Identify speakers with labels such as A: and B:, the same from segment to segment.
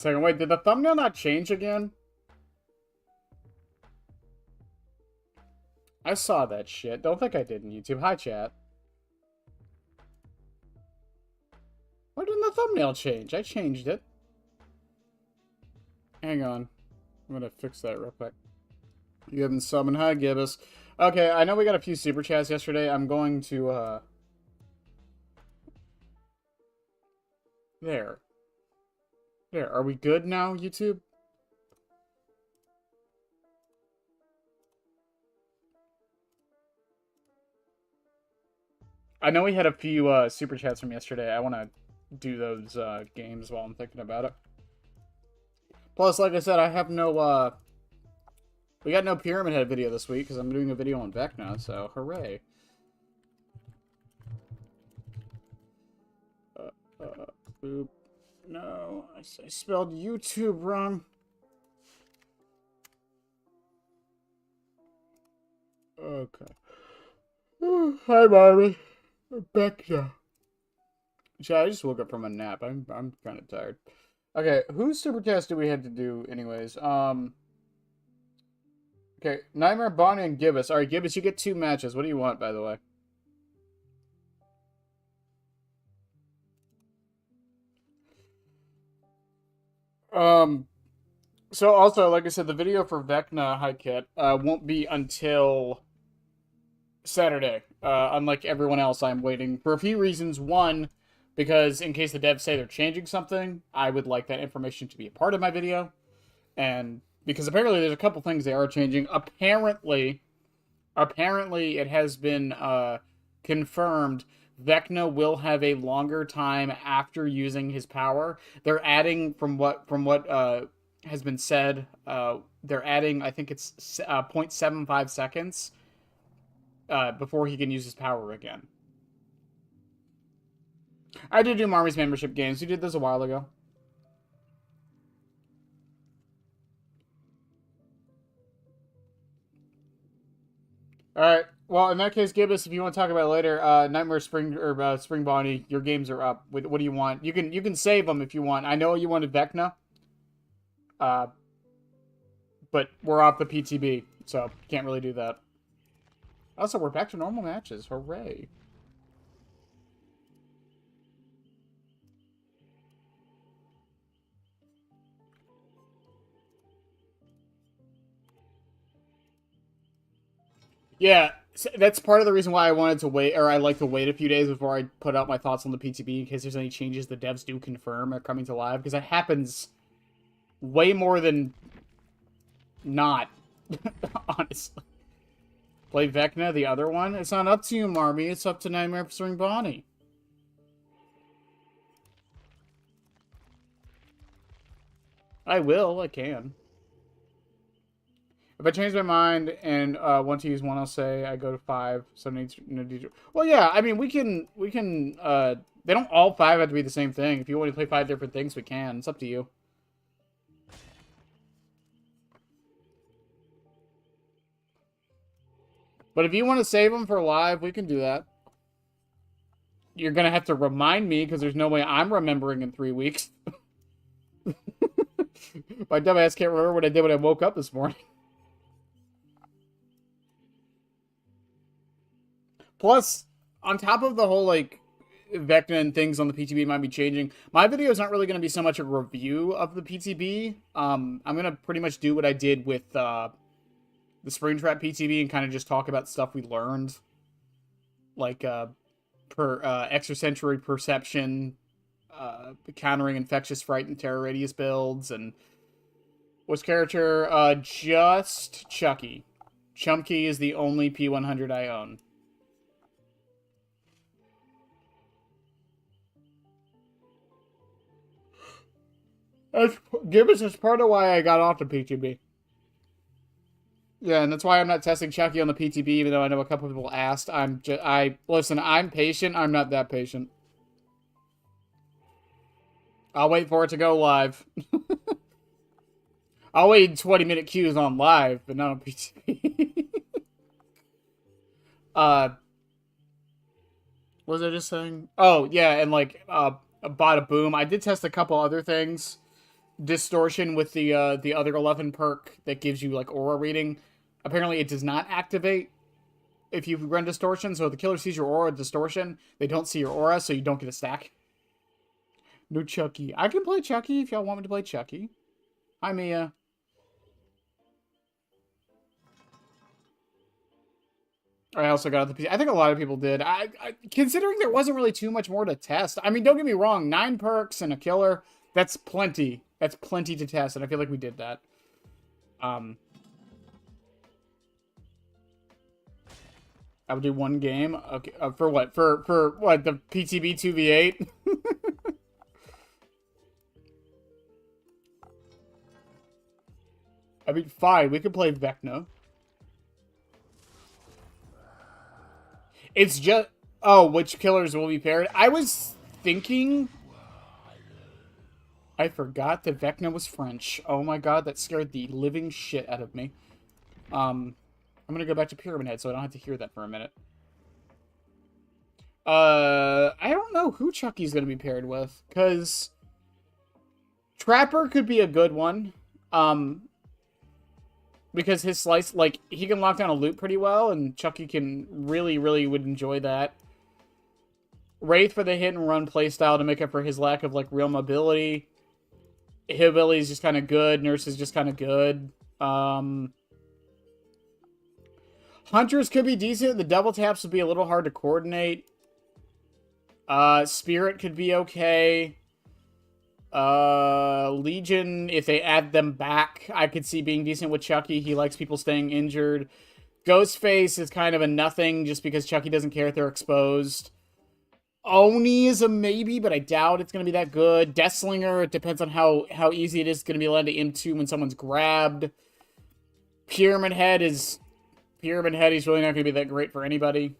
A: Second, wait, did the thumbnail not change again? I saw that shit. Don't think I did in YouTube. Hi, chat. Why didn't the thumbnail change? I changed it. Hang on. I'm gonna fix that real quick. You haven't summoned. Hi, Gibbous. Okay, I know we got a few super chats yesterday. I'm going to, There. There. Are we good now, YouTube? I know we had a few, super chats from yesterday. I want to do those, games while I'm thinking about it. Plus, like I said, I have no, we got no Pyramid Head video this week because I'm doing a video on Vecna, so hooray. Boop. No, I spelled YouTube wrong. Okay. Hi, Marvin. I'm back now. I just woke up from a nap. I'm kind of tired. Okay, whose super test do we have to do anyways? Okay, Nightmare, Bonnie, and Gibbous. Alright, Gibbous, you get 2 matches. What do you want, by the way? So also, like I said, the video for Vecna High Kit won't be until Saturday. Unlike everyone else, I'm waiting for a few reasons. One, because in case the devs say they're changing something, I would like that information to be a part of my video. And because apparently there's a couple things they are changing. Apparently it has been confirmed Vecna will have a longer time after using his power. They're adding from what has been said, they're adding, I think it's 0.75 seconds before he can use his power again. I did do Marmy's membership games. We did this a while ago. Alright. Well, in that case, Gibbous, if you want to talk about it later, Nightmare Spring or Spring Bonnie, your games are up. What do you want? You can save them if you want. I know you wanted Vecna. But we're off the PTB, so can't really do that. Also, we're back to normal matches. Hooray. Yeah, that's part of the reason why I wanted to wait, or I like to wait a few days before I put out my thoughts on the PTB in case there's any changes the devs do confirm are coming to live, because that happens way more than not, honestly. Play Vecna, the other one? It's not up to you, Marmy. It's up to Nightmare Spring Bonnie. I will. I can. If I change my mind and want to use one, I'll say I go to 5. So well, yeah. I mean, we can. They don't all 5 have to be the same thing. If you want to play 5 different things, we can. It's up to you. But if you want to save them for live, we can do that. You're gonna have to remind me because there's no way I'm remembering in 3 weeks. My dumb ass can't remember what I did when I woke up this morning. Plus, on top of the whole, like, Vecna and things on the PTB might be changing, my video is not really going to be so much a review of the PTB. I'm going to pretty much do what I did with the Springtrap PTB and kind of just talk about stuff we learned. Like, extrasensory perception, countering infectious fright and terror radius builds, and what's character? Just Chucky. Chumkey is the only P100 I own. Gibbous is part of why I got off the PTB. Yeah, and that's why I'm not testing Chucky on the PTB, even though I know a couple people asked. Listen, I'm patient. I'm not that patient. I'll wait for it to go live. I'll wait 20-minute queues on live, but not on PTB. What was I just saying? Oh, yeah, and like, Bada Boom. I did test a couple other things distortion with the other 11 perk that gives you like aura reading. Apparently, it does not activate if you run distortion. So if the killer sees your aura distortion, they don't see your aura, so you don't get a stack. No Chucky. I can play Chucky if y'all want me to play Chucky. Hi, Mia. I also got the PC. I think a lot of people did. Considering there wasn't really too much more to test. I mean, don't get me wrong. 9 perks and a killer. That's plenty. That's plenty to test, and I feel like we did that. I would do one game. Okay, for what? For what? The PTB 2v8? I mean, fine. We could play Vecna. It's just... Oh, which killers will be paired? I was thinking... I forgot that Vecna was French. Oh my god, that scared the living shit out of me. I'm gonna go back to Pyramid Head so I don't have to hear that for a minute. I don't know who Chucky's gonna be paired with, because... Trapper could be a good one. Because his slice, like, he can lock down a loop pretty well, and Chucky can really would enjoy that. Wraith for the hit and run playstyle to make up for his lack of, like, real mobility. Hillbilly is just kind of good. Nurse is just kind of good. Hunters could be decent. The double taps would be a little hard to coordinate. Spirit could be okay. Legion, if they add them back, I could see being decent with Chucky. He likes people staying injured. Ghostface is kind of a nothing just because Chucky doesn't care if they're exposed. Oni is a maybe, but I doubt it's going to be that good. Deathslinger, it depends on how easy it is going to be allowed to M2 when someone's grabbed. Pyramid Head, he's really not going to be that great for anybody.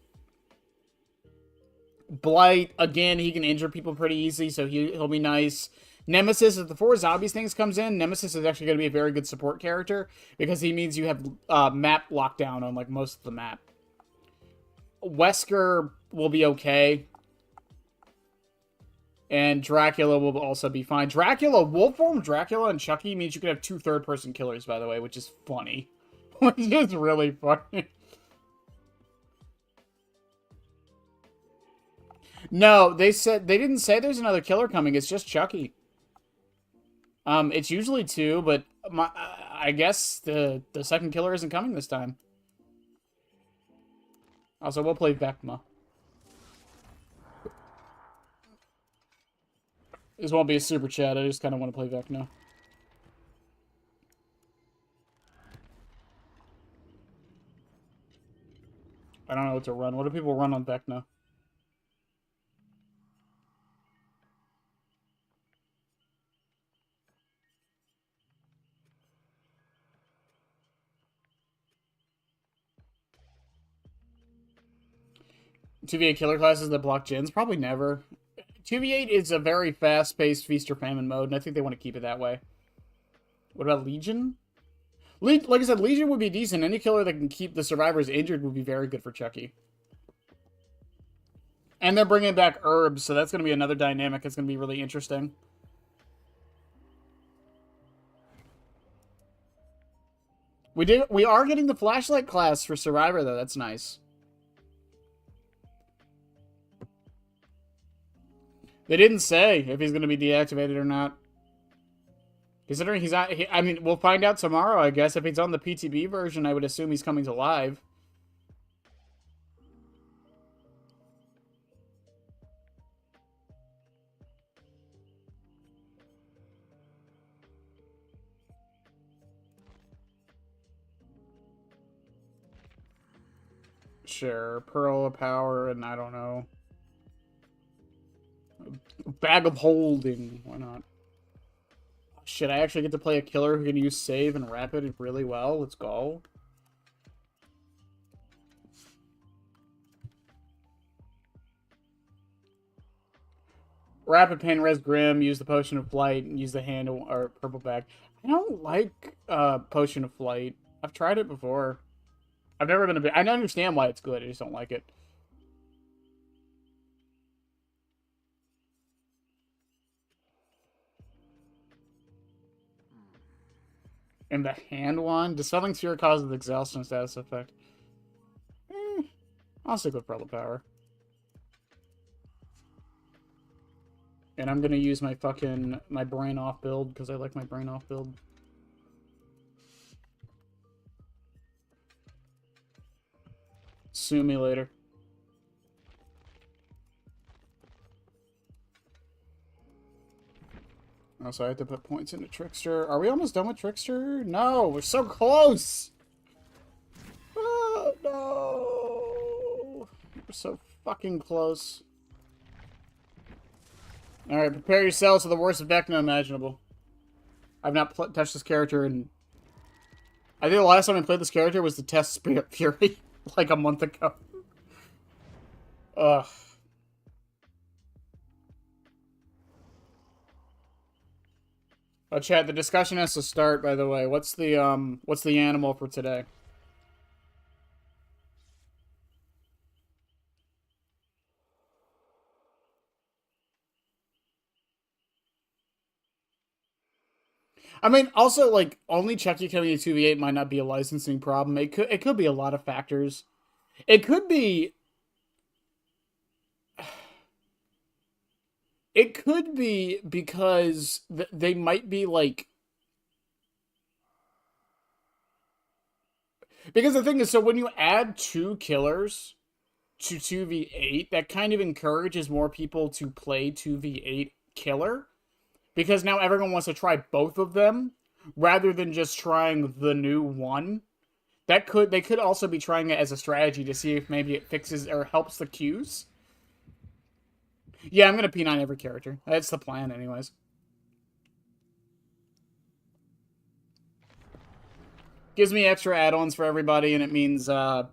A: Blight, again, he can injure people pretty easy, so he'll be nice. Nemesis, if the 4 zombies things comes in, Nemesis is actually going to be a very good support character because he means you have map lockdown on like most of the map. Wesker will be okay. And Dracula will also be fine. Wolf form Dracula and Chucky means you can have 2 third-person killers, by the way, which is funny. Which is really funny. No, they didn't say there's another killer coming. It's just Chucky. It's usually 2, but I guess the second killer isn't coming this time. Also, we'll play Vecna. This won't be a super chat. I just kind of want to play Vecna. I don't know what to run. What do people run on Vecna? $2v8 killer classes that block gens? Probably never. 2v8 is a very fast-paced feast or famine mode, and I think they want to keep it that way. What about Legion? Like I said, Legion would be decent. Any killer that can keep the survivors injured would be very good for Chucky. And they're bringing back herbs, so that's going to be another dynamic that's going to be really interesting. We are getting the flashlight class for Survivor, though. That's nice. They didn't say if he's going to be deactivated or not. Considering he's not... I mean, we'll find out tomorrow, I guess. If he's on the PTB version, I would assume he's coming to live. Sure. Pearl of Power and I don't know. Bag of Holding. Why not? Shit, I actually get to play a killer who can use save and rapid really well. Let's go. Rapid Pain, Res Grim, use the Potion of Flight, and use the hand or purple bag. I don't like Potion of Flight. I've tried it before. I've never been a bit... I understand why it's good, I just don't like it. And the hand wand? Dispelling sphere causes exhaustion status effect. I'll stick with Relic Power. And I'm gonna use my my brain off build, because I like my brain off build. Sue me later. Oh, so I have to put points into Trickster. Are we almost done with Trickster? No, we're so close! Oh, no! We're so fucking close. Alright, prepare yourselves for the worst Vecna imaginable. I've not touched this character in... I think the last time I played this character was to test Spirit Fury, like a month ago. Ugh. Oh, chat, the discussion has to start, by the way. What's the animal for today? I mean, also, like, only Chucky killing a 2v8 might not be a licensing problem. It could be a lot of factors. It could be... It could be because they might be, like... Because the thing is, so when you add 2 killers to 2v8, that kind of encourages more people to play 2v8 killer. Because now everyone wants to try both of them, rather than just trying the new one. They could also be trying it as a strategy to see if maybe it fixes or helps the queues. Yeah, I'm gonna P9 every character. That's the plan, anyways. Gives me extra add-ons for everybody, and it means I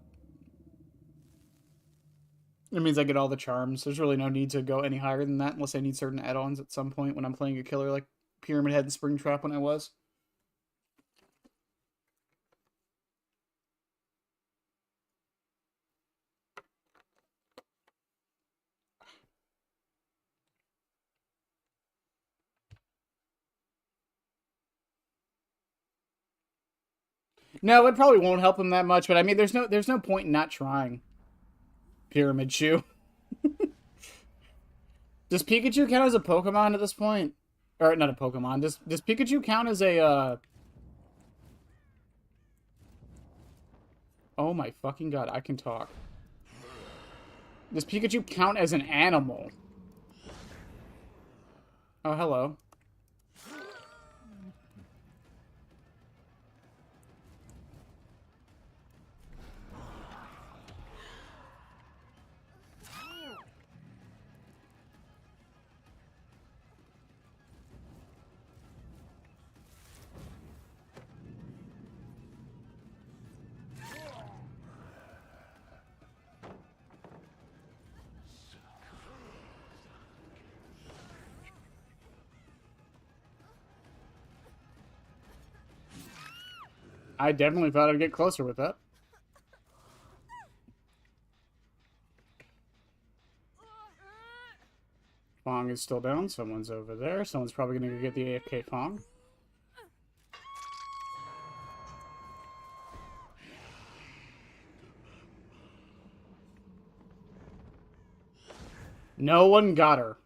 A: get all the charms. There's really no need to go any higher than that unless I need certain add-ons at some point when I'm playing a killer like Pyramid Head and Springtrap when I was. No, it probably won't help him that much, but I mean, there's no point in not trying. Pyramid Shoe. Does Pikachu count as a Pokemon at this point? Or, not a Pokemon. Does Pikachu count as a, Oh my fucking god, I can talk. Does Pikachu count as an animal? Oh, hello. I definitely thought I'd get closer with that. Fong is still down. Someone's over there. Someone's probably going to get the AFK Fong. No one got her.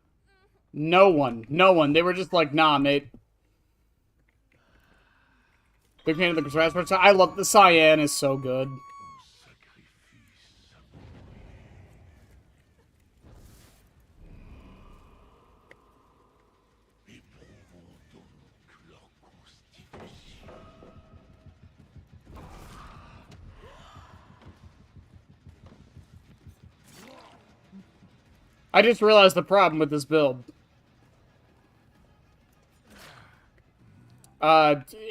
A: No one. No one. They were just like, nah, mate. Big fan of the Crash Parts. I love the Cyan is so good. I just realized the problem with this build.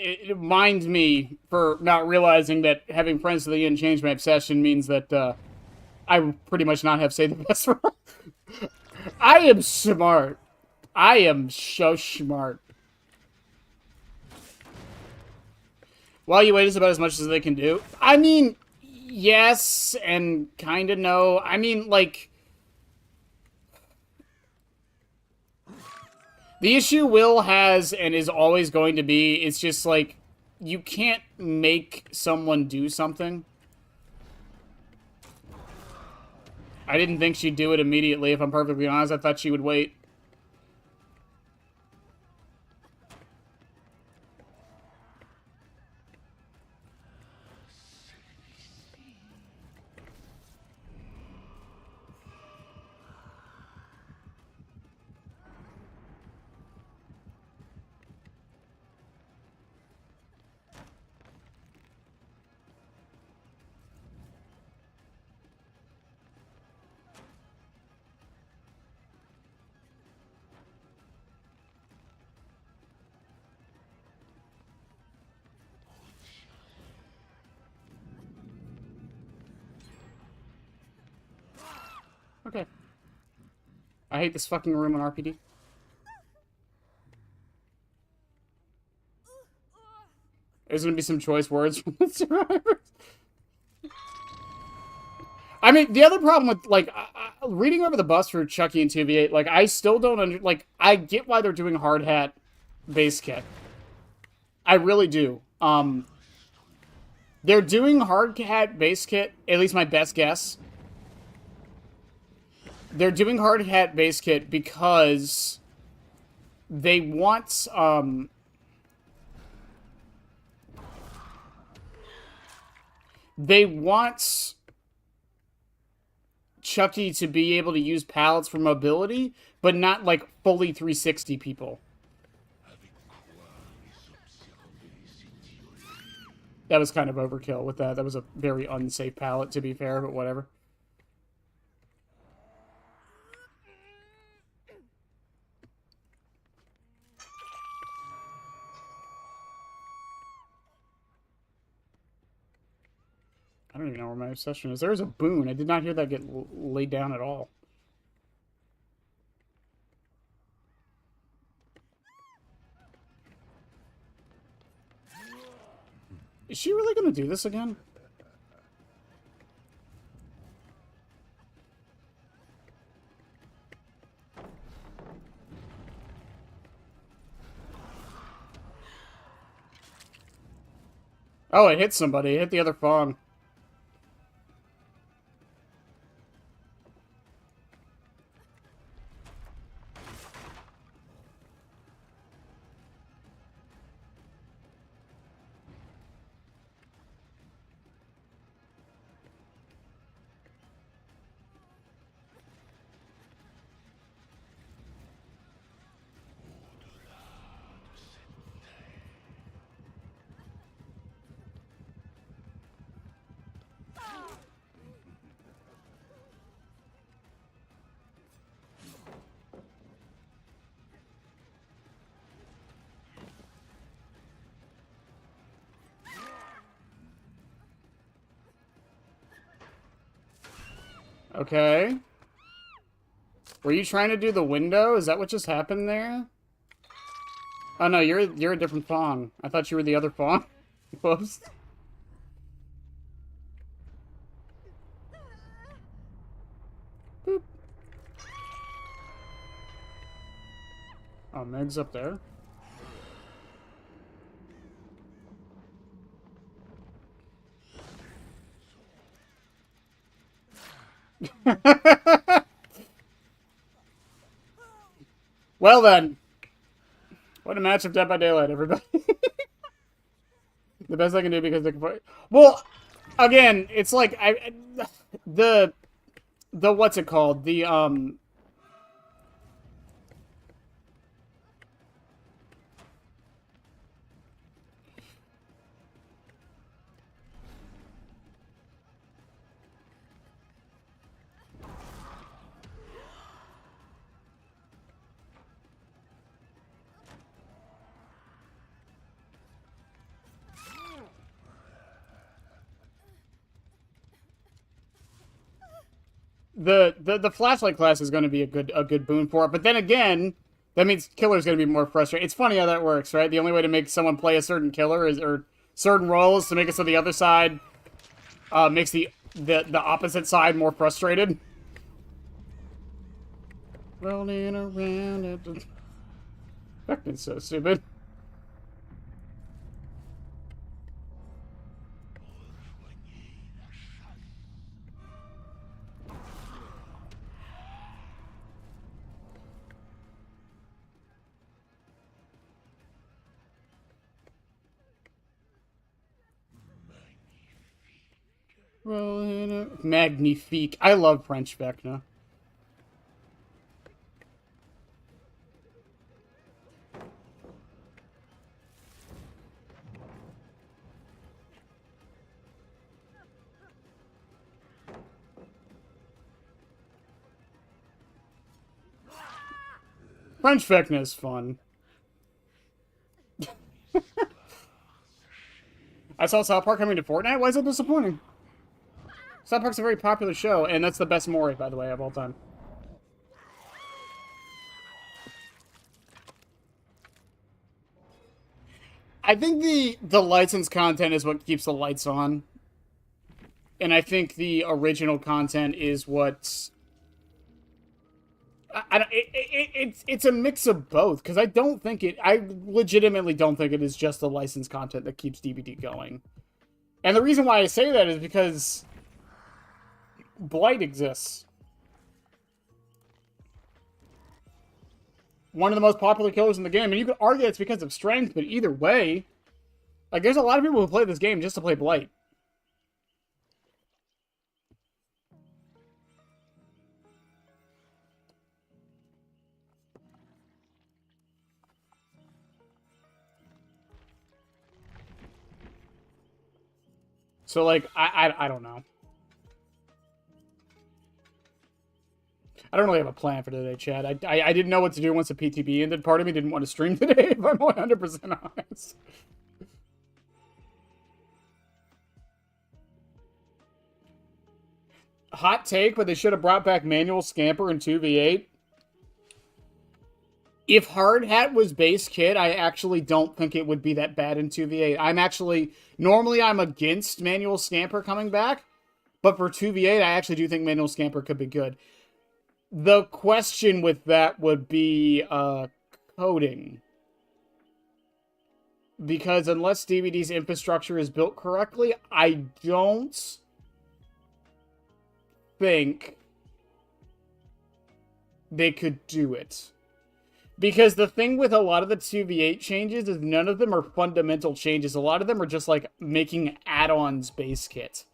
A: It minds me for not realizing that having friends to the end change my obsession means that, I pretty much not have say the best for. I am smart. I am so smart. While you wait is about as much as they can do. I mean, yes, and kinda no. I mean, like... The issue Will has, and is always going to be, it's just like, you can't make someone do something. I didn't think she'd do it immediately, if I'm perfectly honest. I thought she would wait. Okay. I hate this fucking room on RPD. There's gonna be some choice words from the survivors. I mean, the other problem with, like, reading over the bus for Chucky and 2v8, like, I still don't like, I get why they're doing hard hat base kit. I really do. They're doing hard hat base kit, at least my best guess. They're doing hard hat base kit because they want, Chucky to be able to use pallets for mobility, but not, like, fully 360 people. That was kind of overkill with that. That was a very unsafe pallet, to be fair, but whatever. I don't even know where my obsession is. There's a boon. I did not hear that get laid down at all. Is she really going to do this again? Oh, it hit somebody. It hit the other Fong. Okay. Were you trying to do the window? Is that what just happened there? Oh no, you're a different Fong. I thought you were the other Fong. Whoops. Boop. Oh, Meg's up there. Well then. What a match of Dead by Daylight, everybody. The best I can do because they can play. Well, again, it's like the what's it called? The flashlight class is going to be a good boon for it. But then again, that means killer's going to be more frustrated. It's funny how that works, right? The only way to make someone play a certain killer is, or certain roles, to make it so the other side makes the opposite side more frustrated. Rolling around at the... Vecna's so stupid. Magnifique. I love French Vecna. French Vecna is fun. I saw South Park coming to Fortnite. Why is that disappointing? South Park's a very popular show, and that's the best Mori, by the way, of all time. I think the licensed content is what keeps the lights on. And I think the original content is what... it's a mix of both, because I don't think it... I legitimately don't think it is just the licensed content that keeps DBD going. And the reason why I say that is because Blight exists. One of the most popular killers in the game, and you could argue it's because of strength, but either way, like, there's a lot of people who play this game just to play Blight. So, like, I don't know. I don't really have a plan for today, Chad. I didn't know what to do once the PTB ended. Part of me didn't want to stream today, if I'm 100% honest. Hot take, but they should have brought back manual scamper in 2v8. If Hard Hat was base kit, I actually don't think it would be that bad in 2v8. Normally I'm against manual scamper coming back, but for 2v8, I actually do think manual scamper could be good. The question with that would be coding. Because unless DBD's infrastructure is built correctly, I don't think they could do it. Because the thing with a lot of the 2v8 changes is none of them are fundamental changes. A lot of them are just like making add-ons base kit.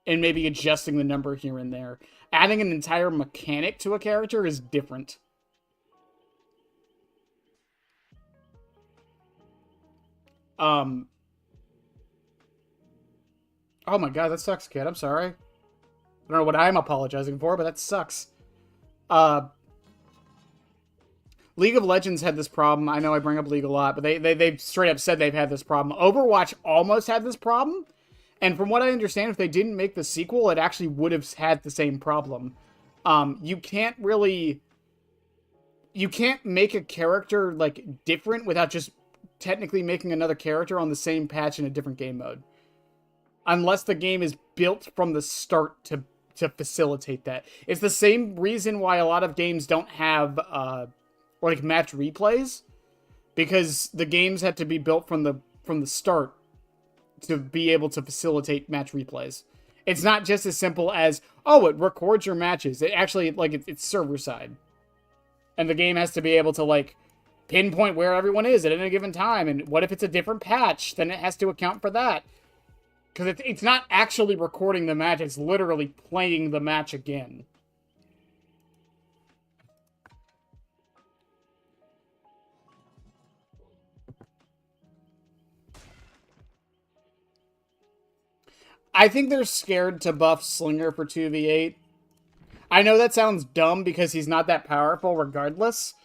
A: And maybe adjusting the number here and there. Adding an entire mechanic to a character is different. Oh my god, that sucks, kid. I'm sorry. I don't know what I'm apologizing for, but that sucks. League of Legends had this problem. I know I bring up League a lot, but they've straight up said they've had this problem. Overwatch almost had this problem. And from what I understand, if they didn't make the sequel, it actually would have had the same problem. You can't make a character, like, different without just technically making another character on the same patch in a different game mode. Unless the game is built from the start to facilitate that. It's the same reason why a lot of games don't have, like, match replays. Because the games had to be built from the start to be able to facilitate match replays. It's not just as simple as, oh, it records your matches. It actually, like, it's server side. And the game has to be able to, like, pinpoint where everyone is at any given time. And what if it's a different patch? Then it has to account for that. Because it's not actually recording the match. It's literally playing the match again. I think they're scared to buff Slinger for 2v8. I know that sounds dumb because he's not that powerful regardless.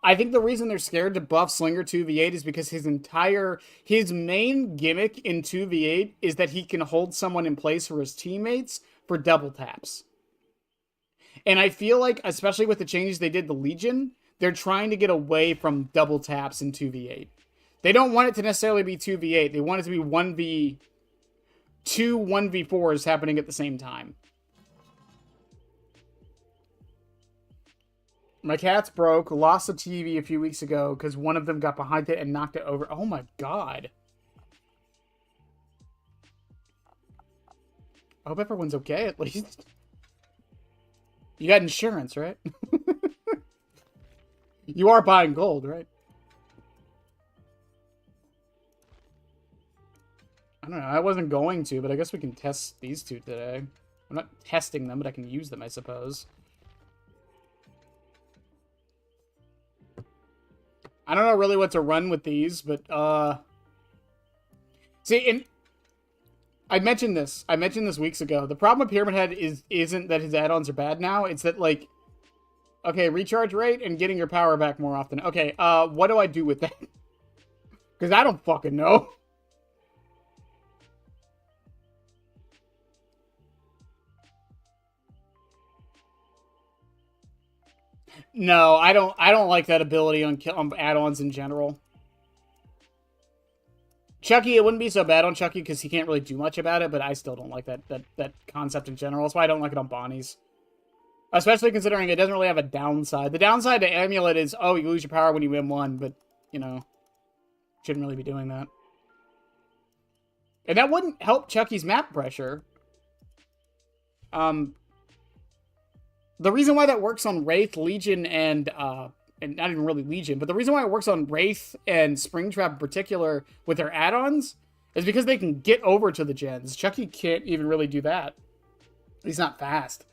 A: I think the reason they're scared to buff Slinger 2v8 is because his main gimmick in 2v8 is that he can hold someone in place for his teammates for double taps. And I feel like, especially with the changes they did to Legion, they're trying to get away from double taps in 2v8. They don't want it to necessarily be 2v8. They want it to be 2 1v4s happening at the same time. My cat's broke, lost the TV a few weeks ago because one of them got behind it and knocked it over. Oh my god. I hope everyone's okay, at least. You got insurance, right? You are buying gold, right? I don't know. I wasn't going to, but I guess we can test these two today. I'm not testing them, but I can use them, I suppose. I don't know really what to run with these, but, see, and I mentioned this. I mentioned this weeks ago. The problem with Pyramid Head isn't that his add-ons are bad now. It's that, like, okay, recharge rate and getting your power back more often. Okay, what do I do with that? Because I don't fucking know. No, I don't like that ability on add-ons in general. Chucky, it wouldn't be so bad on Chucky because he can't really do much about it, but I still don't like that concept in general. That's why I don't like it on Bonnie's. Especially considering it doesn't really have a downside. The downside to Amulet is, oh, you lose your power when you win one, but, you know, shouldn't really be doing that. And that wouldn't help Chucky's map pressure. The reason why that works on Wraith, Legion, and not even really Legion, but the reason why it works on Wraith and Springtrap in particular with their add-ons is because they can get over to the gens. Chucky can't even really do that. He's not fast.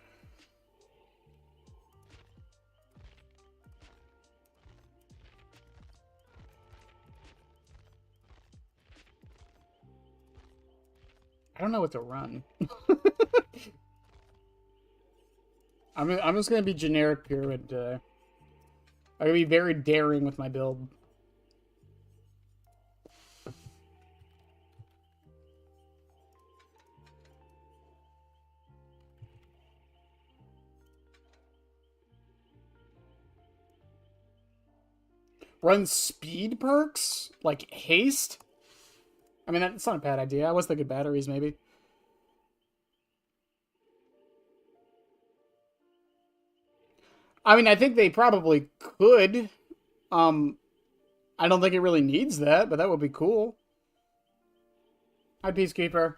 A: I don't know what to run. I'm just gonna be generic Pyramid today. I'm gonna be very daring with my build. Run speed perks? Like haste? I mean, that's not a bad idea. I was thinking batteries, maybe. I mean, I think they probably could. I don't think it really needs that, but that would be cool. Hi, Peacekeeper.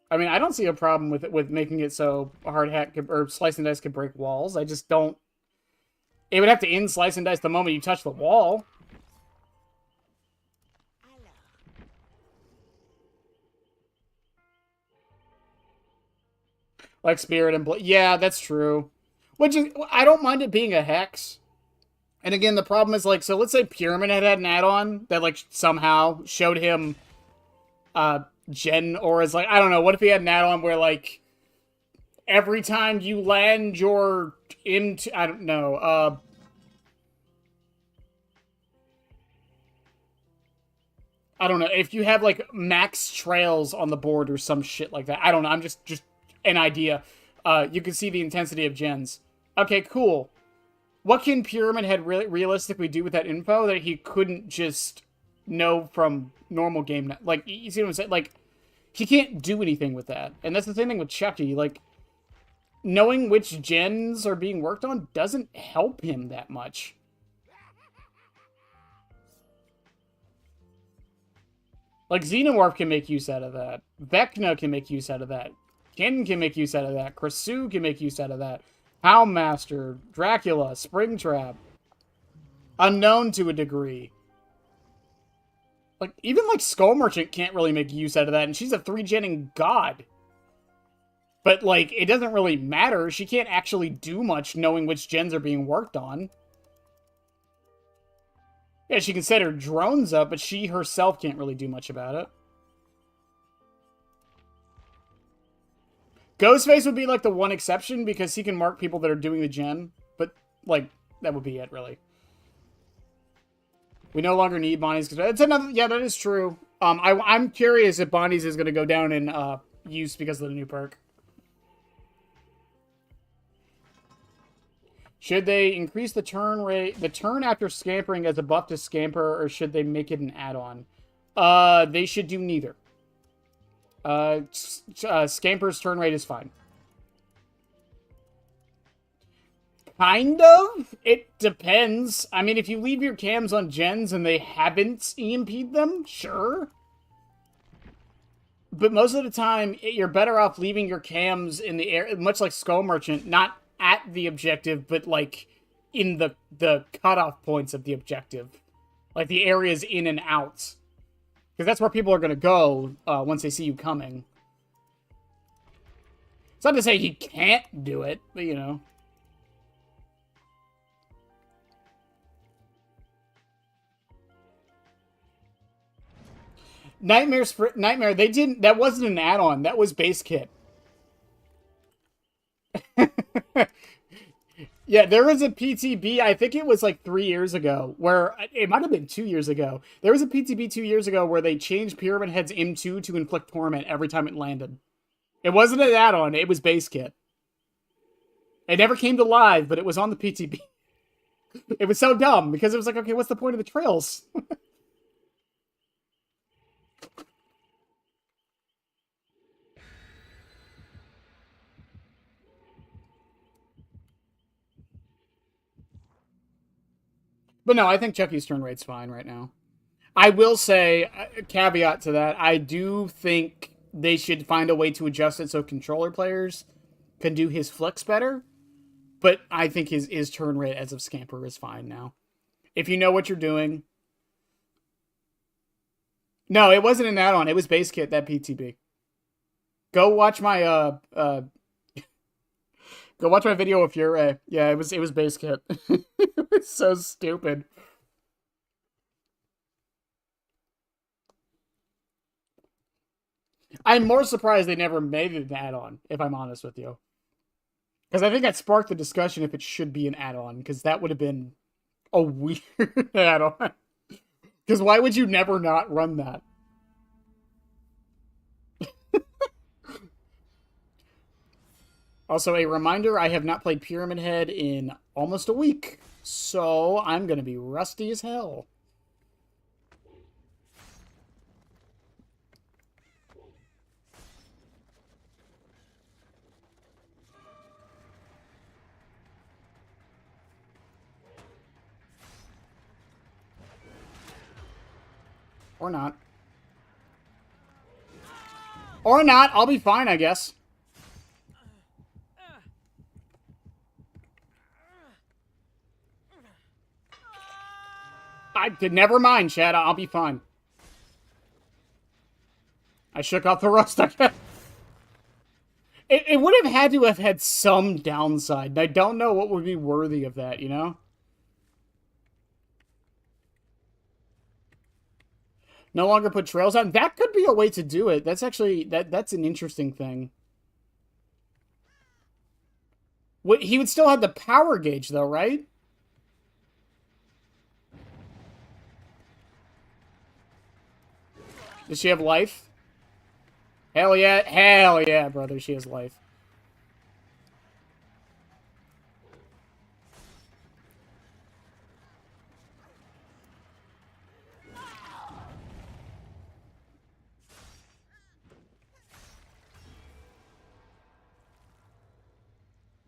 A: I mean, I don't see a problem with making it so a hard hat or Slice and Dice could break walls. I just don't. It would have to end Slice and Dice the moment you touch the wall. Like Spirit and Blood. Yeah, that's true. Which is, I don't mind it being a hex. And again, the problem is, like, so let's say Pyramid had an add-on that, like, somehow showed him, Gen auras. Like, I don't know, what if he had an add-on where, like, every time you land your into, I don't know, I don't know, if you have, like, max trails on the board or some shit like that. I don't know, I'm just an idea. You can see the intensity of gens. Okay, cool. What can Pyramid Head realistically do with that info that he couldn't just know from normal game? Like, you see what I'm saying? Like, he can't do anything with that. And that's the same thing with Chucky. Like, knowing which gens are being worked on doesn't help him that much. Like, Xenomorph can make use out of that. Vecna can make use out of that. Ken can make use out of that. Krasu can make use out of that. Houndmaster, Dracula, Springtrap. Unknown to a degree. Like, even, like, Skull Merchant can't really make use out of that, and she's a 3-genning god. But, like, it doesn't really matter. She can't actually do much knowing which gens are being worked on. Yeah, she can set her drones up, but she herself can't really do much about it. Ghostface would be, like, the one exception, because he can mark people that are doing the gen. But, like, that would be it, really. We no longer need Bonnie's. It's another, yeah, that is true. I'm curious if Bonnie's is going to go down in use because of the new perk. Should they increase the turn rate, the turn after scampering as a buff to scamper, or should they make it an add-on? They should do neither. Scamper's turn rate is fine. Kind of. It depends. I mean, if you leave your cams on gens and they haven't EMP'd them, sure. But most of the time, you're better off leaving your cams in the air, much like Skull Merchant, not at the objective, but, like, in the cutoff points of the objective. Like the areas in and out. Because that's where people are going to go once they see you coming. It's not to say he can't do it, but you know. Nightmare, they didn't, that wasn't an add-on, that was base kit. Yeah, there was a PTB, I think it was like 3 years ago, where, it might have been 2 years ago. There was a PTB 2 years ago where they changed Pyramid Head's M2 to inflict torment every time it landed. It wasn't an add-on, it was base kit. It never came to live, but it was on the PTB. It was so dumb, because it was like, okay, what's the point of the trails? But no, I think Chucky's turn rate's fine right now. I will say, caveat to that, I do think they should find a way to adjust it so controller players can do his flicks better. But I think his turn rate as of Scamper is fine now. If you know what you're doing. No, it wasn't an add-on. It was base kit, that PTB. Go watch my go watch my video of your yeah, it was base kit. It was so stupid. I'm more surprised they never made it an add-on, if I'm honest with you. Because I think that sparked the discussion if it should be an add-on, because that would have been a weird add-on. Because why would you never not run that? Also, a reminder, I have not played Pyramid Head in almost a week, so I'm going to be rusty as hell. Or not. Or not, I'll be fine, I guess. Never mind, Chad. I'll be fine. I shook off the rust. It would have had to have had some downside. I don't know what would be worthy of that, you know? No longer put trails on. That could be a way to do it. That's actually that's an interesting thing. He would still have the power gauge, though, right? Does she have life? Hell yeah, brother, she has life.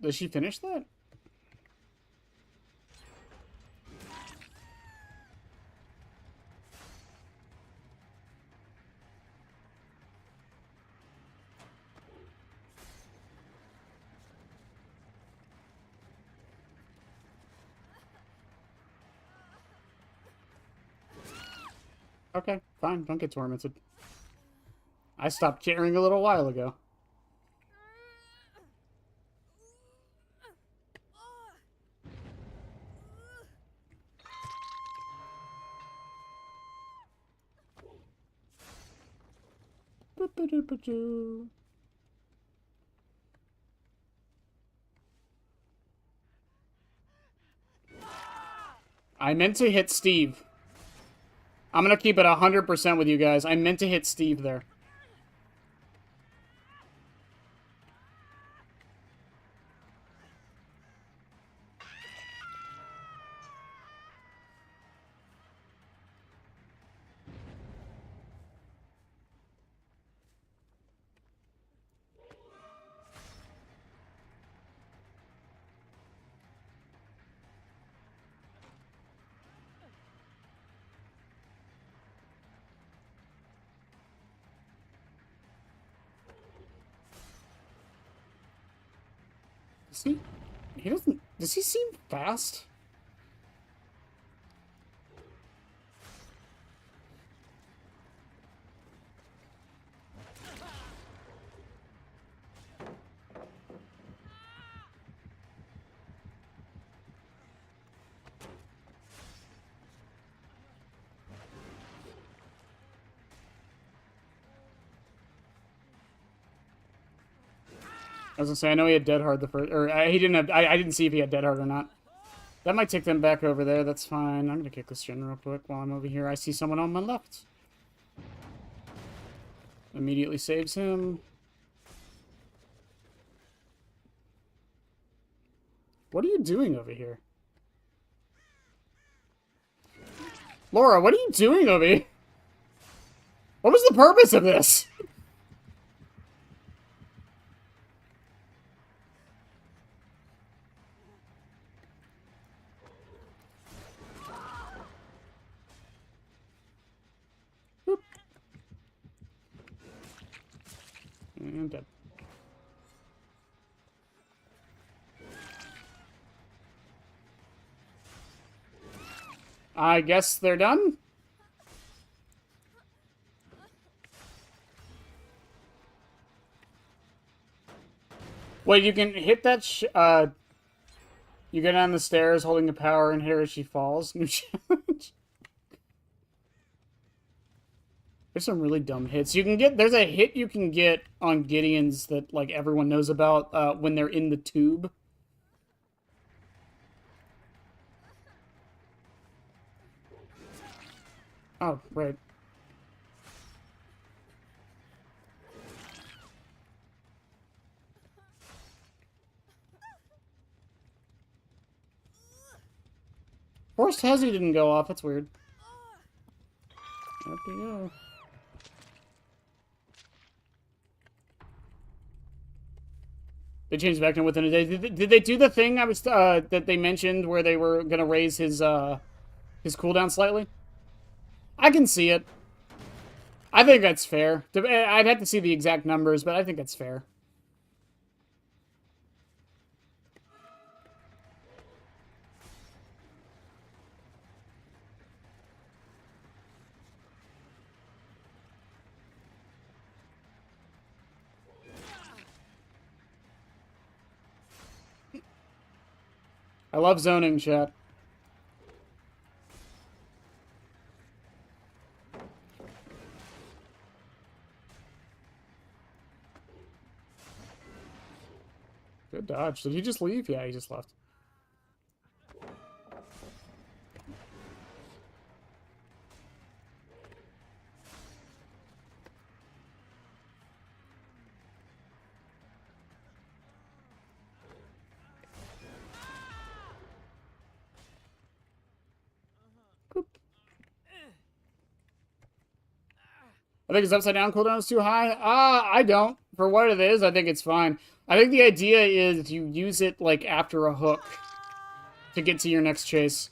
A: Does she finish that? Okay, fine. Don't get tormented. I stopped caring a little while ago. I meant to hit Steve. I'm gonna keep it 100% with you guys. I meant to hit Steve there. He doesn't... Does he seem fast? I was gonna say, I know he had Dead Hard the first, or he didn't have, I didn't see if he had Dead Hard or not. That might take them back over there, that's fine. I'm gonna kick this gen real quick while I'm over here. I see someone on my left. Immediately saves him. What are you doing over here? Laura, what are you doing over here? What was the purpose of this? Boop. And dead. I guess they're done? Wait, you can hit that you go down the stairs holding the power and hit her as she falls. New challenge. There's some really dumb hits. You can get, there's a hit you can get on Gideon's that, like, everyone knows about when they're in the tube. Oh, right. Forced Hezzy didn't go off. That's weird. Up you go. They changed back in within a day. Did they do the thing I was that they mentioned where they were gonna raise his cooldown slightly? I can see it. I think that's fair. I'd have to see the exact numbers, but I think that's fair. I love zoning, chat. Good dodge. Did he just leave? Yeah, he just left. Boop. I think his upside down cooldown is too high. I don't. For what it is, I think it's fine. I think the idea is you use it, like, after a hook to get to your next chase.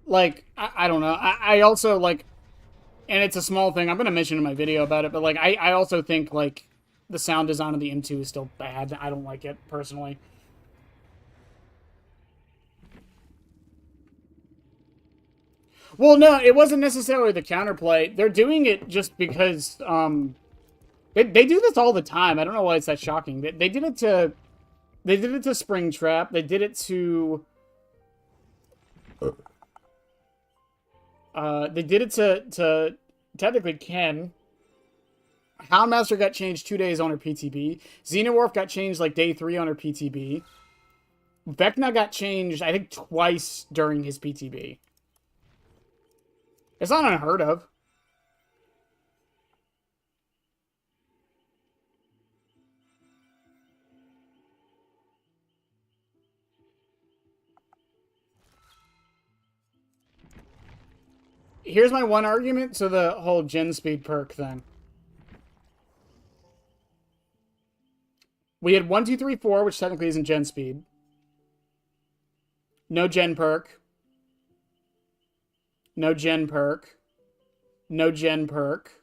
A: Like, I don't know. I also, like, and it's a small thing. I'm going to mention in my video about it, but, like, I also think, like, the sound design of the M2 is still bad. I don't like it, personally. Well, no, it wasn't necessarily the counterplay. They're doing it just because, they do this all the time. I don't know why it's that shocking. They did it to, Springtrap. They did it to, they did it to technically Ken. Houndmaster got changed 2 days on her PTB. Xehanort got changed, like, day 3 on her PTB. Vecna got changed, I think, twice during his PTB. It's not unheard of. Here's my one argument to the whole gen speed perk thing. We had 1, 2, 3, 4, which technically isn't gen speed. No gen perk. No gen perk. No gen perk.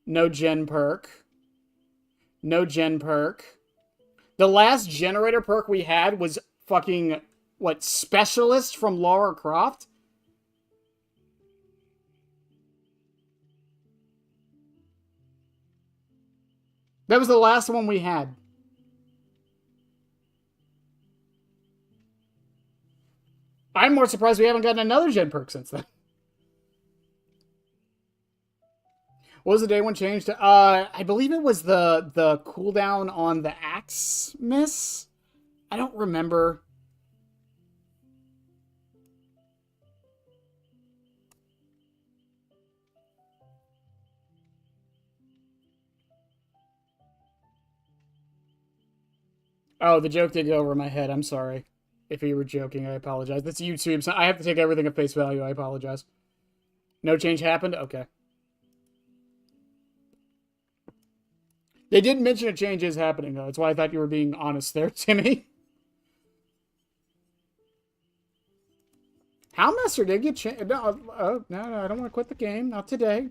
A: No gen perk. No gen perk. The last generator perk we had was fucking, what, Specialist from Lara Croft? That was the last one we had. I'm more surprised we haven't gotten another gen perk since then. What was the day one change to? I believe it was the cooldown on the axe miss. I don't remember. Oh, the joke did go over my head. I'm sorry. If you were joking, I apologize. That's YouTube, so I have to take everything at face value. I apologize. No change happened? Okay. They did mention a change is happening, though. That's why I thought you were being honest there, Timmy. Howlmaster did get changed. No, no, I don't want to quit the game. Not today.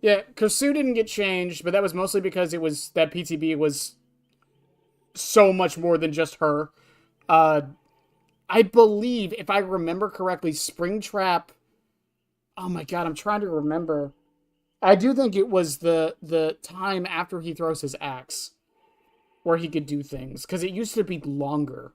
A: Yeah, Kosu didn't get changed, but that was mostly because it was that PTB was so much more than just her. I believe, if I remember correctly, Springtrap. Oh my god, I'm trying to remember. I do think it was the time after he throws his axe where he could do things, because it used to be longer.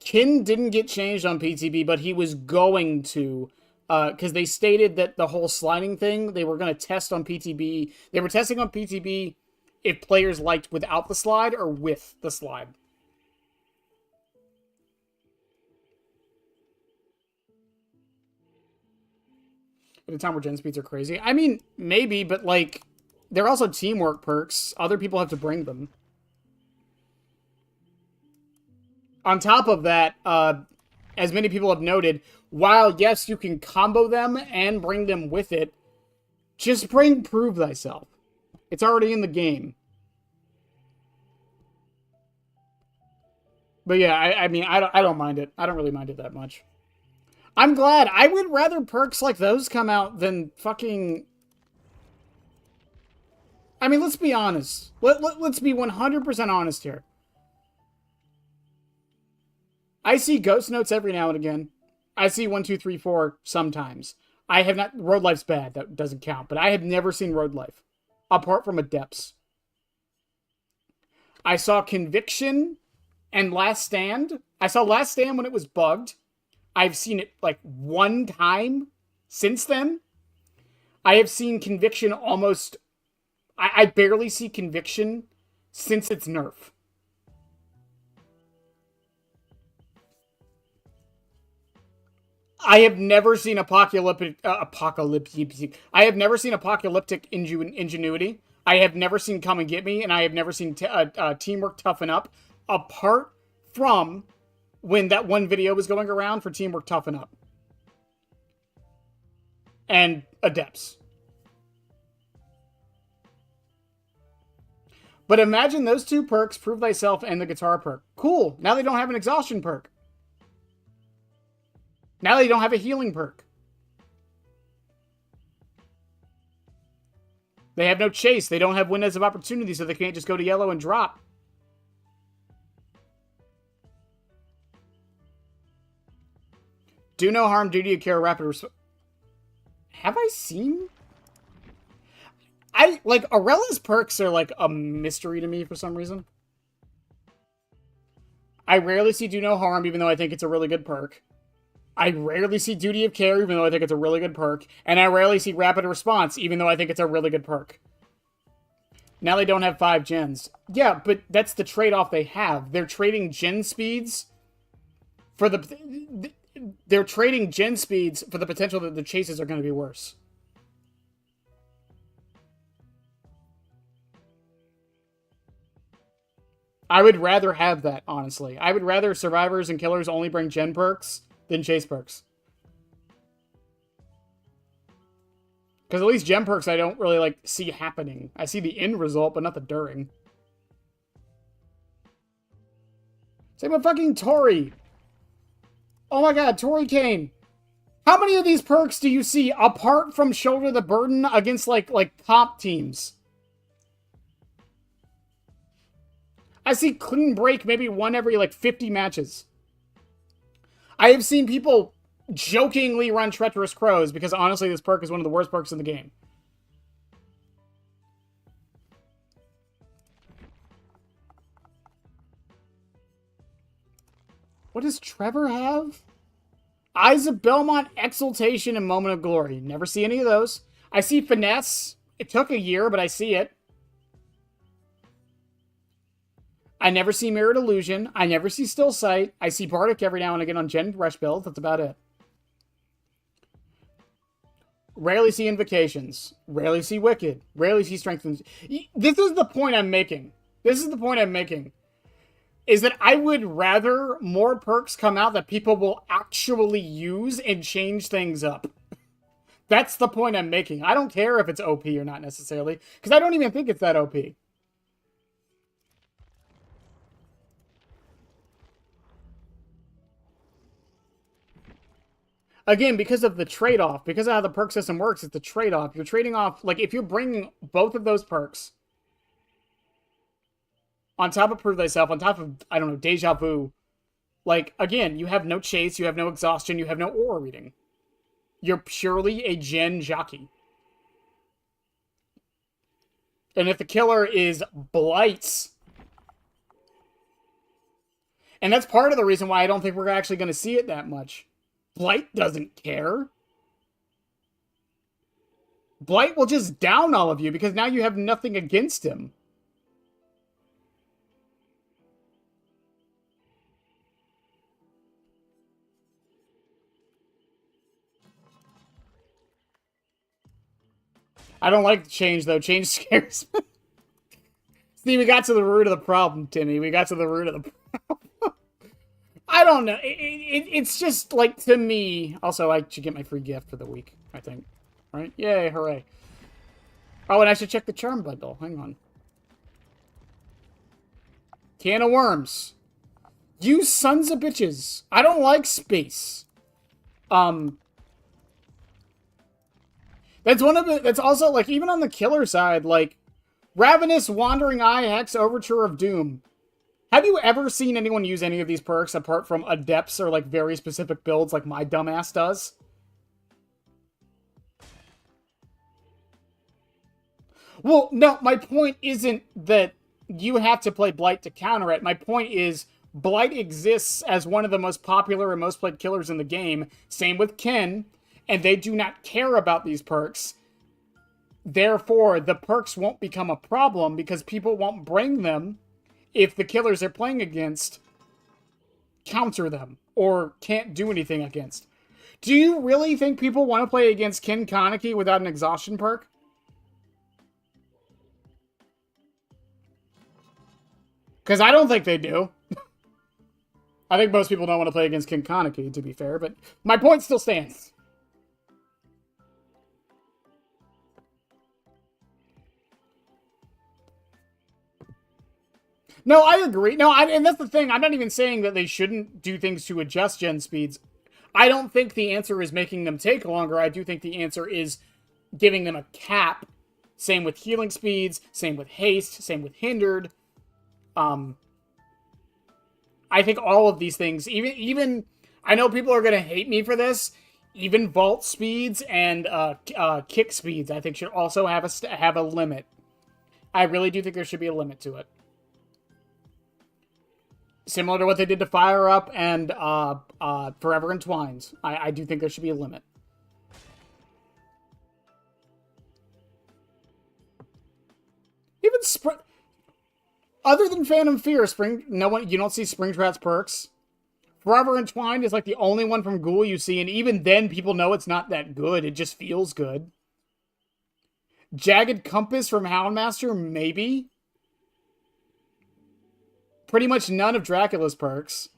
A: Kin didn't get changed on PTB, but he was going to, because they stated that the whole sliding thing, they were going to test on PTB. They were testing on PTB if players liked without the slide or with the slide. At a time where gen speeds are crazy. I mean, maybe, but like, they're also teamwork perks. Other people have to bring them. On top of that, as many people have noted, while yes, you can combo them and bring them with it, just bring Prove Thyself. It's already in the game. But yeah, I mean, I don't mind it. I don't really mind it that much. I'm glad. I would rather perks like those come out than fucking... I mean, let's be honest. Let's be 100% honest here. I see ghost notes every now and again. I see 1, 2, 3, 4 sometimes. I have not... Road Life's bad. That doesn't count. But I have never seen Road Life. Apart from Adepts. I saw Conviction and Last Stand. I saw Last Stand when it was bugged. I've seen it like one time since then. I have seen Conviction almost... I barely see Conviction since its nerf. I have never seen apocalyptic. I have never seen apocalyptic ingenuity. I have never seen Come and Get Me, and I have never seen Teamwork Toughen Up, apart from when that one video was going around for Teamwork Toughen Up and Adepts. But imagine those two perks, Prove Thyself and the guitar perk. Cool. Now they don't have an exhaustion perk. Now they don't have a healing perk. They have no chase. They don't have windows of opportunity, so they can't just go to yellow and drop. Do no harm, duty of care, rapid response. Have I seen? Like, Aurella's perks are like a mystery to me for some reason. I rarely see Do No Harm, even though I think it's a really good perk. I rarely see Duty of Care, even though I think it's a really good perk. And I rarely see Rapid Response, even though I think it's a really good perk. Now they don't have 5 gens. Yeah, but that's the trade-off they have. They're trading gen speeds for the... They're trading gen speeds for the potential that the chases are going to be worse. I would rather have that, honestly. I would rather survivors and killers only bring gen perks than chase perks. Because at least gen perks I don't really, like, see happening. I see the end result, but not the during. Same with fucking Tori. Oh my god, Tori Kane. How many of these perks do you see apart from Shoulder the Burden against, like comp teams? I see Clean Break maybe one every, like, 50 matches. I have seen people jokingly run Treacherous Crows because, honestly, this perk is one of the worst perks in the game. What does Trevor have? Eyes of Belmont, Exultation, and Moment of Glory. Never see any of those. I see Finesse. It took a year, but I see it. I never see Mirrored Illusion. I never see Still Sight. I see Bardic every now and again on Gen Rush builds. That's about it. Rarely see Invocations. Rarely see Wicked. Rarely see Strength. This is the point I'm making. Is that I would rather more perks come out that people will actually use and change things up. That's the point I'm making. I don't care if it's OP or not necessarily, because I don't even think it's that OP. Again, because of the trade-off, because of how the perk system works, it's the trade-off. You're trading off, like, if you're bringing both of those perks on top of Prove Thyself, on top of, I don't know, Deja Vu, like, again, you have no chase, you have no exhaustion, you have no aura reading. You're purely a gen jockey. And if the killer is Blights, and that's part of the reason why I don't think we're actually going to see it that much. Blight doesn't care. Blight will just down all of you because now you have nothing against him. I don't like the change, though. Change scares me. See, we got to the root of the problem, Timmy. We got to the root of the problem. I don't know. It's just, like, to me... Also, I should get my free gift for the week, I think. Right? Yay, hooray. Oh, and I should check the charm bundle. Hang on. Can of worms. You sons of bitches. I don't like space. That's one of the... That's also, like, even on the killer side, like... Ravenous, Wandering Eye, Hex, Overture of Doom. Have you ever seen anyone use any of these perks apart from adepts or, like, very specific builds like my dumbass does? Well, no, my point isn't that you have to play Blight to counter it. My point is, Blight exists as one of the most popular and most played killers in the game. Same with Ken, and they do not care about these perks. Therefore, the perks won't become a problem because people won't bring them if the killers they're playing against counter them or can't do anything against. Do you really think people want to play against Ken Kaneki without an exhaustion perk? Because I don't think they do. I think most people don't want to play against Ken Kaneki, to be fair, but my point still stands. No, I agree. No, and that's the thing. I'm not even saying that they shouldn't do things to adjust gen speeds. I don't think the answer is making them take longer. I do think the answer is giving them a cap. Same with healing speeds, same with haste, same with hindered. I think all of these things, even I know people are going to hate me for this, even vault speeds and kick speeds, I think should also have a limit. I really do think there should be a limit to it. Similar to what they did to Fire Up and Forever Entwined. I do think there should be a limit. Even other than Phantom Fear, you don't see Springtrat's perks. Forever Entwined is like the only one from Ghoul you see, and even then people know it's not that good. It just feels good. Jagged Compass from Houndmaster, maybe. Pretty much none of Dracula's perks.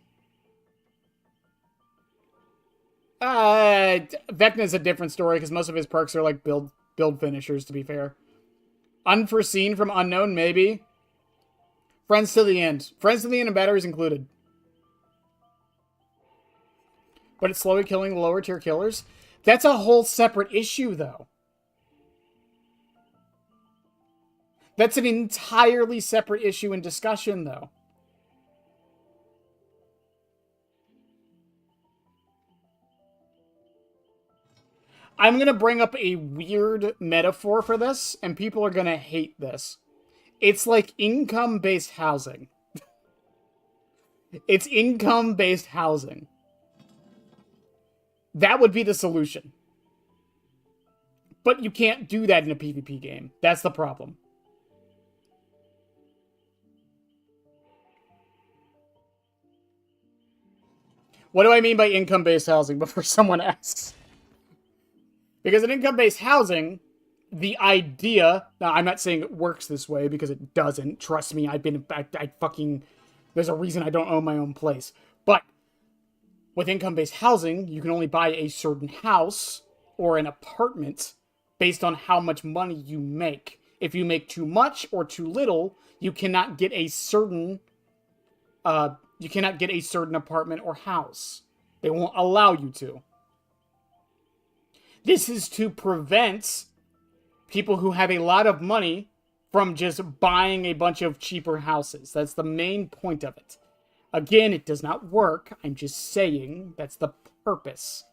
A: Vecna's a different story because most of his perks are like build finishers, to be fair. Unforeseen from Unknown, maybe. Friends to the End. Friends to the End and batteries included. But it's slowly killing the lower tier killers. That's a whole separate issue, though. That's an entirely separate issue and discussion, though. I'm going to bring up a weird metaphor for this, and people are going to hate this. It's like income-based housing. It's income-based housing. That would be the solution. But you can't do that in a PvP game. That's the problem. What do I mean by income-based housing before someone asks? Because in income-based housing, the idea... Now, I'm not saying it works this way, because it doesn't. Trust me, I fucking... There's a reason I don't own my own place. But with income-based housing, you can only buy a certain house or an apartment based on how much money you make. If you make too much or too little, you cannot get a certain apartment or house. They won't allow you to. This is to prevent people who have a lot of money from just buying a bunch of cheaper houses. That's the main point of it. Again, it does not work. I'm just saying that's the purpose.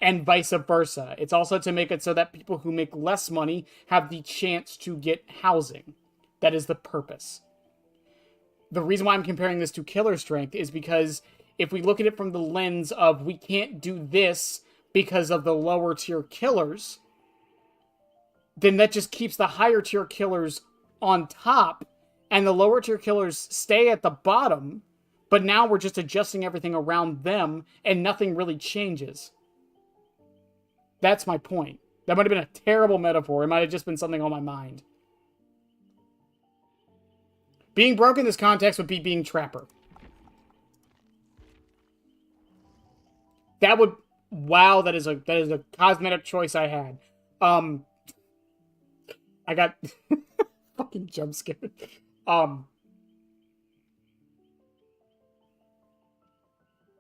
A: And vice versa. It's also to make it so that people who make less money have the chance to get housing. That is the purpose. The reason why I'm comparing this to Killer Strength is because if we look at it from the lens of we can't do this because of the lower tier killers, then that just keeps the higher tier killers on top, and the lower tier killers stay at the bottom, but now we're just adjusting everything around them, and nothing really changes. That's my point. That might have been a terrible metaphor. It might have just been something on my mind. Being broke in this context would be being Trapper. That would... Wow, that is a cosmetic choice I had. I got fucking jump scared.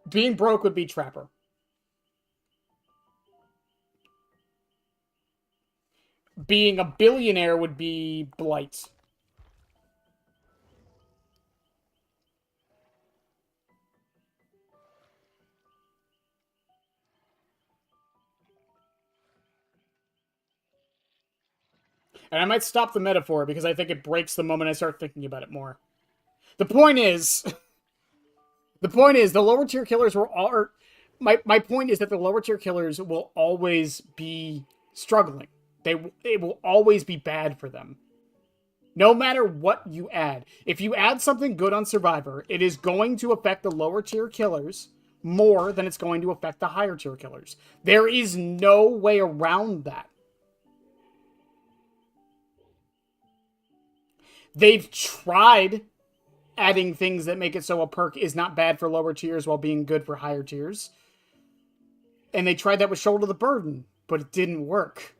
A: Being broke would be Trapper. Being a billionaire would be Blight. And I might stop the metaphor because I think it breaks the moment I start thinking about it more. The point is... the lower tier killers were all... My point is that the lower tier killers will always be struggling. It will always be bad for them. No matter what you add. If you add something good on Survivor, it is going to affect the lower tier killers more than it's going to affect the higher tier killers. There is no way around that. They've tried adding things that make it so a perk is not bad for lower tiers while being good for higher tiers. And they tried that with Shoulder the Burden, but it didn't work.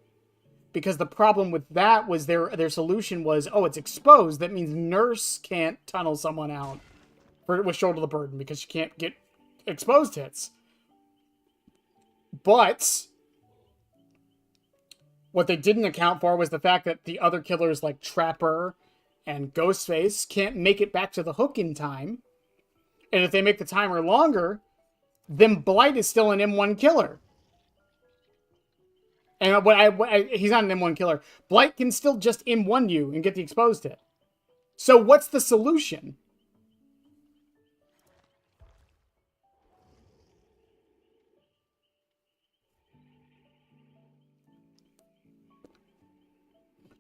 A: Because the problem with that was their solution was, oh, it's exposed. That means Nurse can't tunnel someone out with Shoulder the Burden because she can't get exposed hits. But what they didn't account for was the fact that the other killers like Trapper and Ghostface can't make it back to the hook in time. And if they make the timer longer, then Blight is still an M1 killer. And he's not an M1 killer. Blight can still just M1 you and get the exposed hit. So what's the solution?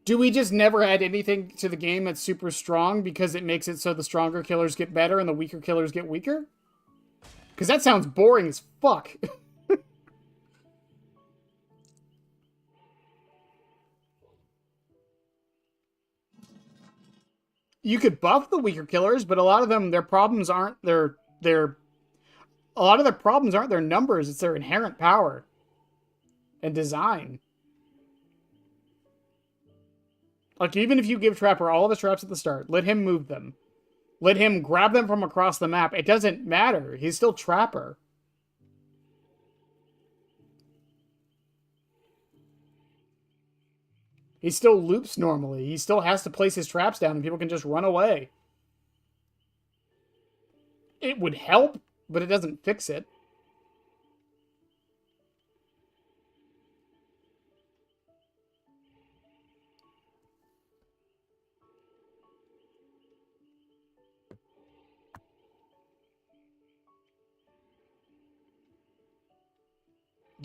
A: Do we just never add anything to the game that's super strong because it makes it so the stronger killers get better and the weaker killers get weaker? Because that sounds boring as fuck. You could buff the weaker killers, but a lot of them, their problems aren't a lot of their problems aren't their numbers, it's their inherent power and design. Like, even if you give Trapper all of his traps at the start, let him move them. Let him grab them from across the map. It doesn't matter. He's still Trapper. He still loops normally. He still has to place his traps down and people can just run away. It would help, but it doesn't fix it.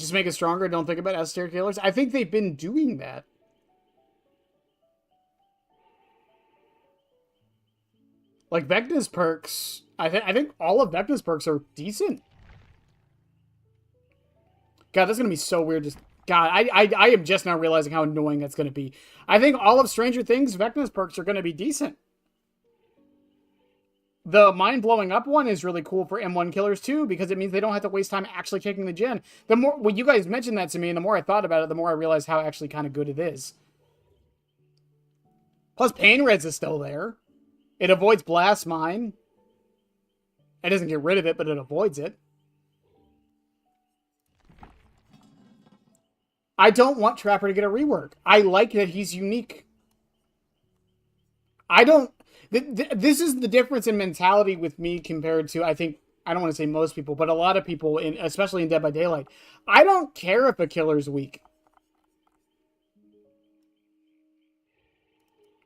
A: Just make it stronger. Don't think about S-tier killers. I think they've been doing that. Like, Vecna's perks, I think all of Vecna's perks are decent. God, that's going to be so weird. God, I am just now realizing how annoying that's going to be. I think all of Stranger Things, Vecna's perks are going to be decent. The mind blowing up one is really cool for M1 killers too, because it means they don't have to waste time actually kicking the gen. The more, when you guys mentioned that to me, and the more I thought about it, the more I realized how actually kind of good it is. Plus, Pain Res is still there. It avoids Blast Mine. It doesn't get rid of it, but it avoids it. I don't want Trapper to get a rework. I like that he's unique. I don't... This is the difference in mentality with me compared to, I think, I don't want to say most people, but a lot of people, especially in Dead by Daylight. I don't care if a killer's weak.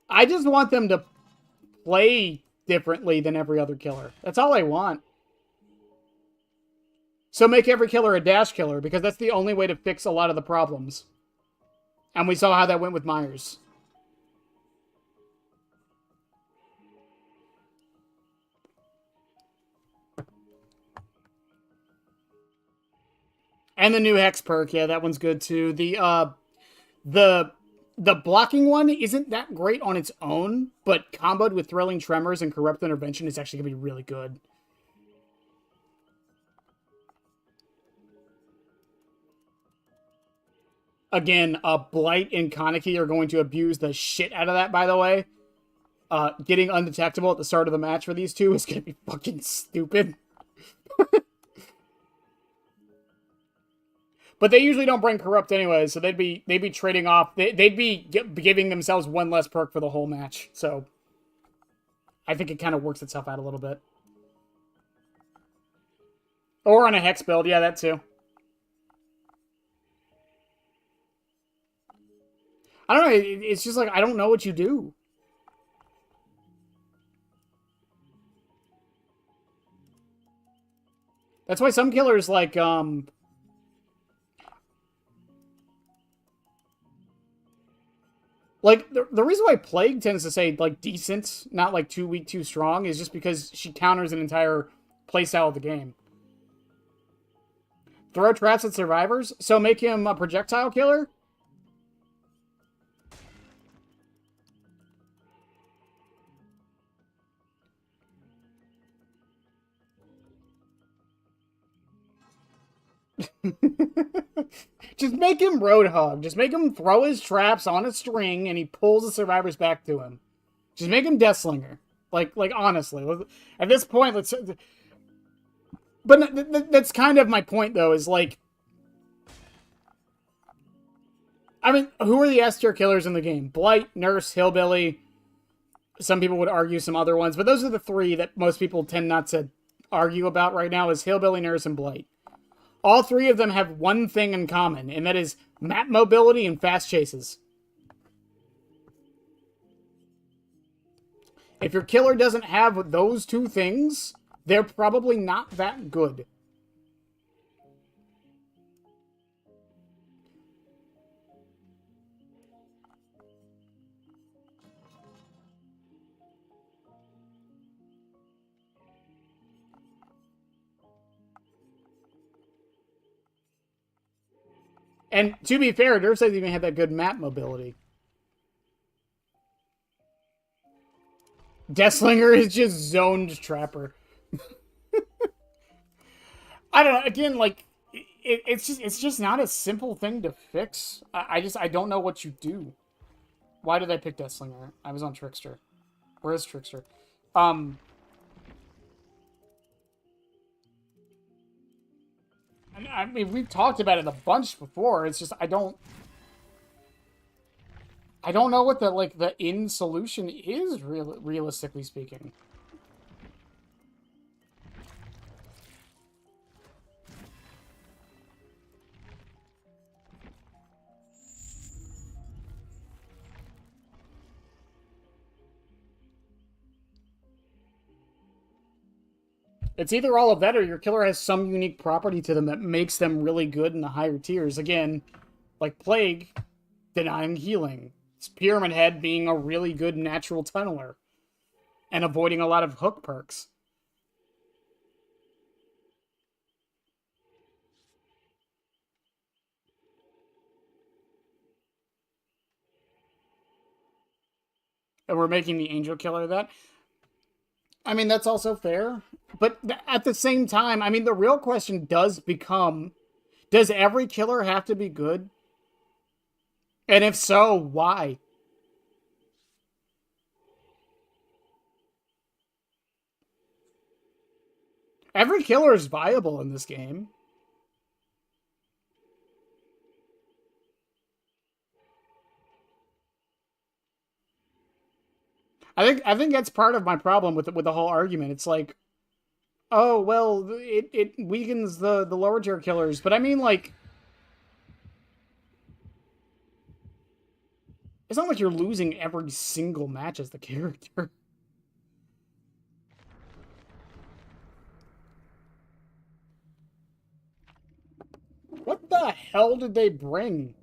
A: I just want them to play differently than every other killer. That's all I want. So make every killer a dash killer, because that's the only way to fix a lot of the problems. And we saw how that went with Myers. And the new Hex perk, yeah, that one's good too. The blocking one isn't that great on its own, but comboed with Thrilling Tremors and Corrupt Intervention is actually going to be really good. Again, Blight and Kaneki are going to abuse the shit out of that, by the way. Getting undetectable at the start of the match for these two is going to be fucking stupid. But they usually don't bring Corrupt anyway, so they'd be trading off. They'd be giving themselves one less perk for the whole match. So I think it kind of works itself out a little bit. Or on a Hex build, yeah, that too. I don't know, it's just like, I don't know what you do. That's why some killers like, like, the reason why Plague tends to say, like, decent, not, like, too weak, too strong, is just because she counters an entire playstyle of the game. Throw traps at survivors? So make him a projectile killer? Just make him Roadhog. Just make him throw his traps on a string and he pulls the survivors back to him. Just make him Deathslinger. Like honestly. At this point, let's... But that's kind of my point, though, is like... I mean, who are the S-tier killers in the game? Blight, Nurse, Hillbilly. Some people would argue some other ones, but those are the three that most people tend not to argue about right now, is Hillbilly, Nurse, and Blight. All three of them have one thing in common, and that is map mobility and fast chases. If your killer doesn't have those two things, they're probably not that good. And to be fair, Nerf doesn't even have that good map mobility. Deathslinger is just zoned Trapper. I don't know. Again, like, it's just not a simple thing to fix. I don't know what you do. Why did I pick Deathslinger? I was on Trickster. Where is Trickster? I mean, we've talked about it a bunch before. It's just I don't know what the end solution is, realistically speaking. It's either all of that or your killer has some unique property to them that makes them really good in the higher tiers. Again, like Plague, denying healing. It's Pyramid Head being a really good natural tunneler. And avoiding a lot of hook perks. And we're making the Angel Killer that. I mean, that's also fair. But at the same time, I mean, the real question does become, does every killer have to be good? And if so, why? Every killer is viable in this game. I think that's part of my problem with the whole argument. It's like, oh well, it weakens the lower tier killers, but I mean like, it's not like you're losing every single match as the character. What the hell did they bring?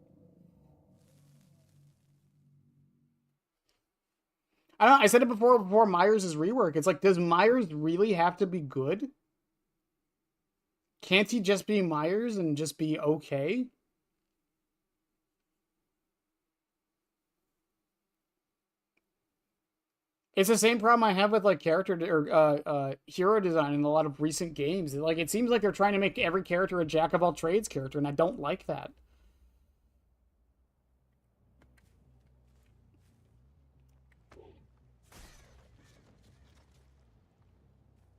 A: I don't know, I said it before Myers' rework. It's like, does Myers really have to be good? Can't he just be Myers and just be okay? It's the same problem I have with like character or hero design in a lot of recent games. Like, it seems like they're trying to make every character a jack of all trades character, and I don't like that.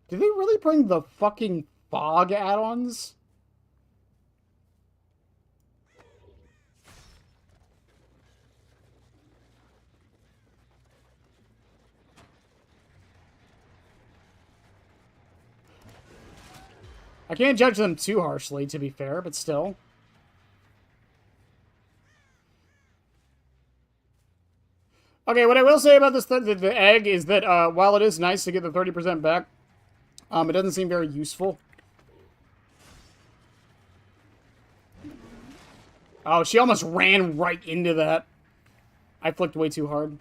A: Did they really bring the fucking fog add-ons? I can't judge them too harshly, to be fair, but still. Okay, what I will say about this the egg is that while it is nice to get the 30% back, it doesn't seem very useful. Oh, she almost ran right into that. I flicked way too hard.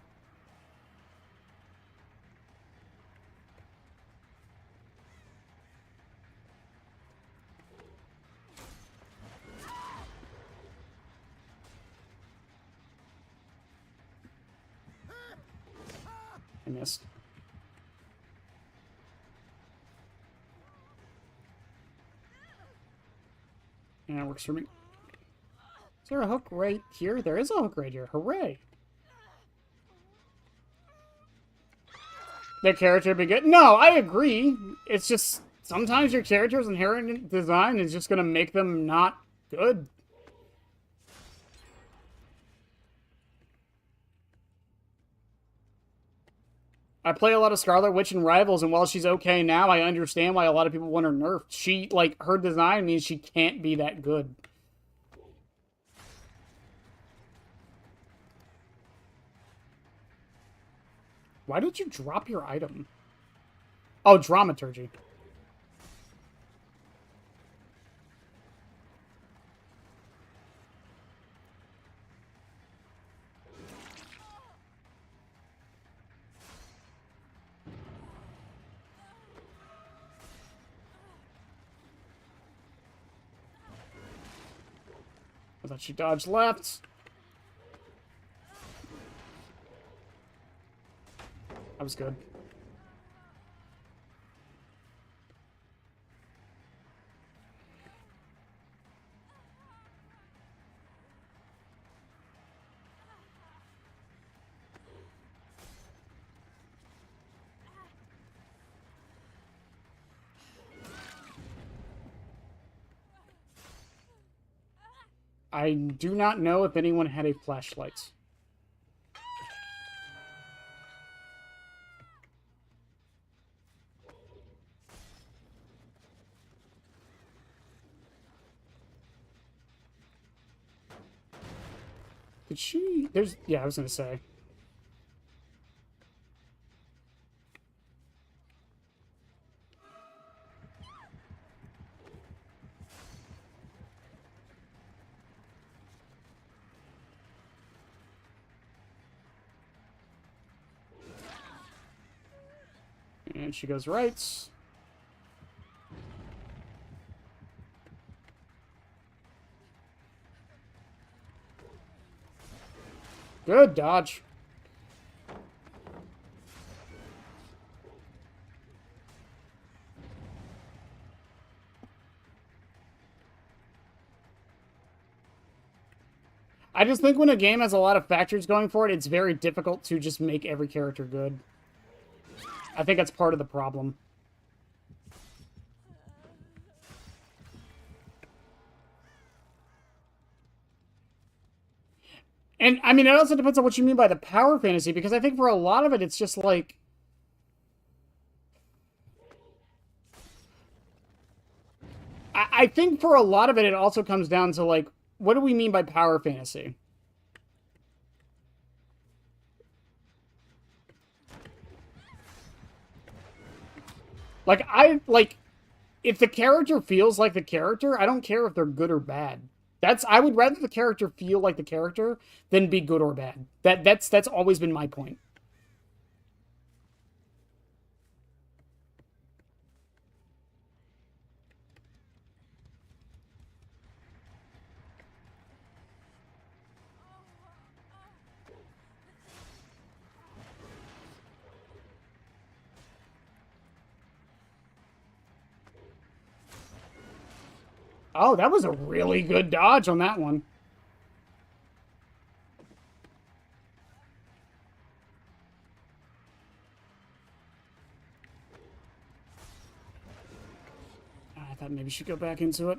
A: I missed. Yeah, it works for me. Is there a hook right here? There is a hook right here. Hooray! The character be good? No, I agree. It's just sometimes your character's inherent design is just gonna make them not good. I play a lot of Scarlet Witch and Rivals, and while she's okay now, I understand why a lot of people want her nerfed. She, like, her design means she can't be that good. Why did you drop your item? Oh, Dramaturgy. I thought she dodged left. That was good. I do not know if anyone had a flashlight. Did she? There's... Yeah, I was gonna say. And she goes right. Good dodge. I just think when a game has a lot of factors going for it, it's very difficult to just make every character good. I think that's part of the problem. And, I mean, it also depends on what you mean by the power fantasy, because I think for a lot of it, it's just like... I think for a lot of it, it also comes down to, like, what do we mean by power fantasy? Like, if the character feels like the character, I don't care if they're good or bad. I would rather the character feel like the character than be good or bad. That's always been my point. Oh, that was a really good dodge on that one. I thought maybe she'd go back into it.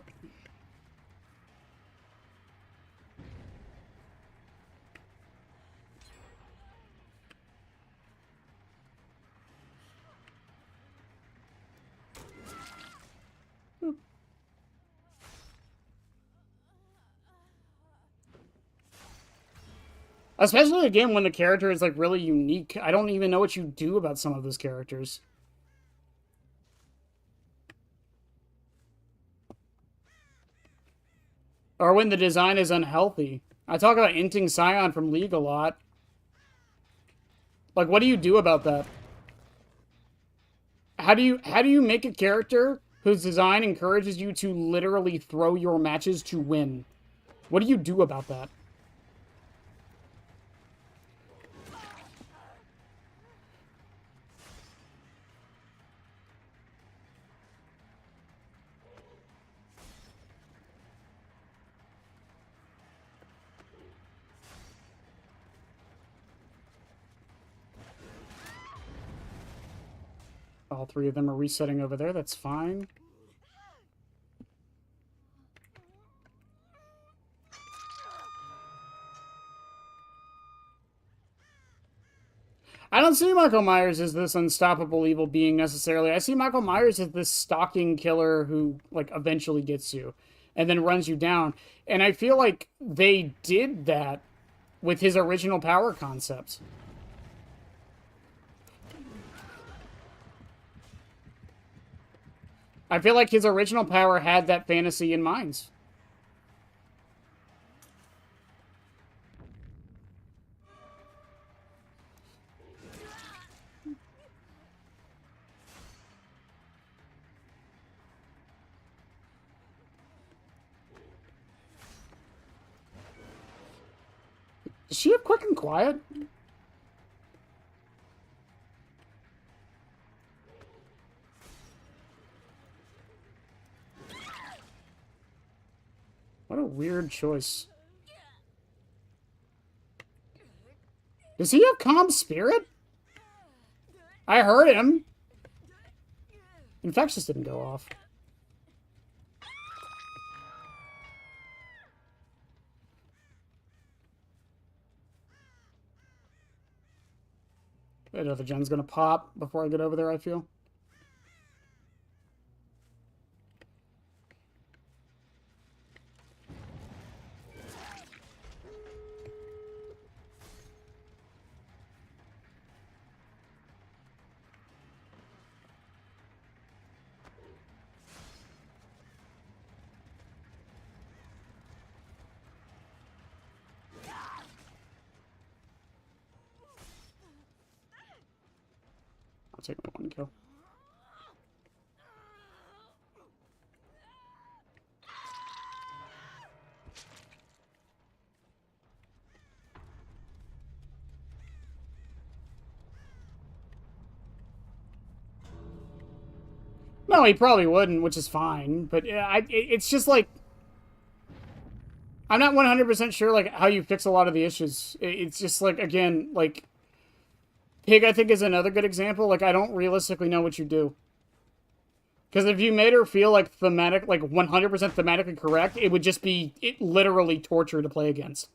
A: Especially, again, when the character is, like, really unique. I don't even know what you do about some of those characters. Or when the design is unhealthy. I talk about inting Scion from League a lot. Like, what do you do about that? How do you make a character whose design encourages you to literally throw your matches to win? What do you do about that? All three of them are resetting over there. That's fine. I don't see Michael Myers as this unstoppable evil being necessarily. I see Michael Myers as this stalking killer who, like, eventually gets you and then runs you down. And I feel like they did that with his original power concept. I feel like his original power had that fantasy in mind. Does she have quick and quiet? What a weird choice. Does he have calm spirit? I heard him. Infectious didn't go off. Another gen's gonna pop before I get over there, I feel. I'll take my one kill. No, he probably wouldn't, which is fine. But it's just like I'm not 100% sure like how you fix a lot of the issues. It's just like again like Pig. I think is another good example. Like I don't realistically know what you do. Because if you made her feel like 100% thematically correct, it would just be literally torture to play against.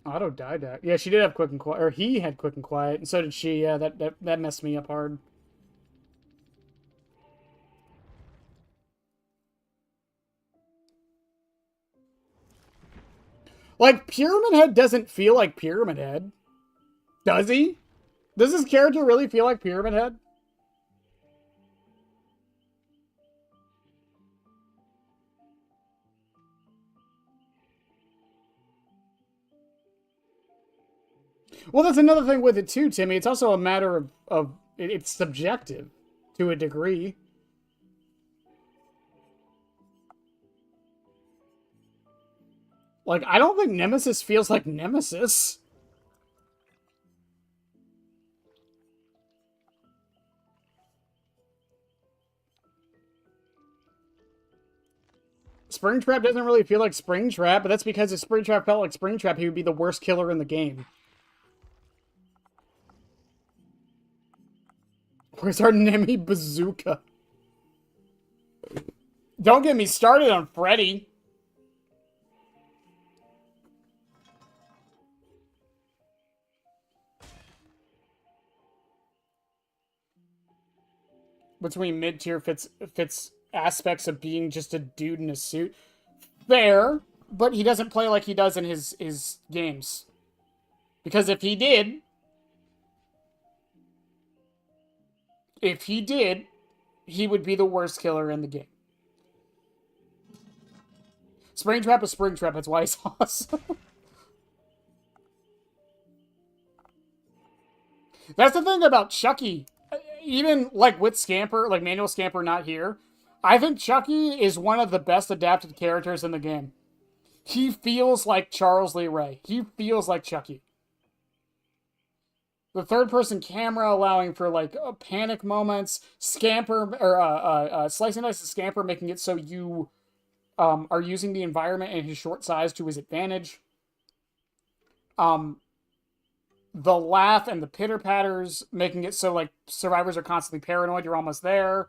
A: Auto died that. Yeah, she did have quick and quiet, or he had quick and quiet, and so did she. Yeah, that messed me up hard. Like Pyramid Head doesn't feel like Pyramid Head, does he? Does his character really feel like Pyramid Head? Well, that's another thing with it too, Timmy. It's also a matter of it's subjective to a degree. Like, I don't think Nemesis feels like Nemesis. Springtrap doesn't really feel like Springtrap, but that's because if Springtrap felt like Springtrap, he would be the worst killer in the game. Where's our Nemi Bazooka? Don't get me started on Freddy. Between mid-tier fits aspects of being just a dude in a suit. Fair, but he doesn't play like he does in his games. Because if he did, he would be the worst killer in the game. Springtrap is Springtrap, that's why he's awesome. That's the thing about Chucky. Even like with Scamper, like Manuel Scamper not here, I think Chucky is one of the best adapted characters in the game. He feels like Charles Lee Ray. He feels like Chucky. The third person camera allowing for like panic moments, Scamper or Slice and Dice Scamper making it so you are using the environment and his short size to his advantage. The laugh and the pitter patters making it so like survivors are constantly paranoid. You're almost there.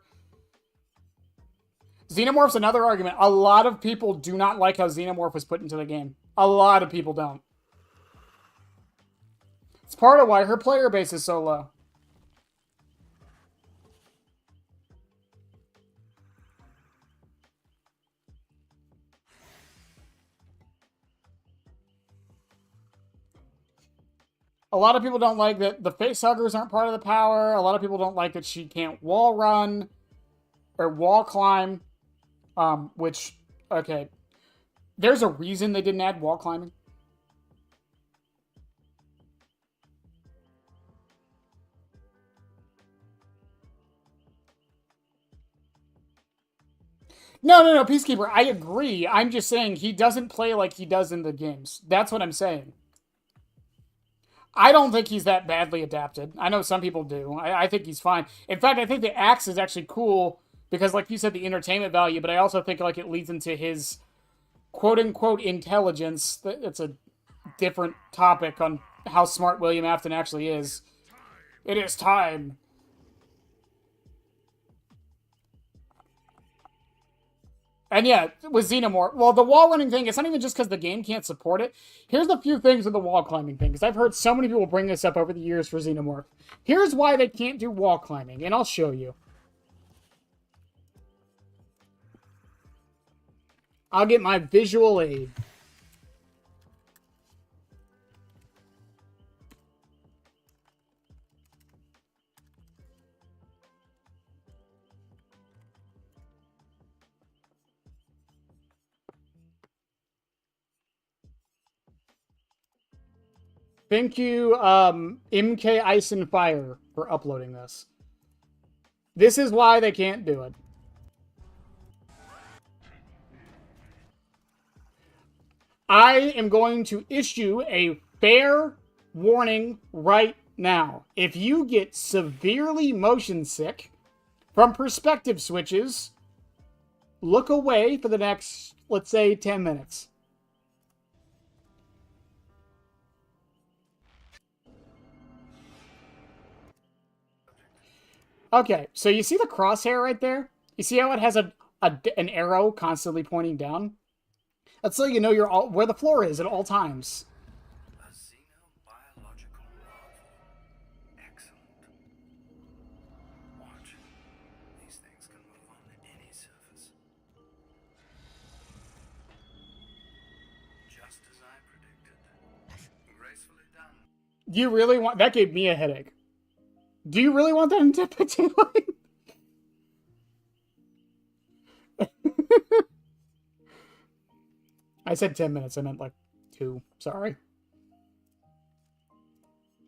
A: Xenomorph's another argument. A lot of people do not like how Xenomorph was put into the game. A lot of people don't. It's part of why her player base is so low. A lot of people don't like that the face huggers aren't part of the power. A lot of people don't like that she can't wall run or wall climb. Which, okay. There's a reason they didn't add wall climbing. No, Peacekeeper, I agree. I'm just saying he doesn't play like he does in the games. That's what I'm saying. I don't think he's that badly adapted. I know some people do. I think he's fine. In fact, I think the axe is actually cool because, like you said, the entertainment value, but I also think like it leads into his quote-unquote intelligence. It's a different topic on how smart William Afton actually is. It is time. And yeah, with Xenomorph, well, the wall running thing, it's not even just because the game can't support it. Here's a few things with the wall climbing thing, because I've heard so many people bring this up over the years for Xenomorph. Here's why they can't do wall climbing, and I'll show you. I'll get my visual aid. Thank you, MK Ice and Fire, for uploading this. This is why they can't do it. I am going to issue a fair warning right now. If you get severely motion sick from perspective switches, look away for the next, let's say, 10 minutes. Okay, so you see the crosshair right there? You see how it has an arrow constantly pointing down? That's so you know you're all where the floor is at all times.
B: A xenobiological marvel. Excellent. Watch. These things can move on any surface. Just as I predicted. Gracefully done.
A: Do you really want... That gave me a headache. Do you really want that in potato line? I said 10 minutes. I meant like 2. Sorry.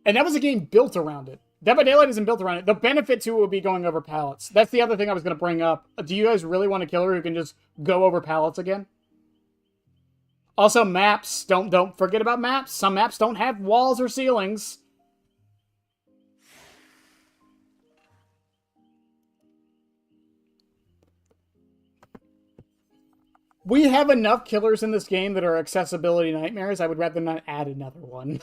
A: And that was a game built around it. Dead by Daylight isn't built around it. The benefit to it would be going over pallets. That's the other thing I was going to bring up. Do you guys really want a killer who can just go over pallets again? Also, maps. Don't forget about maps. Some maps don't have walls or ceilings. We have enough killers in this game that are accessibility nightmares. I would rather not add another one.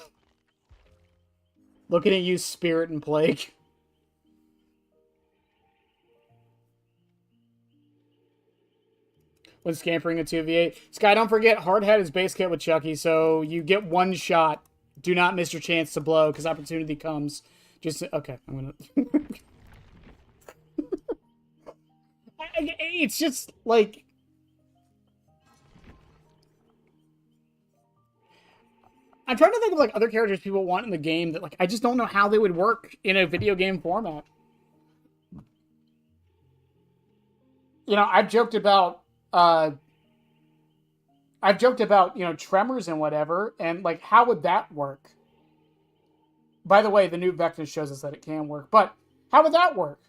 A: Looking at you, Spirit and Plague. When scampering a 2v8. Sky, don't forget, Hardhead is base kit with Chucky, so you get one shot. Do not miss your chance to blow, because opportunity comes. Just, okay, I'm gonna... It's just, like... I'm trying to think of, like, other characters people want in the game that, like, I just don't know how they would work in a video game format. You know, I've joked about, you know, Tremors and whatever, and, like, how would that work? By the way, the new Vecna shows us that it can work, but how would that work?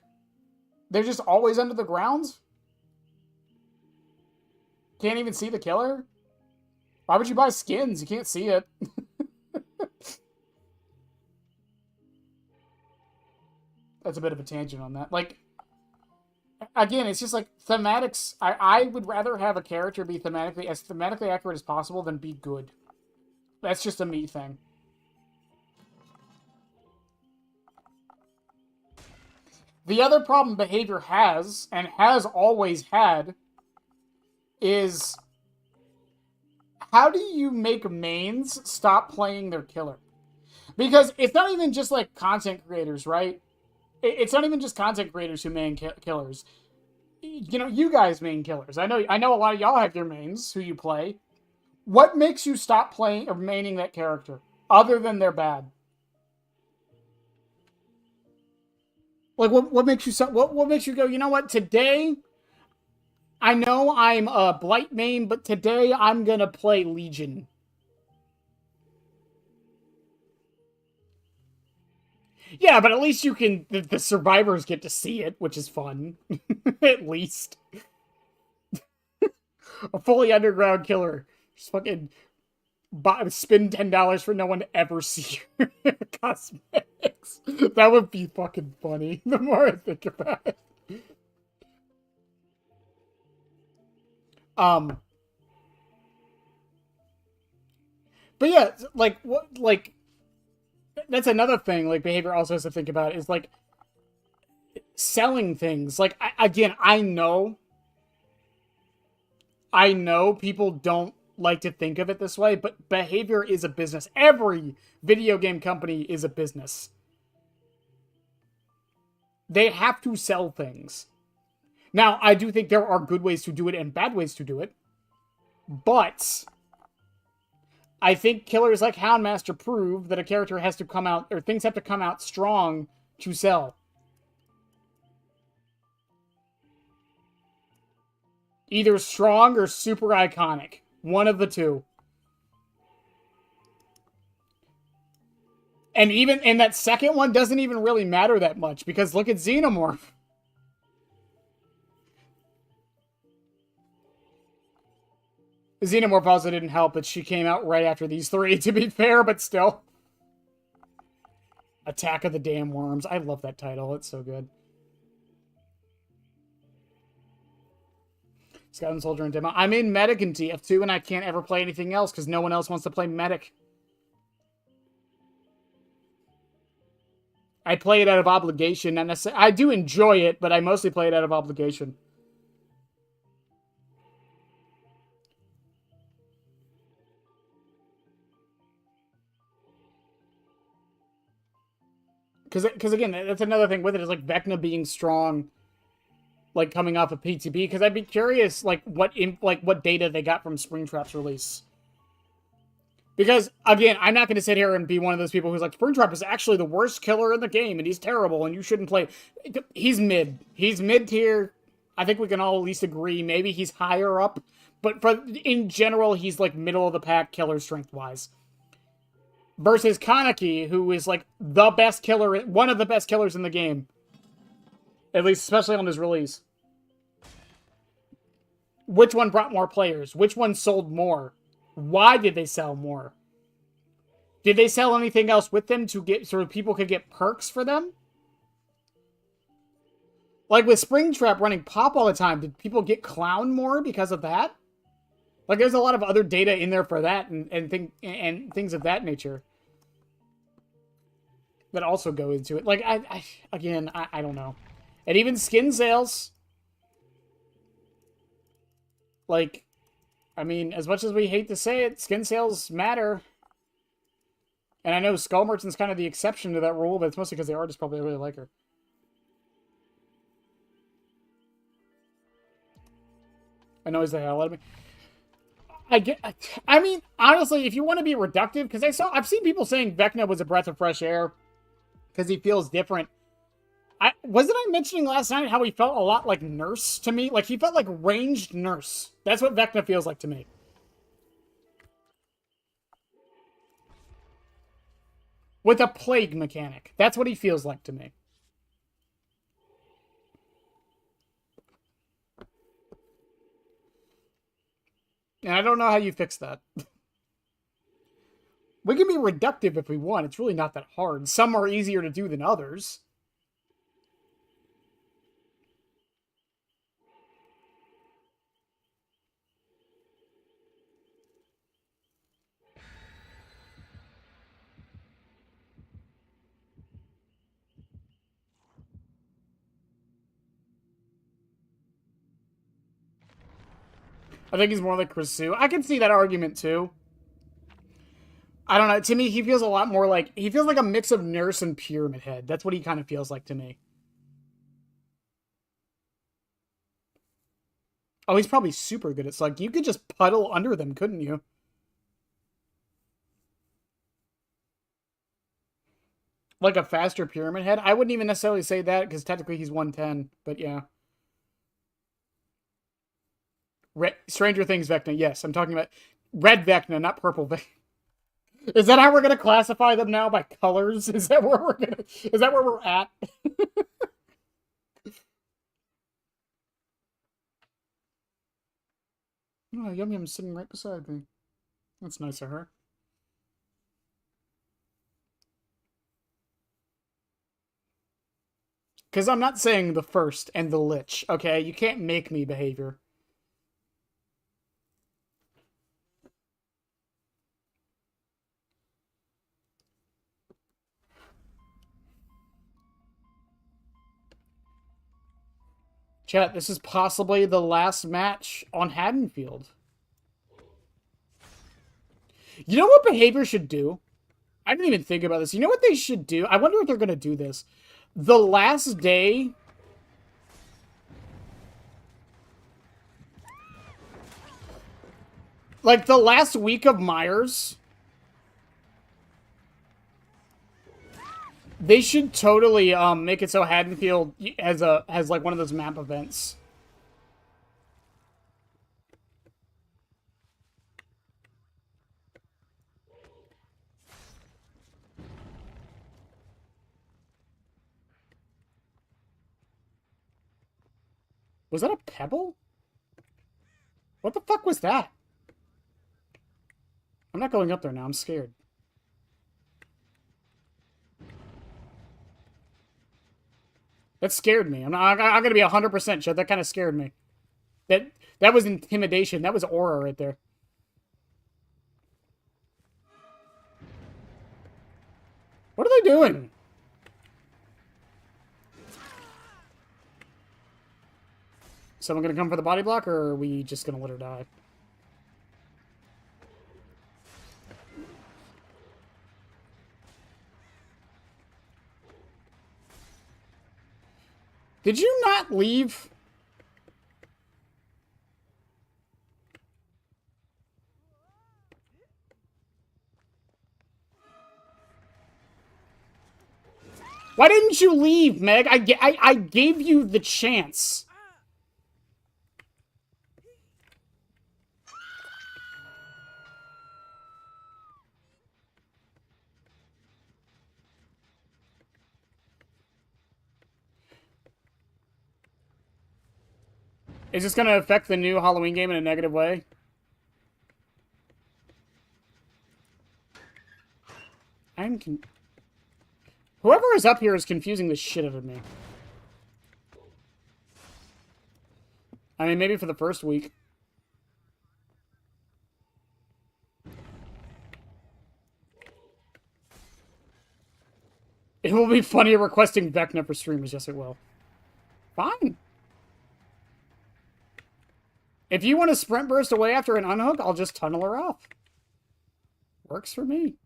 A: They're just always under the ground? Can't even see the killer? Why would you buy skins? You can't see it. That's a bit of a tangent on that. Like, again, it's just like thematics. I would rather have a character be as thematically accurate as possible than be good. That's just a me thing. The other problem Behavior has, and has always had, is how do you make mains stop playing their killer? Because it's not even just like content creators, right? It's not even just content creators who main killers. You know, you guys main killers. I know a lot of y'all have your mains who you play. What makes you stop playing or maining that character other than they're bad? Like what makes you what makes you go, you know what, today I know I'm a Blight main, but today I'm gonna play Legion. Yeah, but at least you can... The survivors get to see it, which is fun. At least. A fully underground killer. Just fucking spend $10 for no one to ever see your cosmetics. That would be fucking funny, the more I think about it. But yeah, like, what, like... That's another thing, like, Behavior also has to think about, is, like, selling things. Like, again, I know people don't like to think of it this way, but Behavior is a business. Every video game company is a business. They have to sell things. Now, I do think there are good ways to do it and bad ways to do it, but I think killers like Houndmaster prove that a character has to come out, or things have to come out strong to sell. Either strong or super iconic. One of the two. And that second one doesn't even really matter that much because look at Xenomorph. Xenomorph also didn't help, but she came out right after these three, to be fair, but still. Attack of the Damn Worms. I love that title. It's so good. Skeleton Soldier and Demo. I'm in Medic in TF2, and I can't ever play anything else because no one else wants to play Medic. I play it out of obligation. Not necessarily. I do enjoy it, but I mostly play it out of obligation. Because again, that's another thing with it is like Vecna being strong, like coming off of PTB. Because I'd be curious, like what data they got from Springtrap's release. Because again, I'm not going to sit here and be one of those people who's like Springtrap is actually the worst killer in the game and he's terrible and you shouldn't play. He's mid. He's mid tier. I think we can all at least agree. Maybe he's higher up, but in general, he's like middle of the pack killer strength wise. Versus Kaneki, who is like the best killer, one of the best killers in the game. At least, especially on his release. Which one brought more players? Which one sold more? Why did they sell more? Did they sell anything else with them to get so people could get perks for them? Like with Springtrap running pop all the time, did people get clown more because of that? Like there's a lot of other data in there for that and things of that nature that also go into it. Like I don't know. And even skin sales. Like, I mean, as much as we hate to say it, skin sales matter. And I know Skull Merchant's kind of the exception to that rule, but it's mostly because the artists probably really like her. Annoys the hell out of me. I mean, honestly, if you want to be reductive, because I've seen people saying Vecna was a breath of fresh air because he feels different. Wasn't I mentioning last night how he felt a lot like Nurse to me? Like, he felt like ranged Nurse. That's what Vecna feels like to me. With a plague mechanic. That's what he feels like to me. And I don't know how you fix that. We can be reductive if we want. It's really not that hard. Some are easier to do than others. I think he's more like Krisu. I can see that argument too. I don't know. To me, he feels a lot more like... He feels like a mix of Nurse and Pyramid Head. That's what he kind of feels like to me. Oh, he's probably super good. It's like, you could just puddle under them, couldn't you? Like a faster Pyramid Head? I wouldn't even necessarily say that, because technically he's 110. But yeah. Stranger Things Vecna. Yes, I'm talking about red Vecna, not purple Vecna. Is that how we're gonna classify them now, by colors? Is that where we're at? Oh, Yum Yum's sitting right beside me. That's nice of her. Because I'm not saying the first and the Lich, okay? You can't make me behavior. Chat, this is possibly the last match on Haddonfield. You know what behavior should do? I didn't even think about this. You know what they should do? I wonder if they're going to do this. The last day... Like, the last week of Myers... They should totally make it so Haddonfield has like one of those map events. Was that a pebble? What the fuck was that? I'm not going up there now. I'm scared. That scared me. I'm gonna be 100% sure. That kind of scared me. That was intimidation. That was aura right there. What are they doing? Someone gonna come for the body block, or are we just gonna let her die? Did you not leave? Why didn't you leave, Meg? I gave you the chance. Is this going to affect the new Halloween game in a negative way? Whoever is up here is confusing the shit out of me. I mean, maybe for the first week. It will be funny requesting Vecna for streamers. Yes, it will. Fine. If you want to sprint burst away after an unhook, I'll just tunnel her off. Works for me.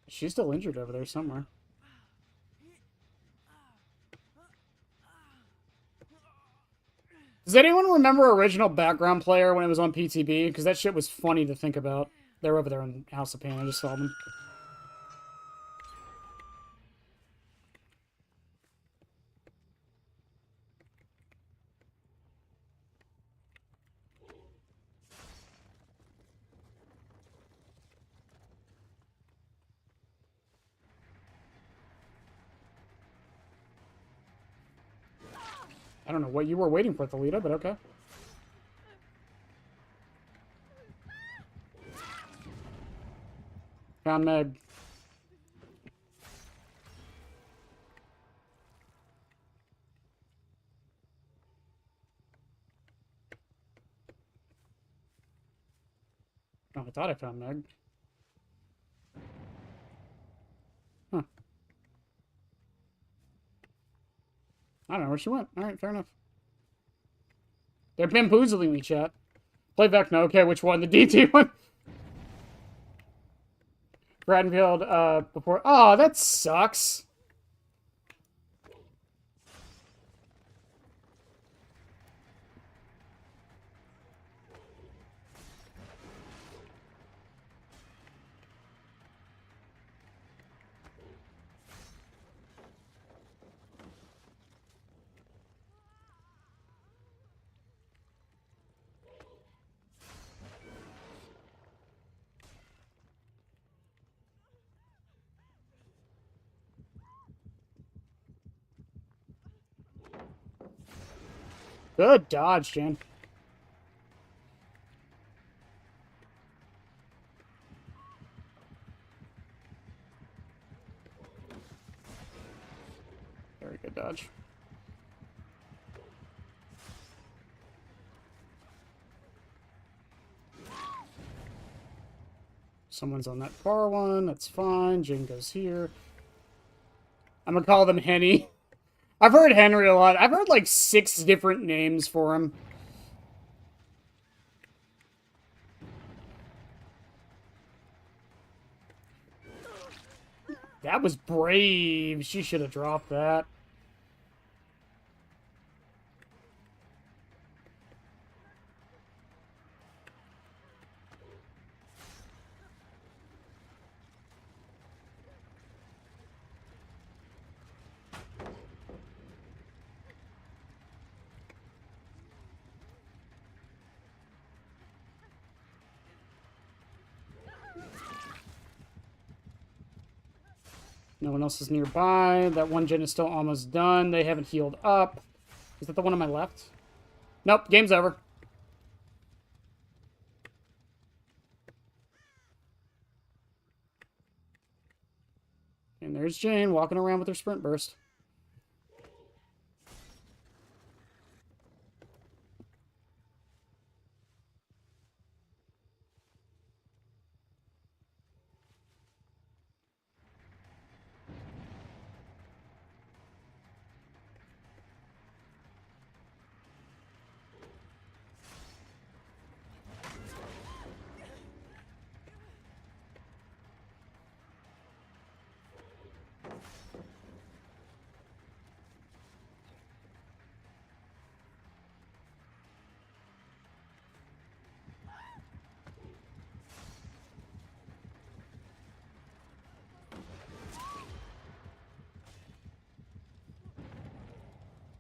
A: She's still injured over there somewhere. Does anyone remember original background player when it was on PTB? Because that shit was funny to think about. They're over there in House of Pain. I just saw them. I don't know what you were waiting for, Thalita, but okay. Found Meg. Oh, I thought I found Meg. Huh. I don't know where she went. Alright, fair enough. They're bamboozling me, chat. Play Vecna. Okay, which one? The DT one? Bradfield, before... Oh, that sucks. Good dodge, Jan. Very good dodge. Someone's on that far one. That's fine. Jane goes here. I'm gonna call them Henny. I've heard Henry a lot. I've heard like 6 different names for him. That was brave. She should have dropped that. No one else is nearby. That one gen is still almost done. They haven't healed up. Is that the one on my left? Nope, game's over. And there's Jane walking around with her sprint burst.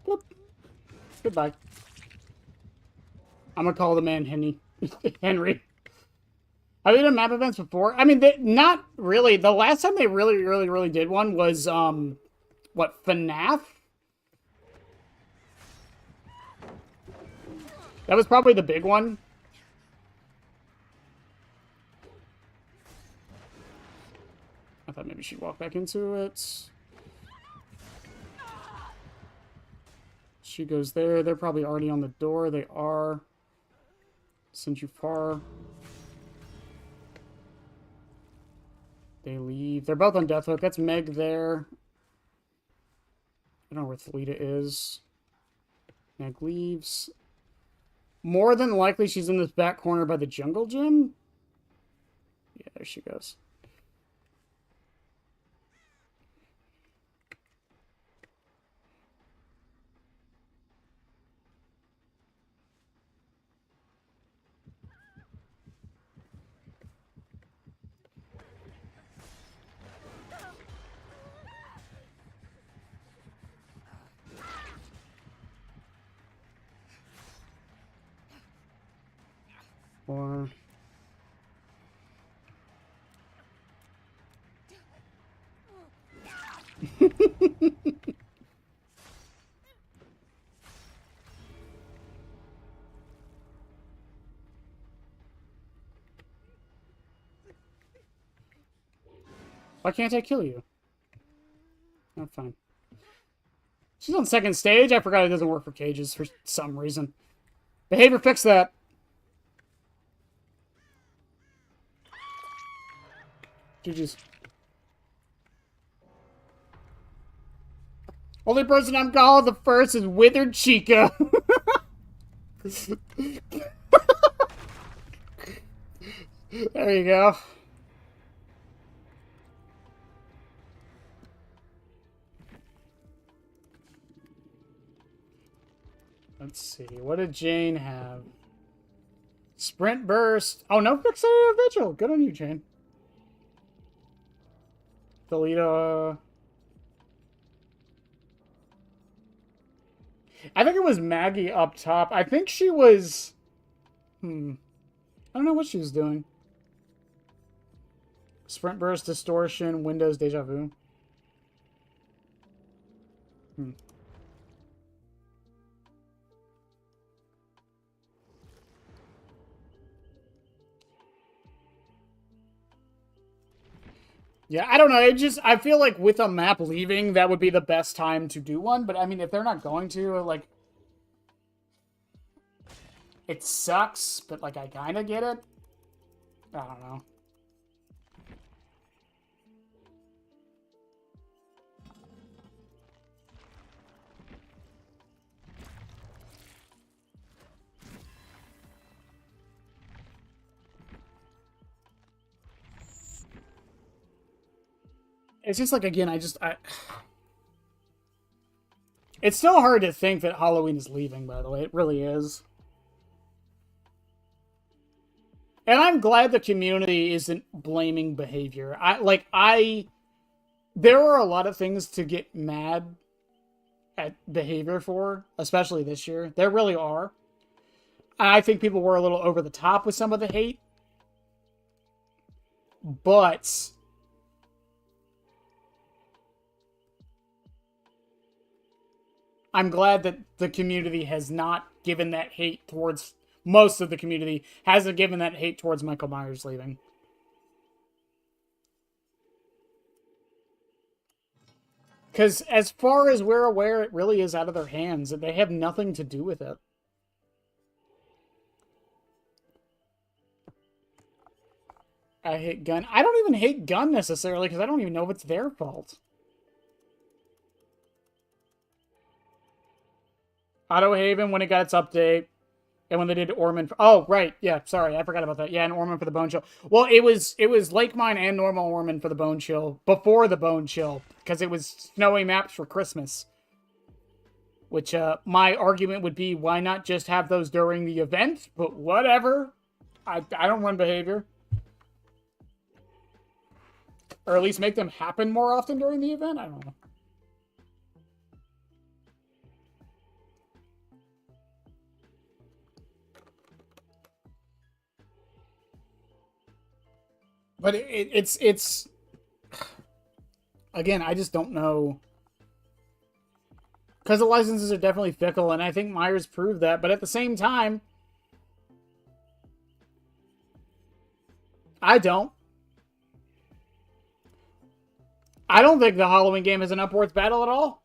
A: Whoop. Goodbye. I'm gonna call the man Henry. Henry. Have they done map events before? I mean, not really. The last time they really did one was, what, FNAF? That was probably the big one. I thought maybe she'd walk back into it. She goes there. They're probably already on the door. They are. Send you far. They leave. They're both on Death Hook. That's Meg there. I don't know where Thalita is. Meg leaves. More than likely, she's in this back corner by the jungle gym. Yeah, there she goes. Or why can't I kill you? Oh, fine. She's on second stage. I forgot it doesn't work for cages for some reason. Behavior, fix that. GG's. Only person I'm calling the first is Withered Chica. There you go. Let's see. What did Jane have? Sprint burst. Oh, no fixated vigil. Good on you, Jane. Thalita. I think it was Maggie up top. I think she was... I don't know what she was doing. Sprint burst, distortion, Windows, deja vu. Yeah, I don't know. I feel like with a map leaving, that would be the best time to do one. But I mean, if they're not going to, like, it sucks, but like, I kind of get it. I don't know. It's just like, again, it's still hard to think that Halloween is leaving, by the way. It really is. And I'm glad the community isn't blaming behavior. There are a lot of things to get mad at behavior for, especially this year. There really are. I think people were a little over the top with some of the hate. But I'm glad that the community has not given that hate towards, most of the community hasn't given that hate towards Michael Myers leaving. Because as far as we're aware, it really is out of their hands, and they have nothing to do with it. I hate Gunn. I don't even hate Gunn necessarily, because I don't even know if it's their fault. Auto Haven, when it got its update, and when they did Orman. Oh, right. Yeah, sorry. I forgot about that. Yeah, and Orman for the Bone Chill. Well, it was Lake Mine and normal Orman for the Bone Chill before the Bone Chill, because it was snowy maps for Christmas. Which, my argument would be, why not just have those during the event? But whatever. I don't run behavior. Or at least make them happen more often during the event? I don't know. But it's again, I just don't know. Because the licenses are definitely fickle, and I think Myers proved that. But at the same time, I don't think the Halloween game is an Upworth battle at all.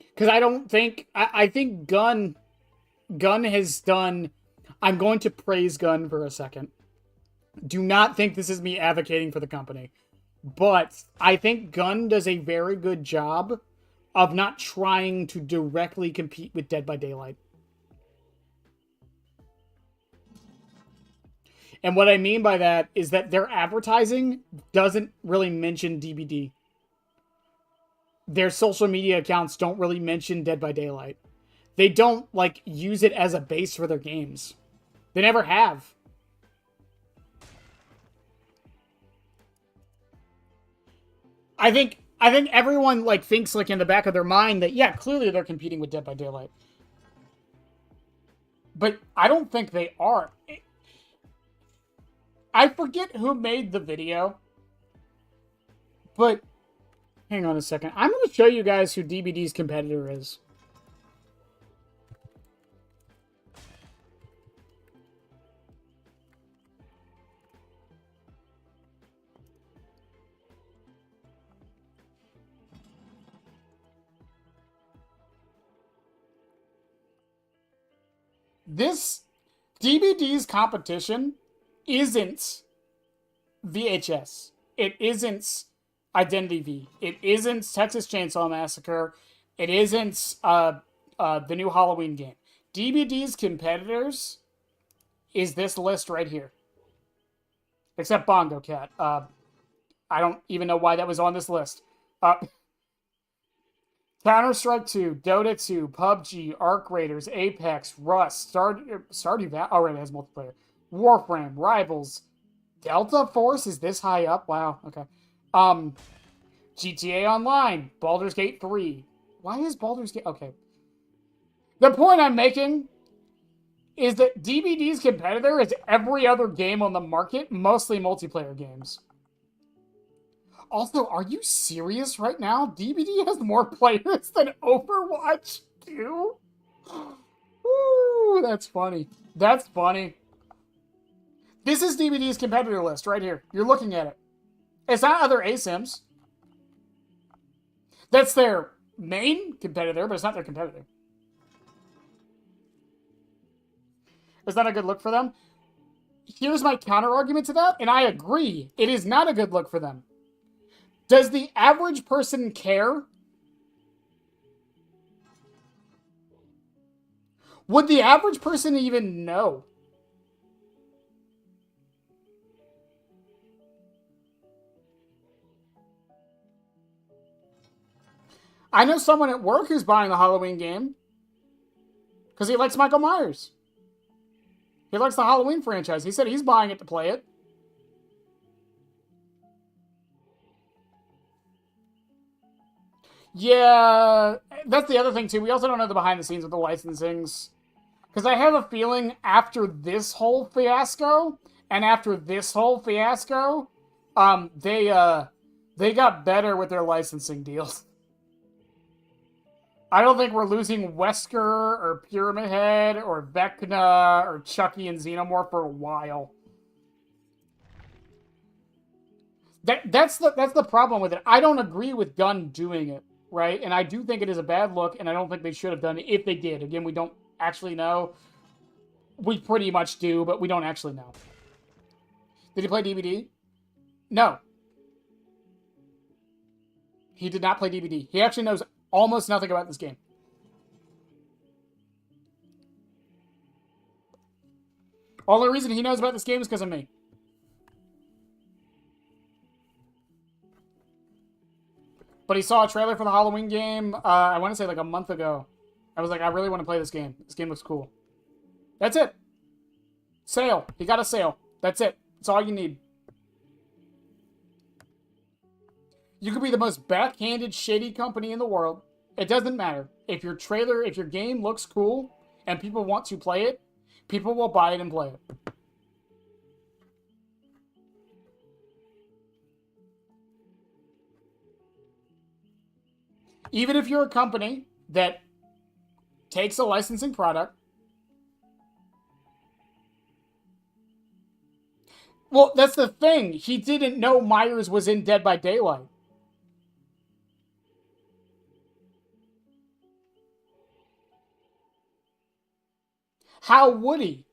A: Because I don't think... I think Gunn has done... I'm going to praise Gunn for a second. Do not think this is me advocating for the company. But I think Gunn does a very good job of not trying to directly compete with Dead by Daylight. And what I mean by that is that their advertising doesn't really mention DBD. Their social media accounts don't really mention Dead by Daylight. They don't, like, use it as a base for their games. They never have. I think everyone, like, thinks, like, in the back of their mind that, yeah, clearly they're competing with Dead by Daylight. But I don't think they are. I forget who made the video. But, hang on a second. I'm going to show you guys who DBD's competitor is. This DBD's competition isn't VHS. It isn't Identity V. It isn't Texas Chainsaw Massacre. It isn't the new Halloween game. DBD's competitors is this list right here. Except Bongo Cat. I don't even know why that was on this list. Counter-Strike 2, Dota 2, PUBG, Arc Raiders, Apex, Rust, Stardew Valley. Oh, right, it has multiplayer. Warframe, Rivals, Delta Force is this high up. Wow. Okay. GTA Online, Baldur's Gate 3. Why is Baldur's Gate? Okay. The point I'm making is that DBD's competitor is every other game on the market, mostly multiplayer games. Also, are you serious right now? DBD has more players than Overwatch 2? Ooh, that's funny. That's funny. This is DBD's competitor list right here. You're looking at it. It's not other ASIMs. That's their main competitor, but it's not their competitor. Is that a good look for them? Here's my counter argument to that, and I agree. It is not a good look for them. Does the average person care? Would the average person even know? I know someone at work who's buying the Halloween game because he likes Michael Myers. He likes the Halloween franchise. He said he's buying it to play it. Yeah, that's the other thing, too. We also don't know the behind the scenes with the licensings. Because I have a feeling after this whole fiasco, and after this whole fiasco, they They got better with their licensing deals. I don't think we're losing Wesker or Pyramid Head or Vecna or Chucky and Xenomorph for a while. That's the problem with it. I don't agree with Gunn doing it, right? And I do think it is a bad look, and I don't think they should have done it if they did. Again, we don't actually know. We pretty much do, but we don't actually know. Did he play DBD? No. He did not play DBD. He actually knows almost nothing about this game. Only reason he knows about this game is because of me. But he saw a trailer for the Halloween game, I want to say like a month ago. I was like, I really want to play this game. This game looks cool. That's it. Sale. He got a sale. That's it. That's all you need. You could be the most backhanded, shady company in the world. It doesn't matter. If your trailer, if your game looks cool and people want to play it, people will buy it and play it. Even if you're a company that takes a licensing product. Well, that's the thing. He didn't know Myers was in Dead by Daylight. How would he?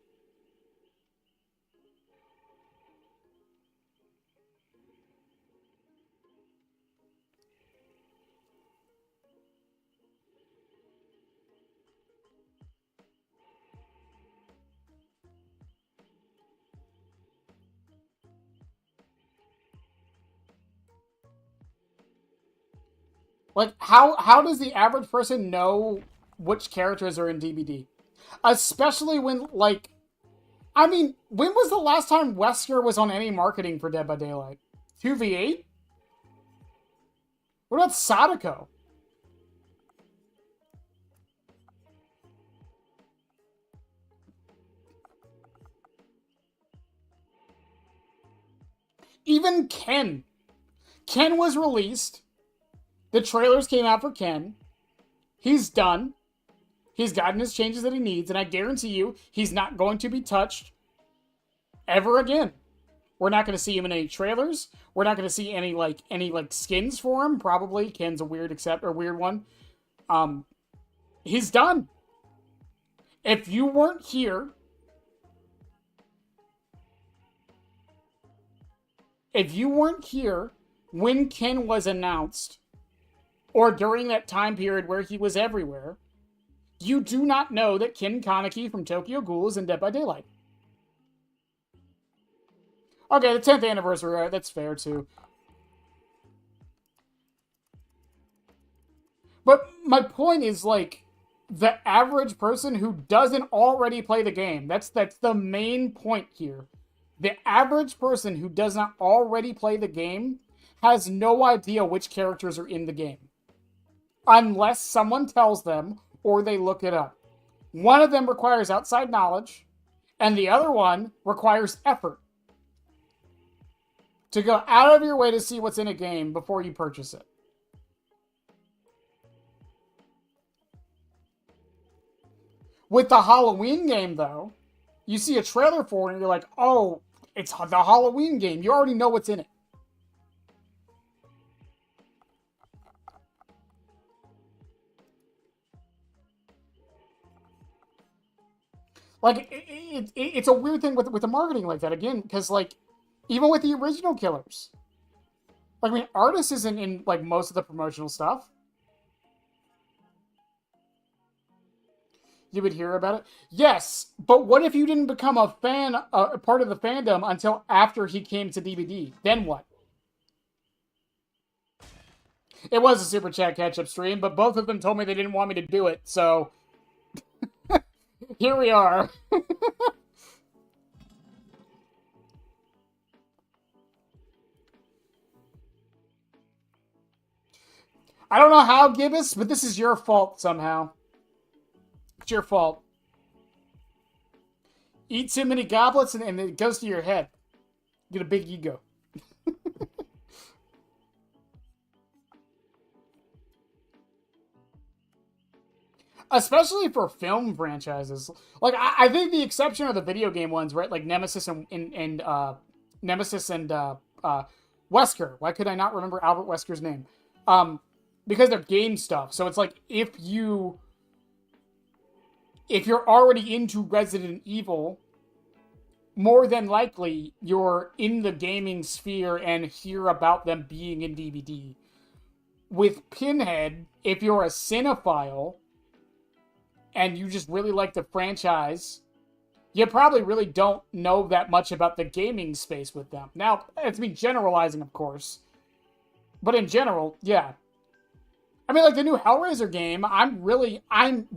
A: Like, how does the average person know which characters are in DBD? Especially when, like, I mean, when was the last time Wesker was on any marketing for Dead by Daylight? 2v8? What about Sadako? Even Ken. Ken was released. The trailers came out for Ken. He's done. He's gotten his changes that he needs, and I guarantee you, he's not going to be touched ever again. We're not going to see him in any trailers. We're not going to see any skins for him. Probably Ken's a weird one. He's done. If you weren't here, when Ken was announced, or during that time period where he was everywhere, you do not know that Ken Kaneki from Tokyo Ghoul is in Dead by Daylight. Okay, the 10th anniversary, right? That's fair, too. But my point is, like, the average person who doesn't already play the game, that's the main point here. The average person who does not already play the game has no idea which characters are in the game. Unless someone tells them or they look it up. One of them requires outside knowledge, and the other one requires effort. To go out of your way to see what's in a game before you purchase it. With the Halloween game, though, you see a trailer for it and you're like, oh, it's the Halloween game. You already know what's in it. Like, it's a weird thing with the marketing like that, again, because, like, even with the original Killers. Like, I mean, Artis isn't in, like, most of the promotional stuff. You would hear about it? Yes, but what if you didn't become a fan, part of the fandom until after he came to DBD? Then what? It was a Super Chat catch-up stream, but both of them told me they didn't want me to do it, so... Here we are. I don't know how, Gibbous, but this is your fault somehow. It's your fault. Eat too many goblets and it goes to your head. You get a big ego. Especially for film franchises. Like, I think the exception are the video game ones, right? Like Nemesis and Wesker. Why could I not remember Albert Wesker's name? Because they're game stuff. So it's like if you're already into Resident Evil, more than likely you're in the gaming sphere and hear about them being in DVD. With Pinhead, if you're a cinephile and you just really like the franchise, you probably really don't know that much about the gaming space with them. Now, it's me generalizing, of course. But in general, yeah. I mean, like the new Hellraiser game,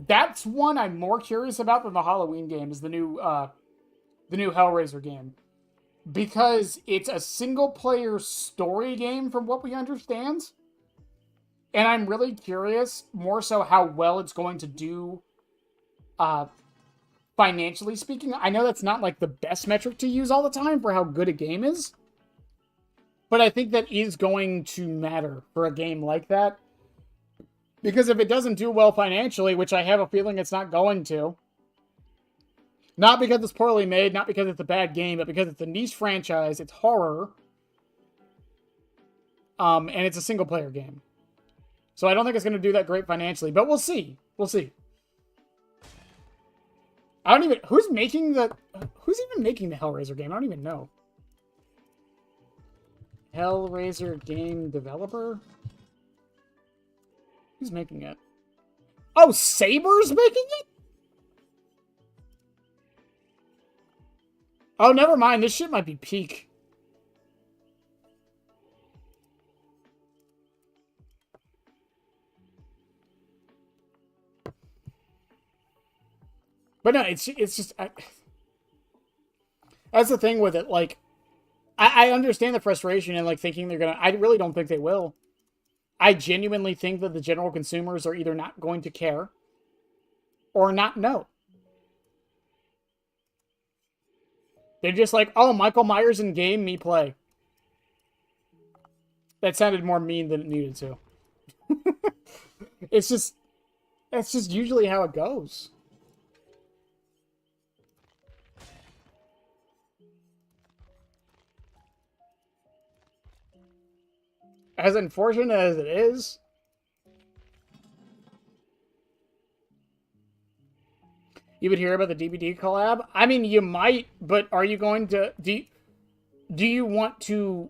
A: that's one I'm more curious about than the Halloween game, is the new Hellraiser game. Because it's a single-player story game from what we understand. And I'm really curious, more so how well it's going to do financially speaking. I know that's not like the best metric to use all the time for how good a game is. But I think that is going to matter for a game like that. Because if it doesn't do well financially, which I have a feeling it's not going to, not because it's poorly made, not because it's a bad game, but because it's a niche franchise, it's horror, and it's a single-player game. So I don't think it's going to do that great financially, but we'll see. We'll see. Who's even making the Hellraiser game? I don't even know. Hellraiser game developer? Who's making it? Oh, Saber's making it? Oh, never mind. This shit might be peak. But no, it's just... that's the thing with it. Like, I understand the frustration and, like, thinking they're gonna... I really don't think they will. I genuinely think that the general consumers are either not going to care or not know. They're just like, oh, Michael Myers in game, me play. That sounded more mean than it needed to. That's just usually how it goes. As unfortunate as it is, you would hear about the DVD collab? I mean, you might, but are you going to... Do you want to...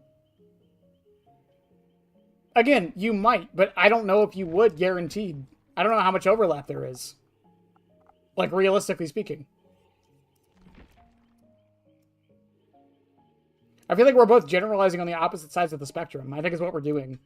A: Again, you might, but I don't know if you would, guaranteed. I don't know how much overlap there is. Like, realistically speaking. I feel like we're both generalizing on the opposite sides of the spectrum. I think is what we're doing.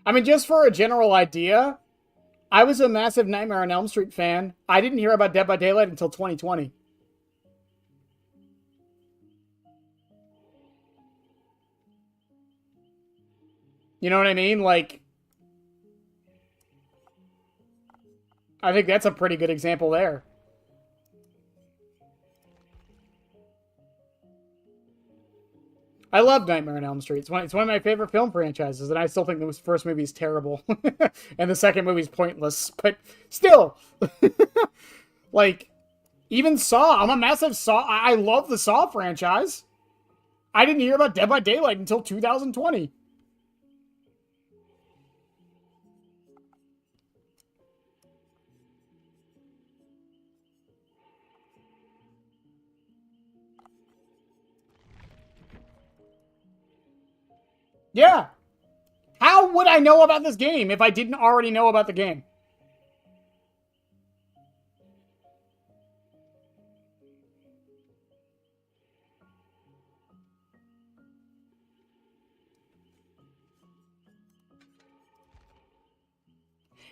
A: I mean, just for a general idea, I was a massive Nightmare on Elm Street fan. I didn't hear about Dead by Daylight until 2020. You know what I mean? Like, I think that's a pretty good example there. I love Nightmare on Elm Street. It's one of my favorite film franchises, and I still think the first movie is terrible. And the second movie is pointless. But still, like, even Saw. I'm a massive Saw. I love the Saw franchise. I didn't hear about Dead by Daylight until 2020. Yeah. How would I know about this game if I didn't already know about the game?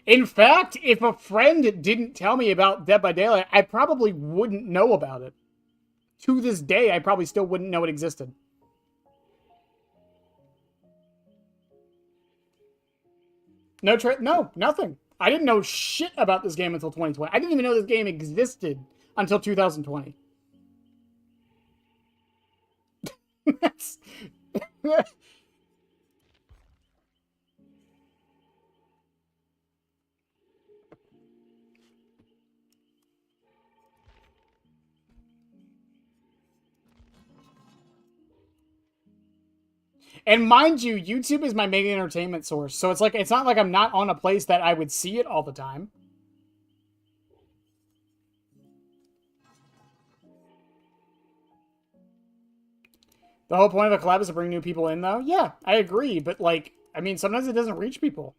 A: In fact, if a friend didn't tell me about Dead by Daylight, I probably wouldn't know about it. To this day, I probably still wouldn't know it existed. No, nothing. I didn't know shit about this game until 2020. I didn't even know this game existed until 2020. That's... And mind you, YouTube is my main entertainment source. So it's like, it's not like I'm not on a place that I would see it all the time. The whole point of a collab is to bring new people in, though. Yeah, I agree. But, like, I mean, sometimes it doesn't reach people.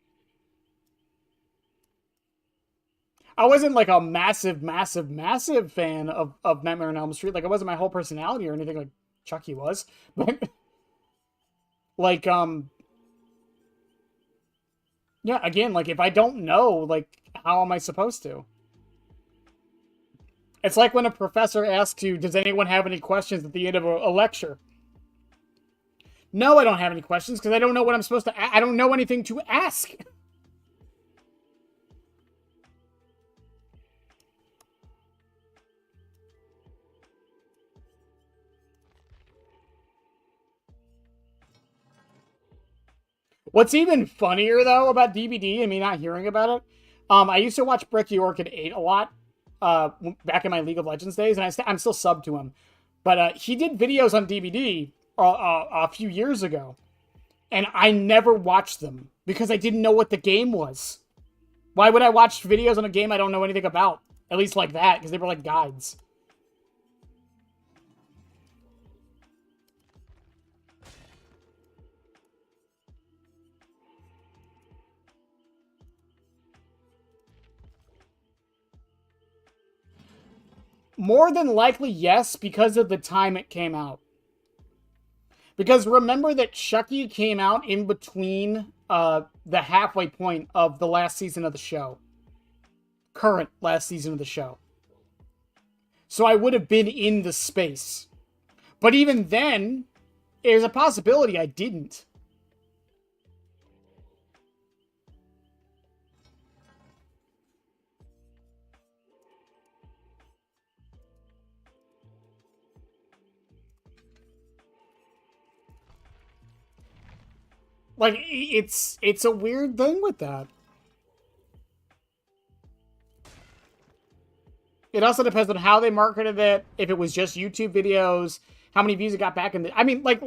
A: I wasn't, like, a massive, massive, massive fan of Nightmare on Elm Street. Like, it wasn't my whole personality or anything like Chucky was. But, like, yeah, again, like, if I don't know, like, how am I supposed to? It's like when a professor asks you, does anyone have any questions at the end of a lecture? No, I don't have any questions because I don't know what I'm supposed to. I don't know anything to ask. What's even funnier though about DBD and me not hearing about it, I used to watch Bricky Orchid 8 a lot, back in my League of Legends days, and I'm still sub to him, but he did videos on DBD a few years ago, and I never watched them because I didn't know what the game was. Why would I watch videos on a game I don't know anything about? At least like that, because they were like guides. More than likely, yes, because of the time it came out. Because remember that Chucky came out in between the halfway point of the last season of the show. Current last season of the show. So I would have been in the space. But even then, there's a possibility I didn't. Like, it's a weird thing with that. It also depends on how they marketed it, if it was just YouTube videos, how many views it got back in the... I mean, like,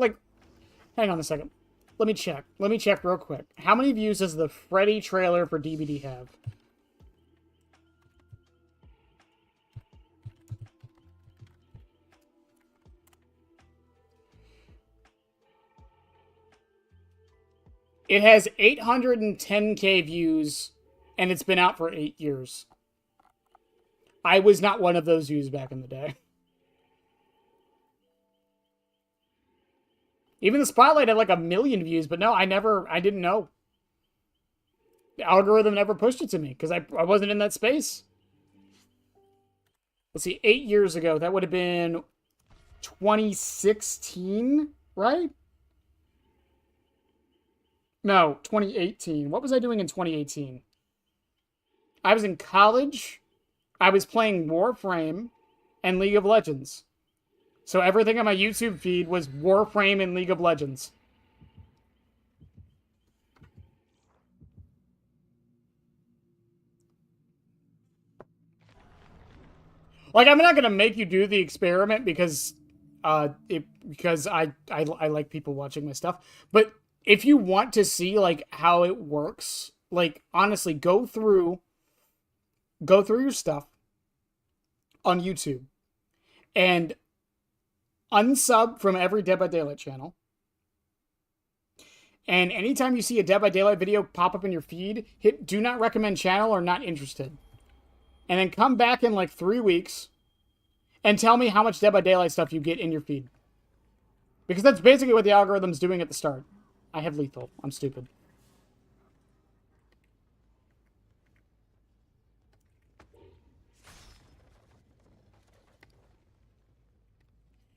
A: hang on a second. Let me check. Let me check real quick. How many views does the Freddy trailer for DBD have? It has 810K views, and it's been out for 8 years. I was not one of those views back in the day. Even the Spotlight had like 1 million views, but no, I didn't know. The algorithm never pushed it to me, because I wasn't in that space. Let's see, 8 years ago, that would have been 2016, right? No, 2018. What was I doing in 2018? I was in college. I was playing Warframe and League of Legends. So everything on my YouTube feed was Warframe and League of Legends. Like, I'm not gonna make you do the experiment because I like people watching my stuff. But if you want to see like how it works, like honestly, go through your stuff on YouTube and unsub from every Dead by Daylight channel. And anytime you see a Dead by Daylight video pop up in your feed, hit do not recommend channel or not interested. And then come back in like 3 weeks and tell me how much Dead by Daylight stuff you get in your feed. Because that's basically what the algorithm's doing at the start. I have lethal. I'm stupid.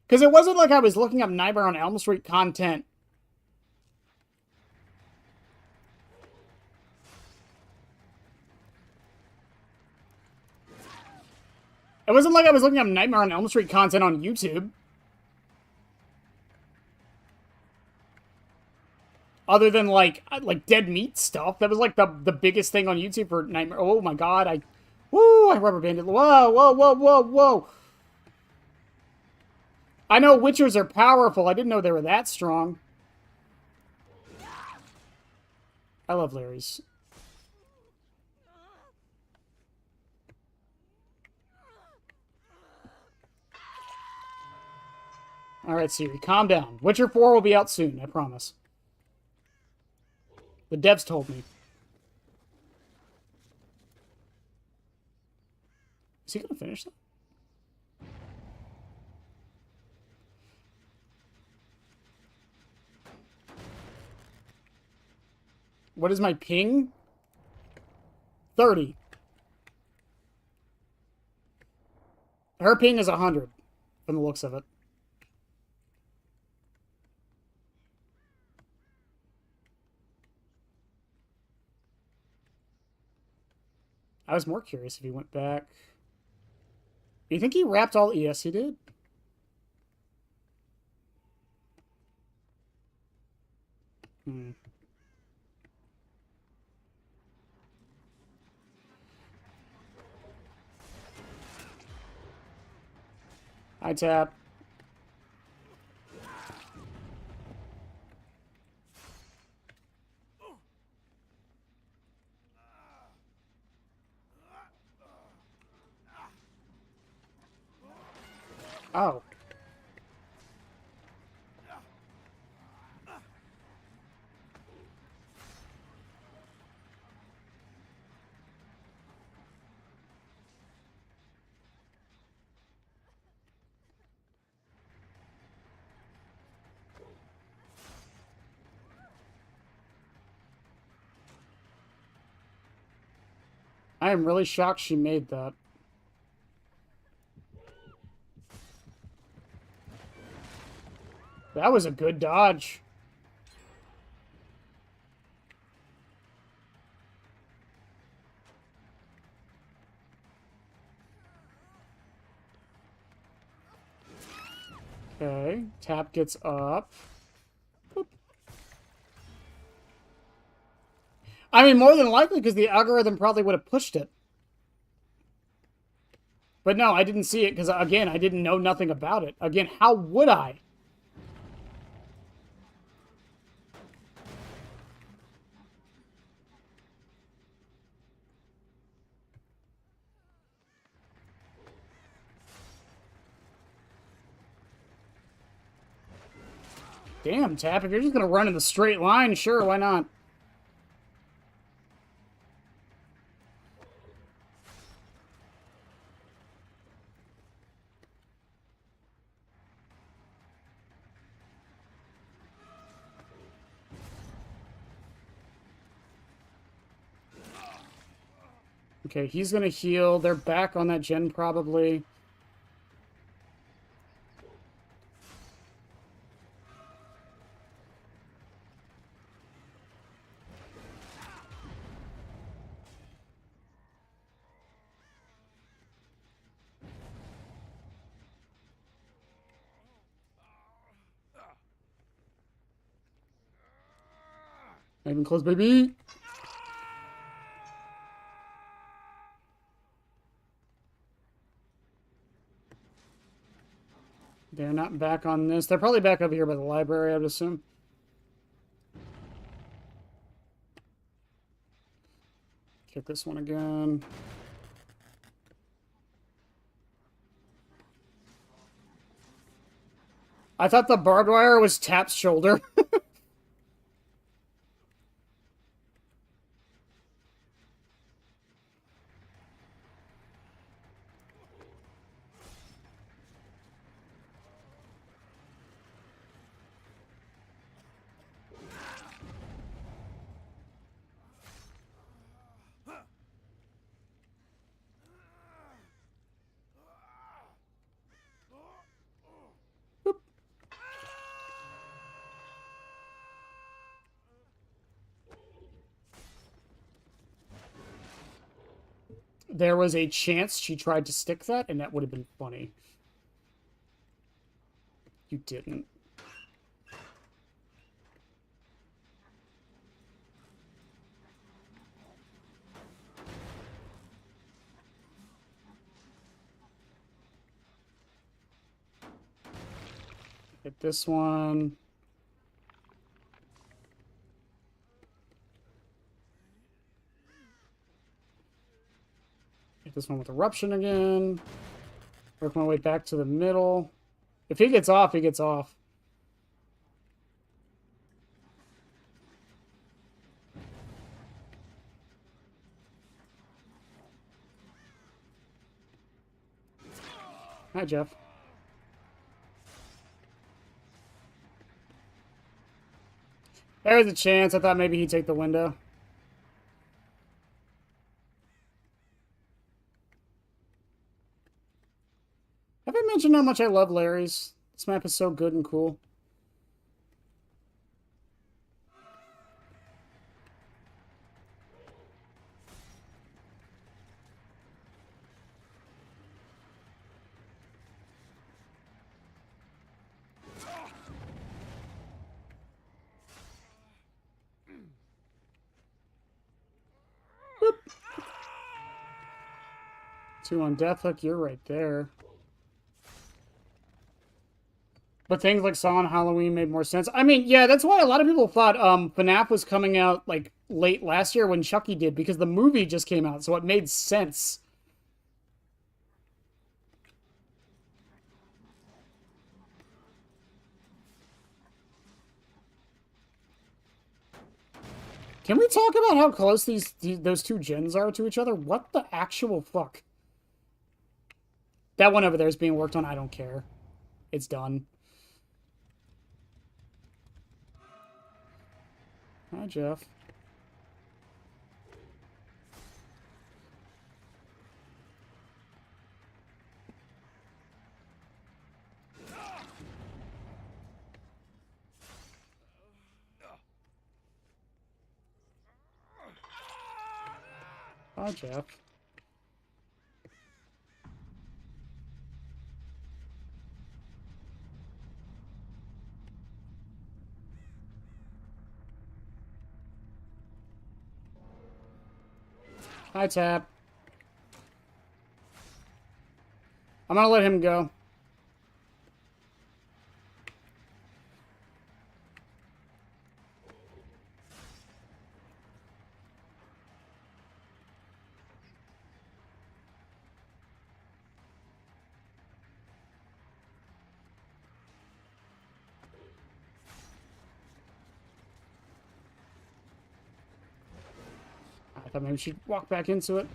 A: Because it wasn't like I was looking up Nightmare on Elm Street content. It wasn't like I was looking up Nightmare on Elm Street content on YouTube. Other than, like dead meat stuff. That was, like, the biggest thing on YouTube for Nightmare. Oh, my God. Woo, I rubber banded. Whoa, whoa, whoa, whoa, whoa. I know Witchers are powerful. I didn't know they were that strong. I love Larry's. Alright, Siri, calm down. Witcher 4 will be out soon, I promise. The devs told me. Is he gonna finish that? What is my ping? 30. Her ping is 100, from the looks of it. I was more curious if he went back. Do you think he wrapped all... Yes, he did. I tap. Oh. I am really shocked she made that. That was a good dodge. Okay, tap gets up. Boop. I mean, more than likely, because the algorithm probably would have pushed it. But no, I didn't see it, because, again, I didn't know nothing about it. Again, how would I? Damn, Tap, if you're just gonna run in the straight line, sure, why not? Okay, he's gonna heal. They're back on that gen, probably. Not even close, baby. They're not back on this. They're probably back over here by the library, I would assume. Kick this one again. I thought the barbed wire was Tap's shoulder. there was a chance she tried to stick that, and that would have been funny. You didn't. Hit this one. Hit this one with Eruption again. Work my way back to the middle. If he gets off, he gets off. Hi, Jeff. There's a chance. I thought maybe he'd take the window. Have I mentioned how much I love Larry's? This map is so good and cool. Boop. 2 on Death Hook, you're right there. But things like Saw and Halloween made more sense. I mean, yeah, that's why a lot of people thought FNAF was coming out like late last year when Chucky did, because the movie just came out, so it made sense. Can we talk about how close those two gens are to each other? What the actual fuck? That one over there is being worked on. I don't care. It's done. Hi, Jeff. Hi, Jeff. Hi, Tap. I'm gonna let him go. I thought maybe she'd walk back into it.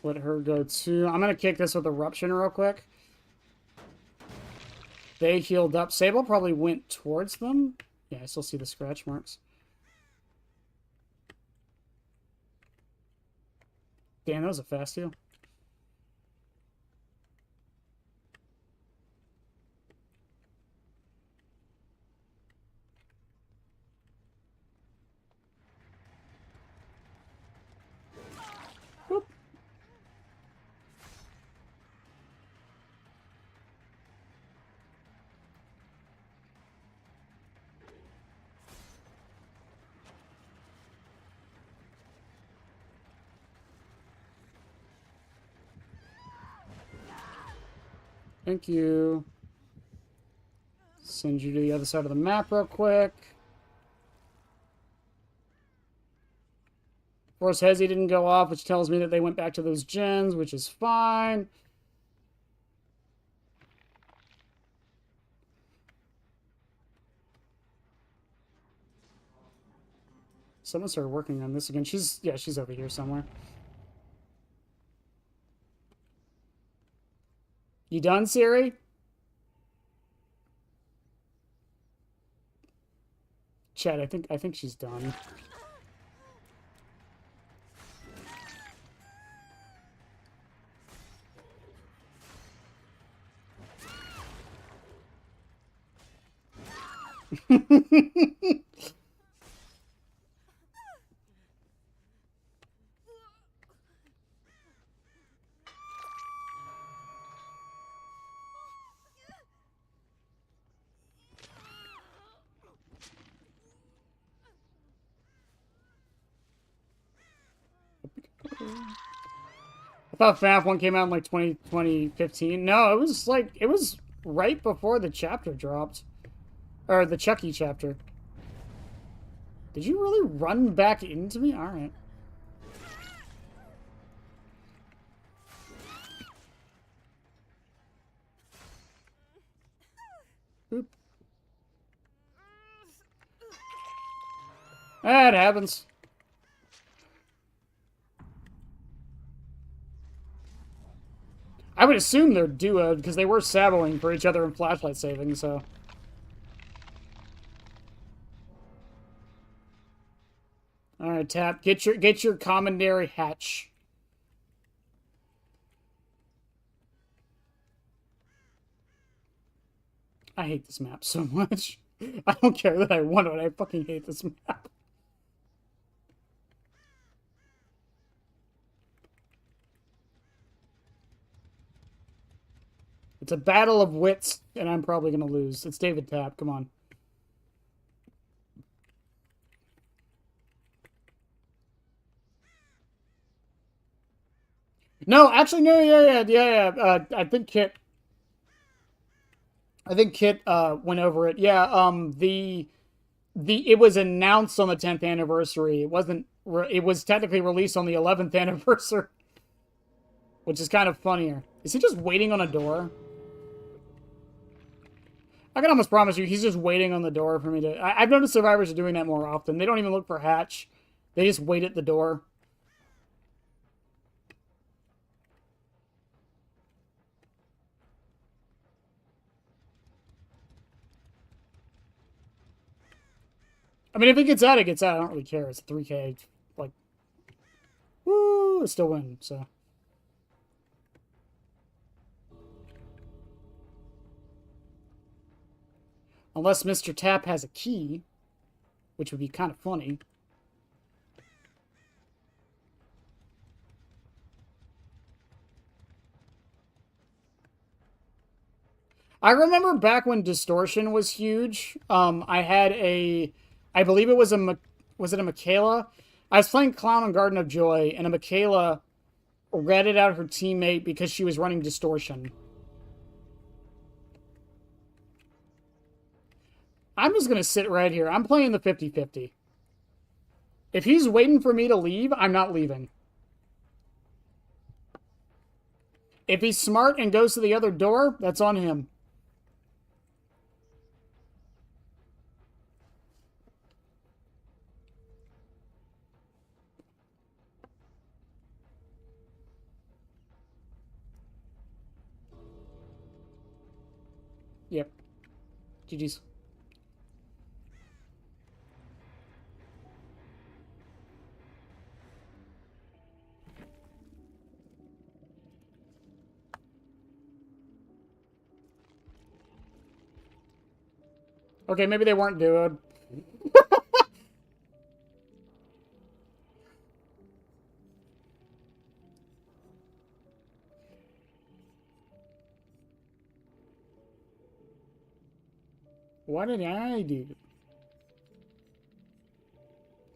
A: Let her go too. I'm gonna kick this with Eruption real quick. They healed up. Sable probably went towards them. Yeah, I still see the scratch marks. Damn, that was a fast heal. Whoop. Thank you. Send you to the other side of the map real quick. Force Hezi didn't go off, which tells me that they went back to those gens, which is fine. Someone started working on this again. She's over here somewhere. You done, Siri? Chad, I think she's done. I thought FNAF 1 came out in like 2015. No, it was right before the chapter dropped. Or the Chucky chapter. Did you really run back into me? Alright. Boop. That happens. I would assume they're duoed because they were saboing for each other in flashlight saving, so. Alright, Tap. Get your commandery hatch. I hate this map so much. I don't care that I won it, I fucking hate this map. It's a battle of wits, and I'm probably going to lose. It's David Tap, come on. No, actually, no, yeah. I think Kit went over it. Yeah, it was announced on the 10th anniversary. It was technically released on the 11th anniversary, which is kind of funnier. Is he just waiting on a door? I can almost promise you he's just waiting on the door for me to... I've noticed survivors are doing that more often. They don't even look for hatch. They just wait at the door. I mean, if it gets out, it gets out. I don't really care. It's a 3K. Like, woo, it's still win, so... Unless Mr. Tap has a key, which would be kind of funny. I remember back when Distortion was huge. I had I believe it was was it a Michaela? I was playing Clown on Garden of Joy, and a Michaela ratted out her teammate because she was running Distortion. I'm just going to sit right here. I'm playing the 50-50. If he's waiting for me to leave, I'm not leaving. If he's smart and goes to the other door, that's on him. Yep. GG's. Okay, maybe they weren't duoed. What did I do?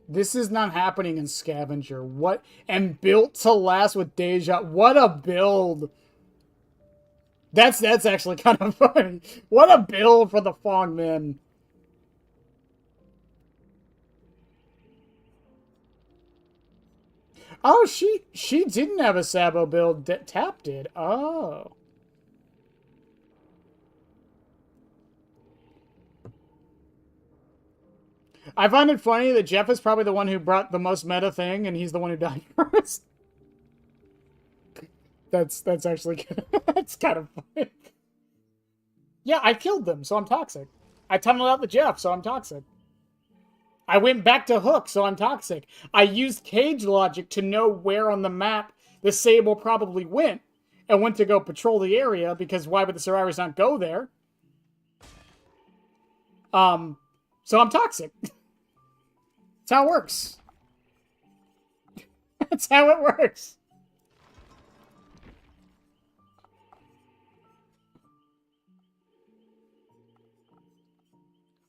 A: This is not happening in Scavenger. What? And built to last with Deja. What a build. That's actually kind of funny. What a build for the Fong men. Oh, she didn't have a Sabo build. Tap did. Oh. I find it funny that Jeff is probably the one who brought the most meta thing, and he's the one who died first. That's actually good. That's kind of funny. Yeah, I killed them, so I'm toxic. I tunneled out the Jeff, so I'm toxic. I went back to Hook, so I'm toxic. I used cage logic to know where on the map the Sable probably went and went to go patrol the area, because why would the survivors not go there? So I'm toxic. That's how it works. That's how it works.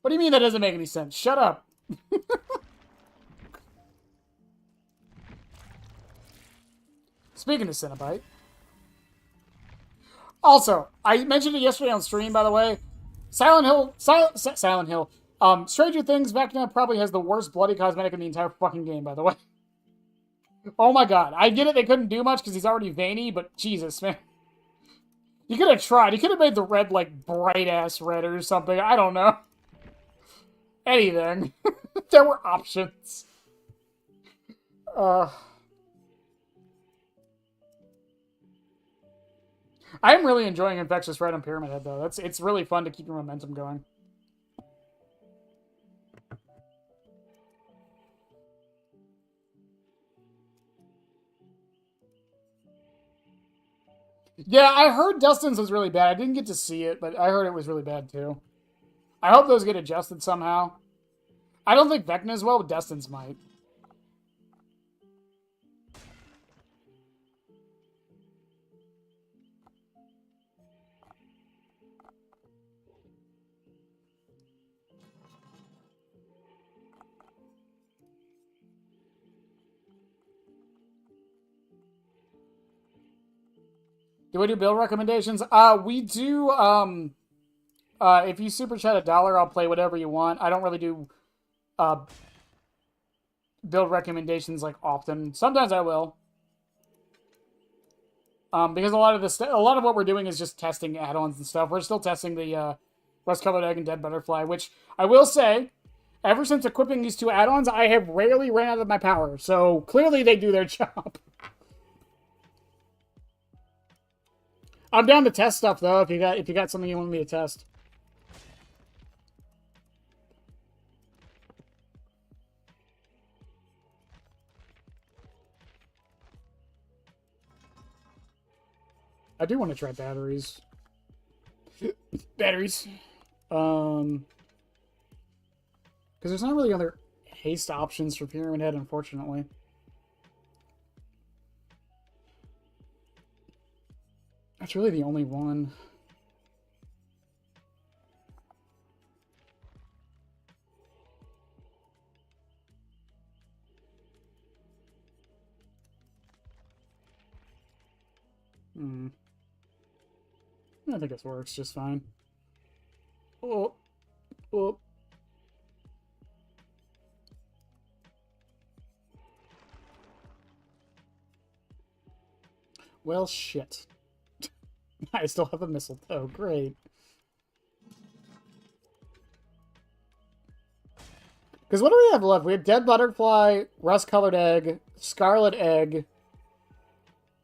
A: What do you mean that doesn't make any sense? Shut up. Speaking of Cenobite. Also, I mentioned it yesterday on stream, by the way. Silent Hill. Stranger Things Vecna probably has the worst bloody cosmetic in the entire fucking game, by the way. Oh my god. I get it, they couldn't do much because he's already veiny, but Jesus, man. You could have tried. You could have made the red, like, bright-ass red or something. I don't know. Anything. There were options. I'm really enjoying Infectious Red on Pyramid Head, though. It's really fun to keep your momentum going. Yeah, I heard Dustin's was really bad. I didn't get to see it, but I heard it was really bad, too. I hope those get adjusted somehow. I don't think Vecna's will, but Dustin's might. Do we do build recommendations? We do, if you super chat $1, I'll play whatever you want. I don't really do, build recommendations, like, often. Sometimes I will. Because a lot of what we're doing is just testing add-ons and stuff. We're still testing the, Rust-Colored Egg and Dead Butterfly, which, I will say, ever since equipping these two add-ons, I have rarely ran out of my power. So, clearly they do their job. I'm down to test stuff, though, if you got something you want me to test. I do want to try batteries. Batteries. Because there's not really other haste options for Pyramid Head, unfortunately. That's really the only one. I think this works just fine. Oh. Oh. Well, shit. I still have a mistletoe. Great. Because what do we have left? We have Dead Butterfly, Rust-Colored Egg, Scarlet Egg,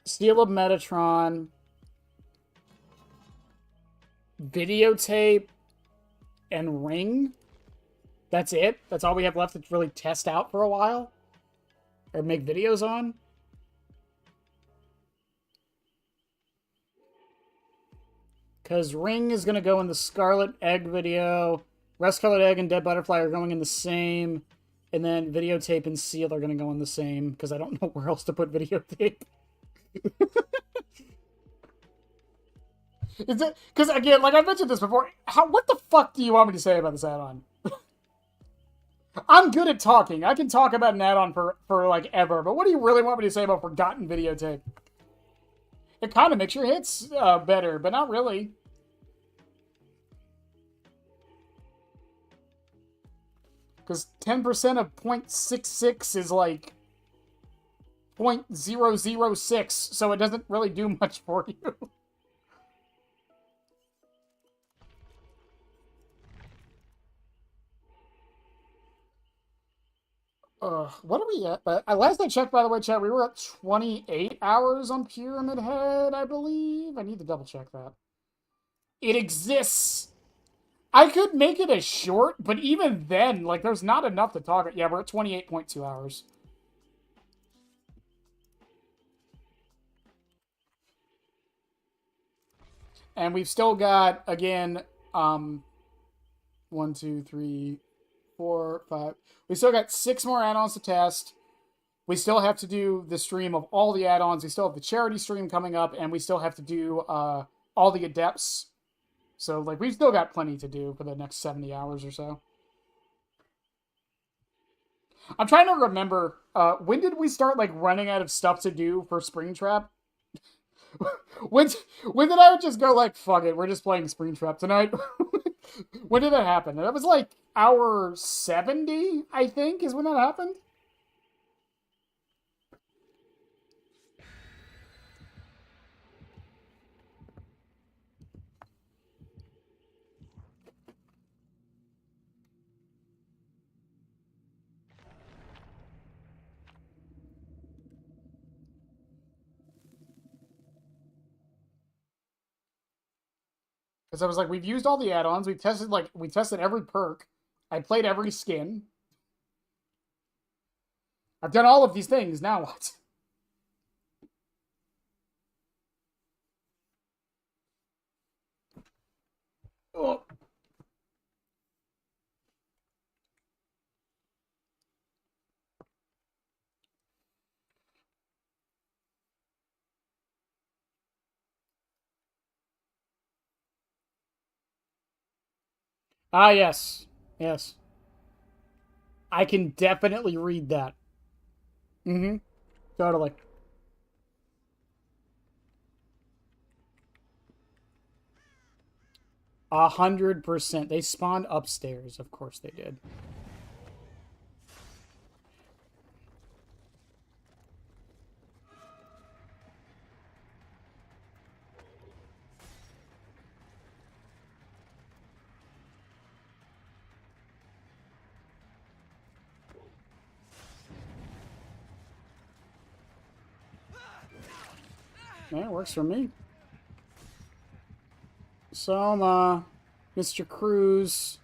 A: Steel of Metatron, Videotape, and Ring. That's it? That's all we have left to really test out for a while? Or make videos on? Because Ring is going to go in the Scarlet Egg video. Rust-Colored Egg and Dead Butterfly are going in the same. And then Videotape and Seal are going to go in the same. Because I don't know where else to put Videotape. Is it? Because, again, like I mentioned this before, what the fuck do you want me to say about this add-on? I'm good at talking. I can talk about an add-on for like, ever. But what do you really want me to say about Forgotten Videotape? It kind of makes your hits better, but not really. Because 10% of 0.66 is like 0.006, so it doesn't really do much for you. What are we at? Last I checked, by the way, chat, we were at 28 hours on Pyramid Head, I believe. I need to double check that. It exists I could make it a short, but even then, like, there's not enough to talk about. Yeah, we're at 28.2 hours. And we've still got, again, 1, 2, 3, 4, 5. We still got 6 more add-ons to test. We still have to do the stream of all the add-ons. We still have the charity stream coming up, and we still have to do all the adepts. So, like, we've still got plenty to do for the next 70 hours or so. I'm trying to remember, when did we start, like, running out of stuff to do for Springtrap? when did I just go, like, fuck it, we're just playing Springtrap tonight? When did that happen? That was, like, hour 70, I think, is when that happened? Because I was like, we've used all the add-ons. We tested every perk. I played every skin. I've done all of these things. Now what? Oh. Ah, yes. Yes. I can definitely read that. Mm-hmm. Totally. 100%. They spawned upstairs. Of course they did. Yeah, it works for me. Soma, Mr. Cruz.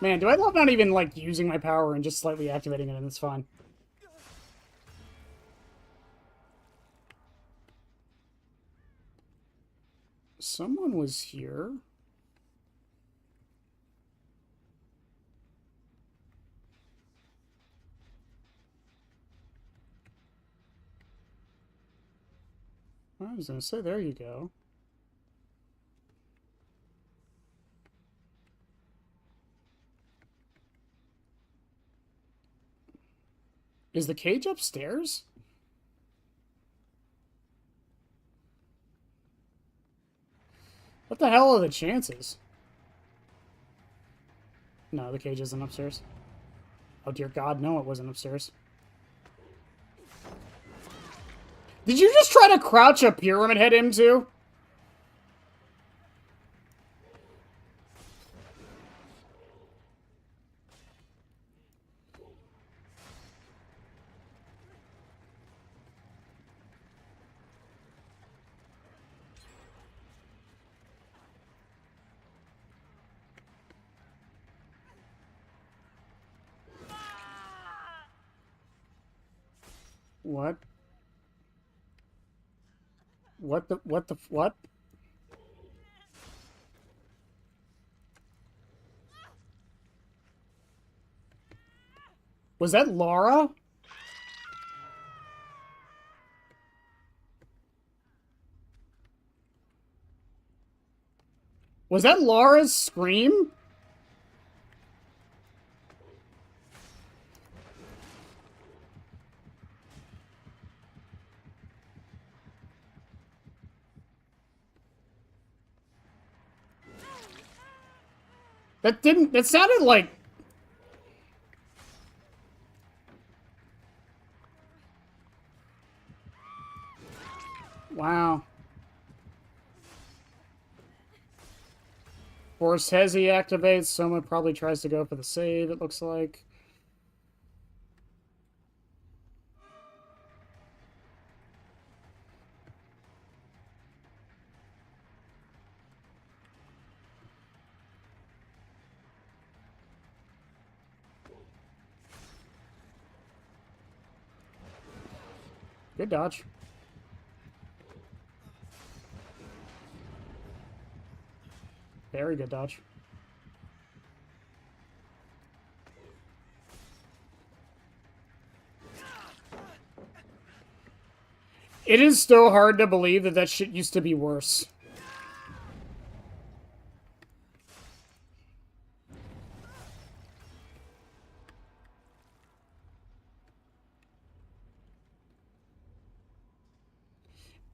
A: Man, do I love not even, like, using my power and just slightly activating it, and it's fine. Someone was here. I was gonna say, there you go. Is the cage upstairs? What the hell are the chances? No, the cage isn't upstairs. Oh dear God, no, it wasn't upstairs. Did you just try to crouch a pyramid head into? What? What? Was that Laura? Was that Laura's scream? That sounded like... Wow. Force Hezi activates. Someone probably tries to go for the save, it looks like. Good dodge. Very good dodge. It is still hard to believe that that shit used to be worse.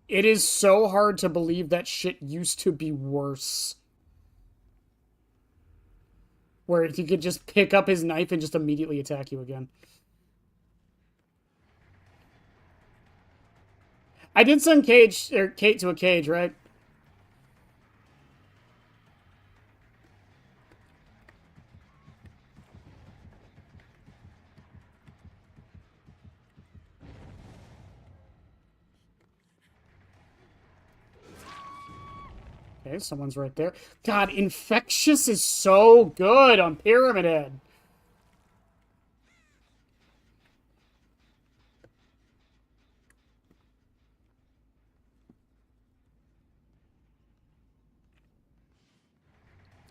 A: It is so hard to believe that shit used to be worse. Where he could just pick up his knife and just immediately attack you again. I did send Kate to a cage, right? Okay, someone's right there. God, Infectious is so good on Pyramid Head.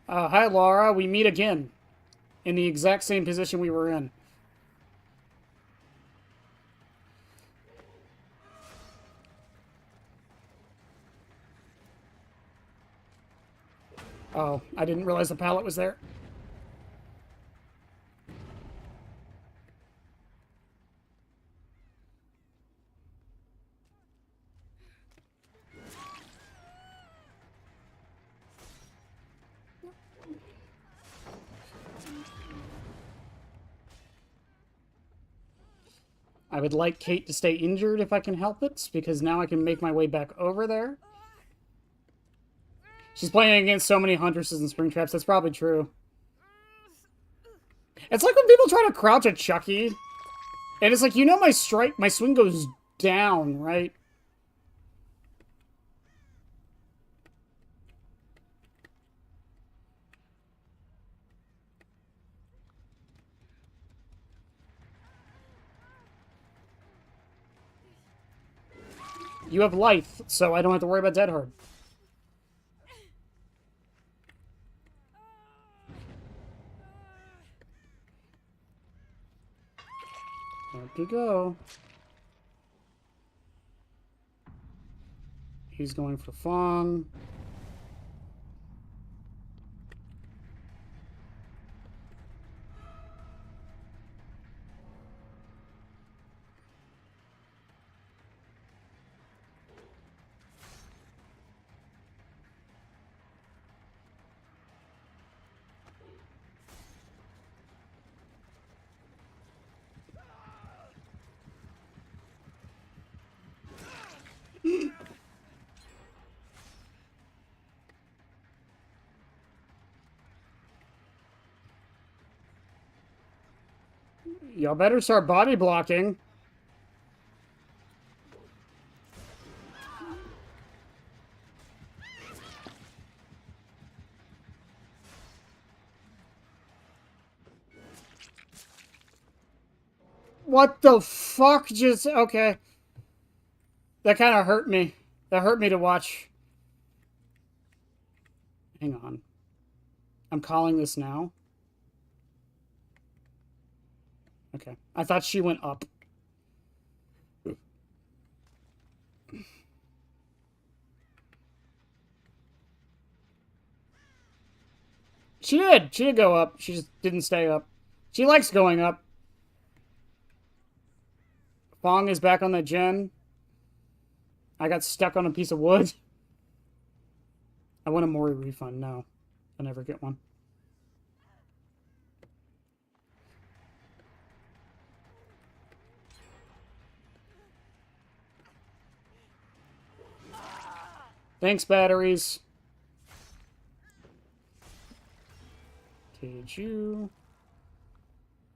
A: Hi, Laura. We meet again. In the exact same position we were in. Oh, I didn't realize the pallet was there. I would like Kate to stay injured if I can help it, because now I can make my way back over there. She's playing against so many Huntresses and Springtraps, that's probably true. It's like when people try to crouch at Chucky, and it's like, you know my swing goes down, right? You have life, so I don't have to worry about Dead Hard. Up you go. He's going for Fong. Y'all better start body blocking. What the fuck just... Okay. That kind of hurt me. That hurt me to watch. Hang on. I'm calling this now. Okay. I thought she went up. She did. She did go up. She just didn't stay up. She likes going up. Fong is back on the gen. I got stuck on a piece of wood. I want a Mori refund. No. I'll never get one. Thanks, batteries. Cage you.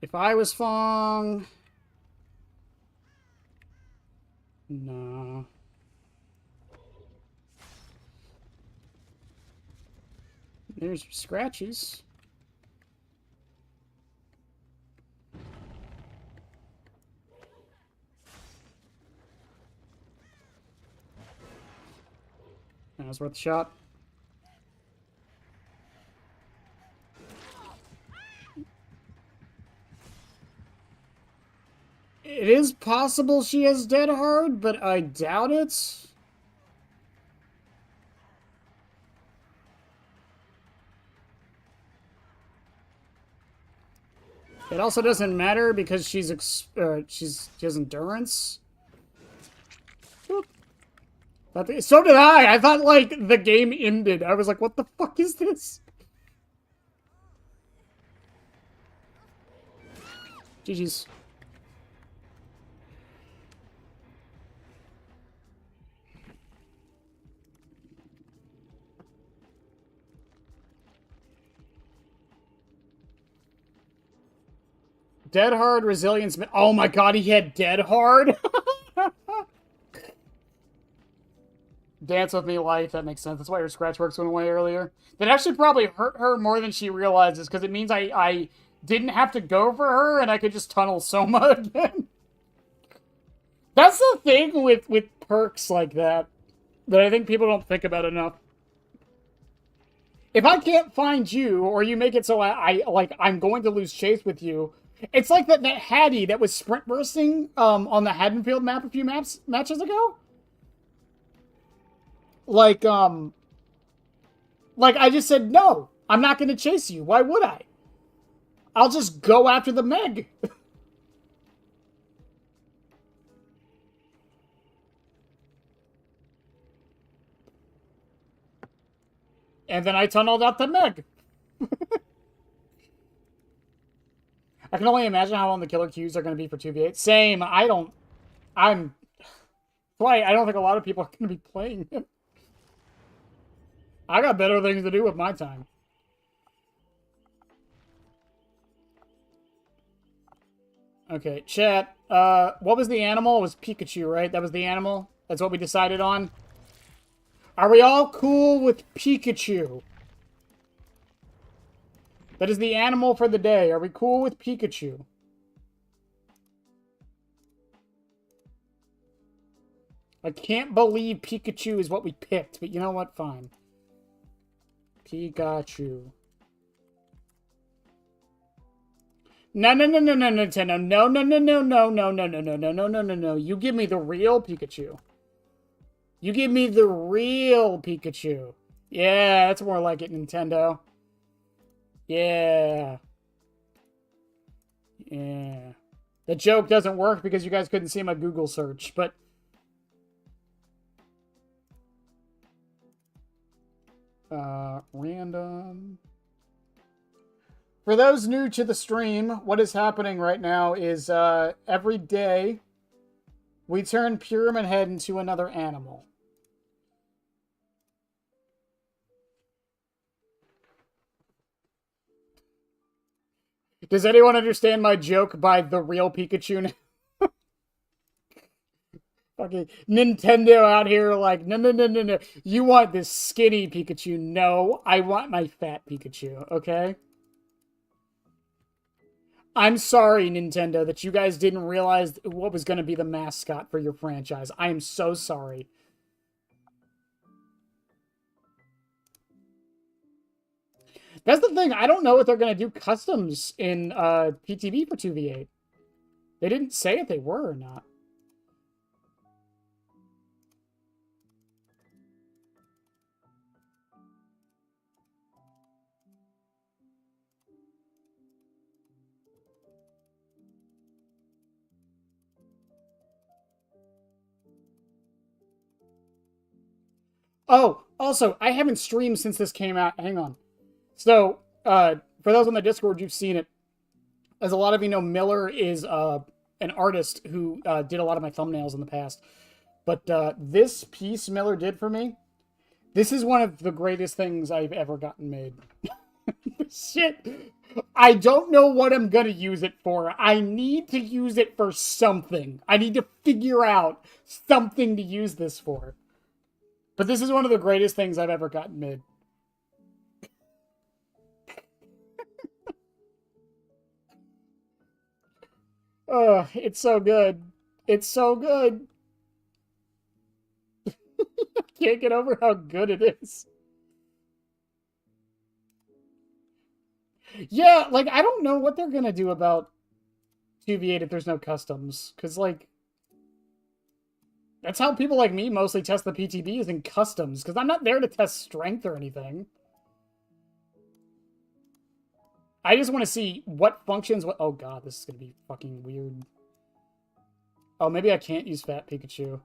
A: If I was Fong... Nah. There's your scratchies. That was worth a shot. It is possible she has Dead Hard, but I doubt it. It also doesn't matter because she has endurance. So did I. I thought like the game ended. I was like, what the fuck is this? GG's. Dead Hard, Resilience... Oh my god, he had Dead Hard? Dance With Me Life, that makes sense. That's why her scratch works went away earlier. That actually probably hurt her more than she realizes, because it means I didn't have to go for her, and I could just tunnel Soma again. That's the thing with perks like that I think people don't think about enough. If I can't find you, or you make it so I'm going to lose chase with you, it's like that Hattie that was sprint bursting on the Haddonfield map a few matches ago. Like I just said, no, I'm not going to chase you. Why would I? I'll just go after the Meg. And then I tunneled out the Meg. I can only imagine how long the killer queues are going to be for 2v8. Same. I don't think a lot of people are going to be playing him. I got better things to do with my time. Okay, chat. What was the animal? It was Pikachu, right? That was the animal? That's what we decided on? Are we all cool with Pikachu? That is the animal for the day. Are we cool with Pikachu? I can't believe Pikachu is what we picked, but you know what? Fine. Pikachu. No, Nintendo. No. You give me the real Pikachu. You give me the real Pikachu. Yeah, that's more like it, Nintendo. Yeah. Yeah. The joke doesn't work because you guys couldn't see my Google search, but... Random... For those new to the stream, what is happening right now is every day we turn Pyramid Head into another animal. Does anyone understand my joke by the real Pikachu? Fucking Nintendo out here like, no. You want this skinny Pikachu. No, I want my fat Pikachu, okay? I'm sorry, Nintendo, that you guys didn't realize what was going to be the mascot for your franchise. I am so sorry. That's the thing. I don't know if they're going to do customs in PTB for 2v8. They didn't say if they were or not. Oh, also, I haven't streamed since this came out. Hang on. So, for those on the Discord, you've seen it. As a lot of you know, Miller is an artist who did a lot of my thumbnails in the past. But this piece Miller did for me, this is one of the greatest things I've ever gotten made. Shit. I don't know what I'm going to use it for. I need to use it for something. I need to figure out something to use this for. But this is one of the greatest things I've ever gotten made. Oh, it's so good. It's so good. can't get over how good it is. Yeah, like, I don't know what they're gonna do about 2v8 if there's no customs. Because, like, that's how people like me mostly test the PTBs in customs. Because I'm not there to test strength or anything. I just want to see what functions... Oh, God, this is gonna be fucking weird. Oh, maybe I can't use Fat Pikachu.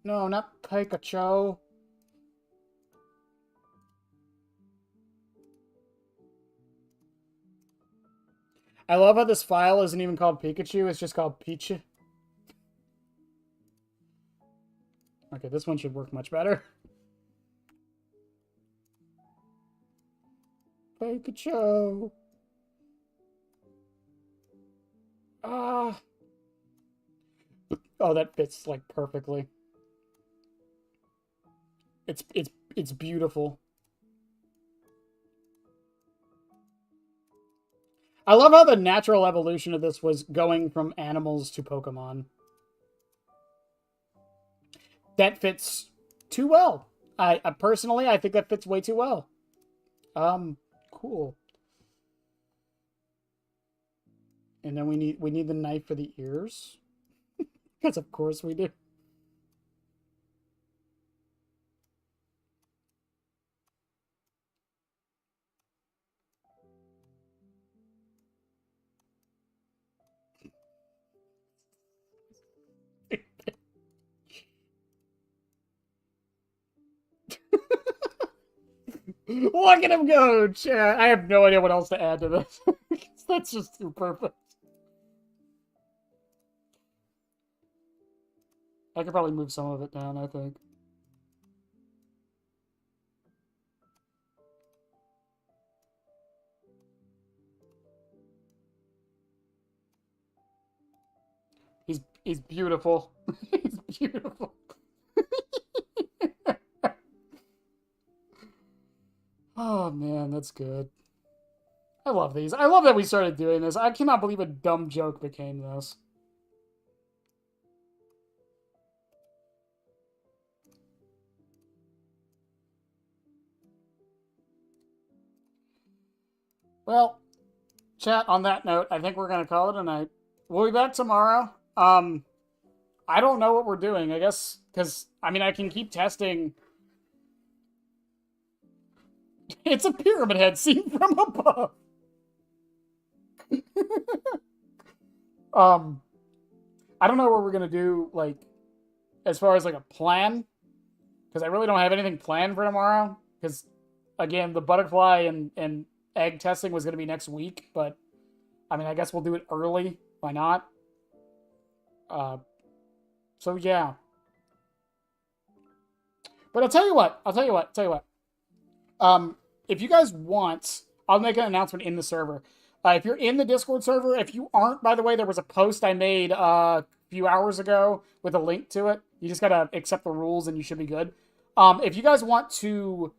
A: No, not Pikachu. I love how this file isn't even called Pikachu, it's just called Peach. Okay, this one should work much better. Pikachu. Ah. Oh, that fits, like, perfectly. It's beautiful. I love how the natural evolution of this was going from animals to Pokemon. That fits too well. I personally, I think that fits way too well. Cool. And then we need the knife for the ears. Because of course we do. Look at him go, chat. I have no idea what else to add to this. That's just too perfect. I could probably move some of it down, I think. He's beautiful. He's beautiful. Oh man, that's good. I love these. I love that we started doing this. I cannot believe a dumb joke became this. Well, chat, on that note, I think we're going to call it a night. We'll be back tomorrow. I don't know what we're doing, I guess, because, I mean, I can keep testing. It's a pyramid head seen from above. I don't know what we're going to do, like, as far as, like, a plan, because I really don't have anything planned for tomorrow, because, again, the butterfly and egg testing was going to be next week, but, I mean, I guess we'll do it early. Why not? So, yeah. But I'll tell you what. If you guys want, I'll make an announcement in the server. If you're in the Discord server, if you aren't, by the way, there was a post I made a few hours ago with a link to it. You just gotta accept the rules and you should be good. If you guys want to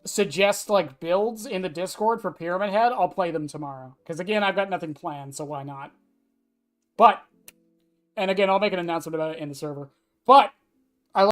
A: suggest, like, builds in the Discord for Pyramid Head, I'll play them tomorrow. Because, again, I've got nothing planned, so why not? But, and again, I'll make an announcement about it in the server. But,